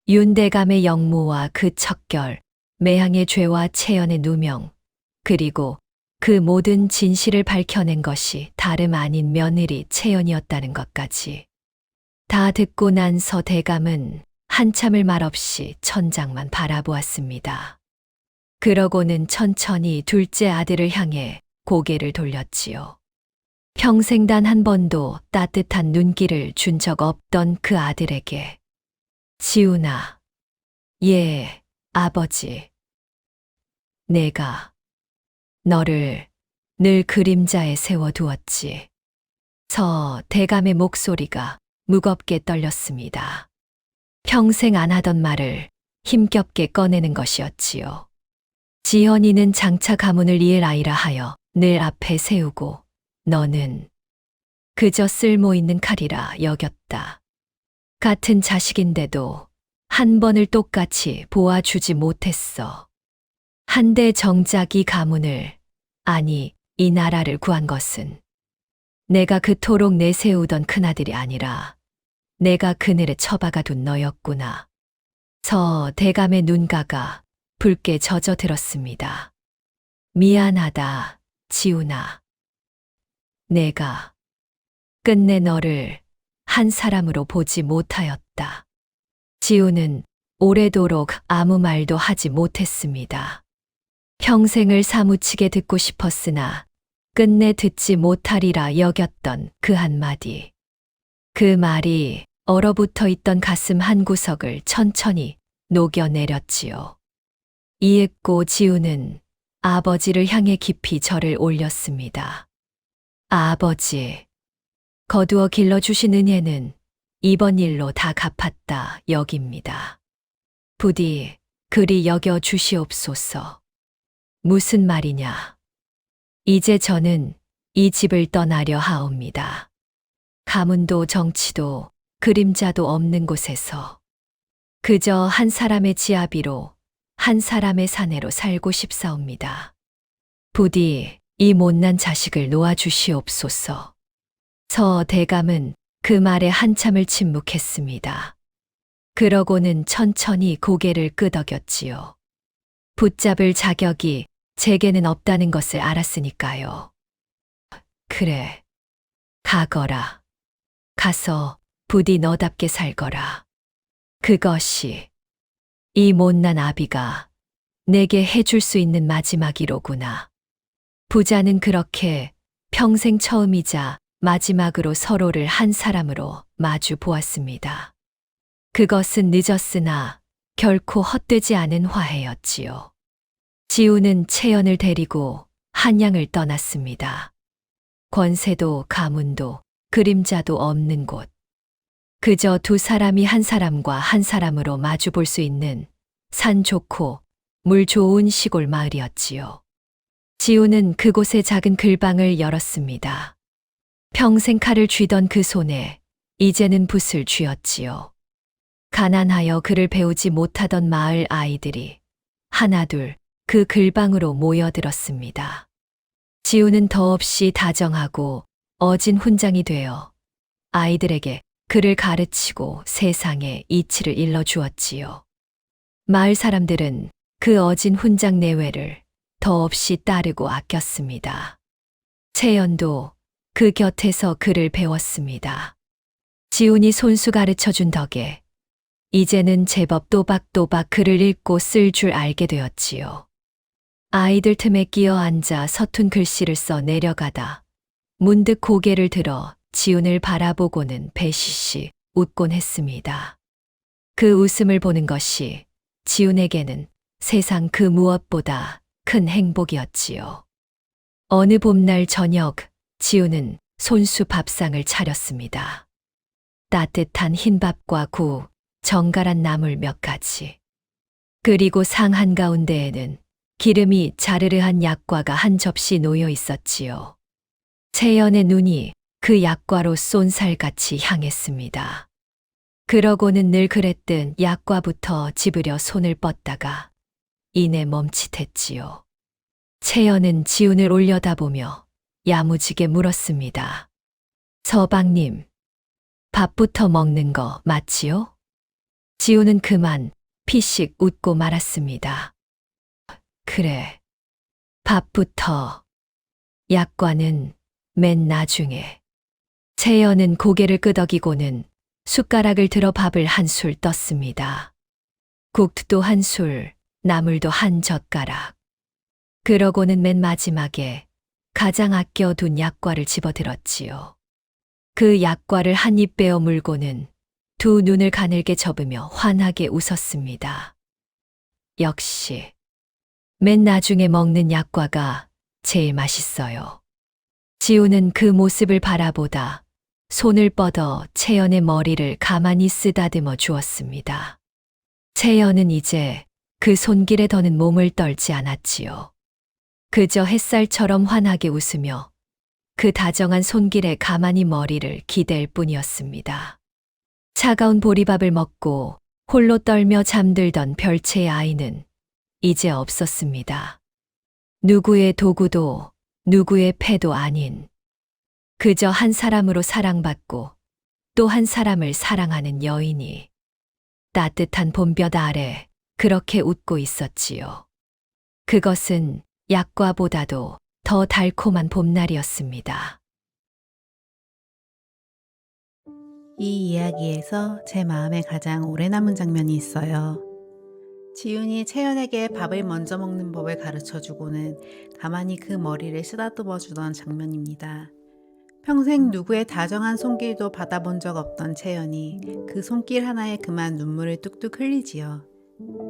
S2: 윤대감의 영모와 그 척결, 매향의 죄와 채연의 누명, 그리고 그 모든 진실을 밝혀낸 것이 다름 아닌 며느리 채연이었다는 것까지. 다 듣고 난 서 대감은 한참을 말없이 천장만 바라보았습니다. 그러고는 천천히 둘째 아들을 향해 고개를 돌렸지요. 평생 단 한 번도 따뜻한 눈길을 준 적 없던 그 아들에게 지훈아, 예, 아버지. 내가 너를 늘 그림자에 세워두었지. 서 대감의 목소리가 무겁게 떨렸습니다. 평생 안 하던 말을 힘겹게 꺼내는 것이었지요. 지연이는 장차 가문을 이을 아이라 하여 늘 앞에 세우고 너는 그저 쓸모있는 칼이라 여겼다. 같은 자식인데도 한 번을 똑같이 보아주지 못했어. 한데 정작 이 가문을, 아니 이 나라를 구한 것은 내가 그토록 내세우던 큰아들이 아니라 내가 그늘에 처박아둔 너였구나. 서 대감의 눈가가 붉게 젖어들었습니다. 미안하다, 지훈아. 내가 끝내 너를 한 사람으로 보지 못하였다. 지훈은 오래도록 아무 말도 하지 못했습니다. 평생을 사무치게 듣고 싶었으나 끝내 듣지 못하리라 여겼던 그 한마디. 그 말이 얼어붙어 있던 가슴 한구석을 천천히 녹여내렸지요. 이윽고 지우는 아버지를 향해 깊이 절을 올렸습니다. 아버지, 거두어 길러주신 은혜는 이번 일로 다 갚았다 여깁니다. 부디 그리 여겨 주시옵소서. 무슨 말이냐? 이제 저는 이 집을 떠나려 하옵니다. 가문도 정치도 그림자도 없는 곳에서 그저 한 사람의 지아비로 한 사람의 사내로 살고 싶사옵니다. 부디 이 못난 자식을 놓아주시옵소서. 서 대감은 그 말에 한참을 침묵했습니다. 그러고는 천천히 고개를 끄덕였지요. 붙잡을 자격이 제게는 없다는 것을 알았으니까요. 그래, 가거라. 가서 부디 너답게 살거라. 그것이 이 못난 아비가 내게 해줄 수 있는 마지막이로구나. 부자는 그렇게 평생 처음이자 마지막으로 서로를 한 사람으로 마주 보았습니다. 그것은 늦었으나 결코 헛되지 않은 화해였지요. 지우는 채연을 데리고 한양을 떠났습니다. 권세도 가문도 그림자도 없는 곳. 그저 두 사람이 한 사람과 한 사람으로 마주 볼 수 있는 산 좋고 물 좋은 시골 마을이었지요. 지우는 그곳에 작은 글방을 열었습니다. 평생 칼을 쥐던 그 손에 이제는 붓을 쥐었지요. 가난하여 글을 배우지 못하던 마을 아이들이 하나둘 그 글방으로 모여들었습니다. 지우는 더없이 다정하고 어진 훈장이 되어 아이들에게 그를 가르치고 세상에 이치를 일러주었지요. 마을 사람들은 그 어진 훈장 내외를 더없이 따르고 아꼈습니다. 채연도 그 곁에서 그를 배웠습니다. 지훈이 손수 가르쳐준 덕에 이제는 제법 또박또박 글을 읽고 쓸 줄 알게 되었지요. 아이들 틈에 끼어 앉아 서툰 글씨를 써 내려가다 문득 고개를 들어 지훈을 바라보고는 배시시 웃곤 했습니다. 그 웃음을 보는 것이 지훈에게는 세상 그 무엇보다 큰 행복이었지요. 어느 봄날 저녁 지훈은 손수 밥상을 차렸습니다. 따뜻한 흰밥과 구, 정갈한 나물 몇 가지. 그리고 상 한가운데에는 기름이 자르르한 약과가 한 접시 놓여 있었지요. 채연의 눈이 그 약과로 쏜살같이 향했습니다. 그러고는 늘 그랬듯 약과부터 집으려 손을 뻗다가 이내 멈칫했지요. 채연은 지훈을 올려다보며 야무지게 물었습니다. 서방님, 밥부터 먹는 거 맞지요? 지훈은 그만 피식 웃고 말았습니다. 그래, 밥부터. 약과는 맨 나중에. 채연은 고개를 끄덕이고는 숟가락을 들어 밥을 한 술 떴습니다. 국도 한 술, 나물도 한 젓가락. 그러고는 맨 마지막에 가장 아껴둔 약과를 집어들었지요. 그 약과를 한 입 빼어 물고는 두 눈을 가늘게 접으며 환하게 웃었습니다. 역시 맨 나중에 먹는 약과가 제일 맛있어요. 지훈은 그 모습을 바라보다 손을 뻗어 채연의 머리를 가만히 쓰다듬어 주었습니다. 채연은 이제 그 손길에 더는 몸을 떨지 않았지요. 그저 햇살처럼 환하게 웃으며 그 다정한 손길에 가만히 머리를 기댈 뿐이었습니다. 차가운 보리밥을 먹고 홀로 떨며 잠들던 별채의 아이는 이제 없었습니다. 누구의 도구도 누구의 패도 아닌 그저 한 사람으로 사랑받고 또 한 사람을 사랑하는 여인이 따뜻한 봄볕 아래 그렇게 웃고 있었지요. 그것은 약과보다도 더 달콤한 봄날이었습니다.
S4: 이 이야기에서 제 마음에 가장 오래 남은 장면이 있어요. 지훈이 채연에게 밥을 먼저 먹는 법을 가르쳐주고는 가만히 그 머리를 쓰다듬어 주던 장면입니다. 평생 누구의 다정한 손길도 받아본 적 없던 채연이 그 손길 하나에 그만 눈물을 뚝뚝 흘리지요.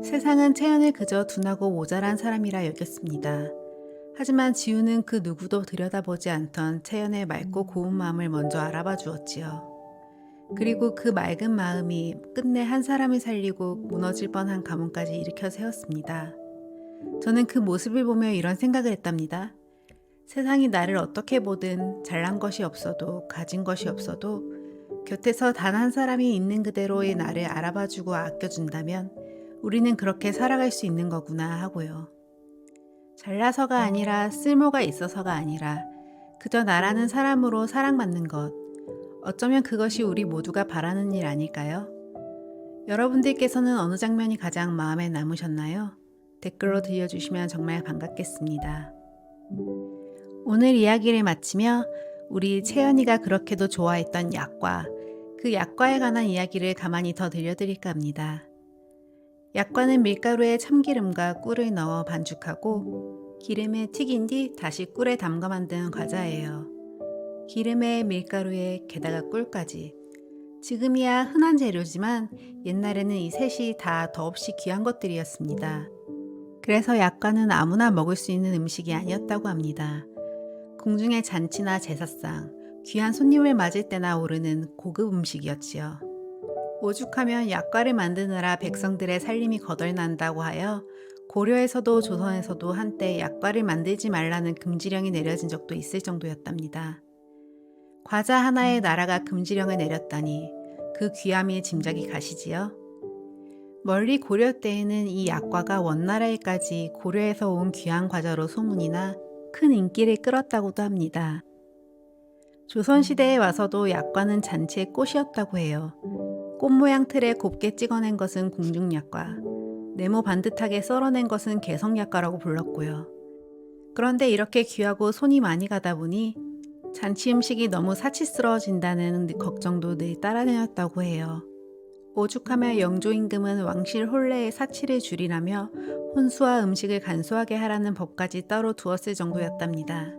S4: 세상은 채연을 그저 둔하고 모자란 사람이라 여겼습니다. 하지만 지훈은 그 누구도 들여다보지 않던 채연의 맑고 고운 마음을 먼저 알아봐 주었지요. 그리고 그 맑은 마음이 끝내 한 사람을 살리고 무너질 뻔한 가문까지 일으켜 세웠습니다. 저는 그 모습을 보며 이런 생각을 했답니다. 세상이 나를 어떻게 보든 잘난 것이 없어도 가진 것이 없어도 곁에서 단 한 사람이 있는 그대로의 나를 알아봐주고 아껴준다면 우리는 그렇게 살아갈 수 있는 거구나 하고요. 잘나서가 아니라 쓸모가 있어서가 아니라 그저 나라는 사람으로 사랑받는 것. 어쩌면 그것이 우리 모두가 바라는 일 아닐까요? 여러분들께서는 어느 장면이 가장 마음에 남으셨나요? 댓글로 들려주시면 정말 반갑겠습니다. 오늘 이야기를 마치며 우리 채연이가 그렇게도 좋아했던 약과, 그 약과에 관한 이야기를 가만히 더 들려드릴까 합니다. 약과는 밀가루에 참기름과 꿀을 넣어 반죽하고 기름에 튀긴 뒤 다시 꿀에 담가 만든 과자예요. 기름에 밀가루에 게다가 꿀까지. 지금이야 흔한 재료지만 옛날에는 이 셋이 다 더없이 귀한 것들이었습니다. 그래서 약과는 아무나 먹을 수 있는 음식이 아니었다고 합니다. 궁중의 잔치나 제사상, 귀한 손님을 맞을 때나 오르는 고급 음식이었지요. 오죽하면 약과를 만드느라 백성들의 살림이 거덜난다고 하여 고려에서도 조선에서도 한때 약과를 만들지 말라는 금지령이 내려진 적도 있을 정도였답니다. 과자 하나에 나라가 금지령을 내렸다니 그 귀함이 짐작이 가시지요? 멀리 고려 때에는 이 약과가 원나라에까지 고려에서 온 귀한 과자로 소문이 나 큰 인기를 끌었다고도 합니다. 조선시대에 와서도 약과는 잔치의 꽃이었다고 해요. 꽃 모양 틀에 곱게 찍어낸 것은 궁중약과, 네모 반듯하게 썰어낸 것은 개성약과라고 불렀고요. 그런데 이렇게 귀하고 손이 많이 가다 보니 잔치 음식이 너무 사치스러워진다는 걱정도 늘 따라다녔다고 해요. 오죽하면 영조 임금은 왕실 혼례의 사치를 줄이라며 혼수와 음식을 간소하게 하라는 법까지 따로 두었을 정도였답니다.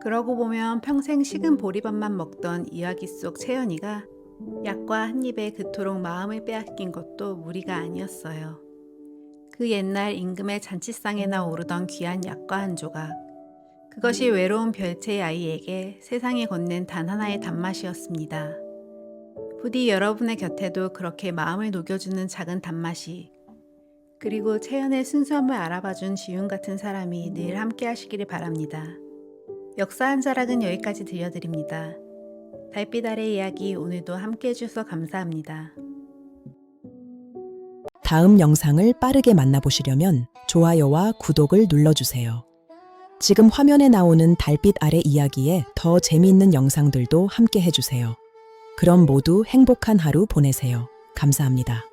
S4: 그러고 보면 평생 식은 보리밥만 먹던 이야기 속 채연이가 약과 한 입에 그토록 마음을 빼앗긴 것도 무리가 아니었어요. 그 옛날 임금의 잔치상에나 오르던 귀한 약과 한 조각, 그것이 외로운 별채의 아이에게 세상에 건넨 단 하나의 단맛이었습니다. 부디 여러분의 곁에도 그렇게 마음을 녹여주는 작은 단맛이, 그리고 채연의 순수함을 알아봐준 지훈 같은 사람이 늘 함께 하시기를 바랍니다. 역사 한 자락은 여기까지 들려드립니다. 달빛 아래 이야기 오늘도 함께 해주셔서 감사합니다.
S3: 다음 영상을 빠르게 만나보시려면 좋아요와 구독을 눌러주세요. 지금 화면에 나오는 달빛 아래 이야기에 더 재미있는 영상들도 함께 해주세요. 그럼 모두 행복한 하루 보내세요. 감사합니다.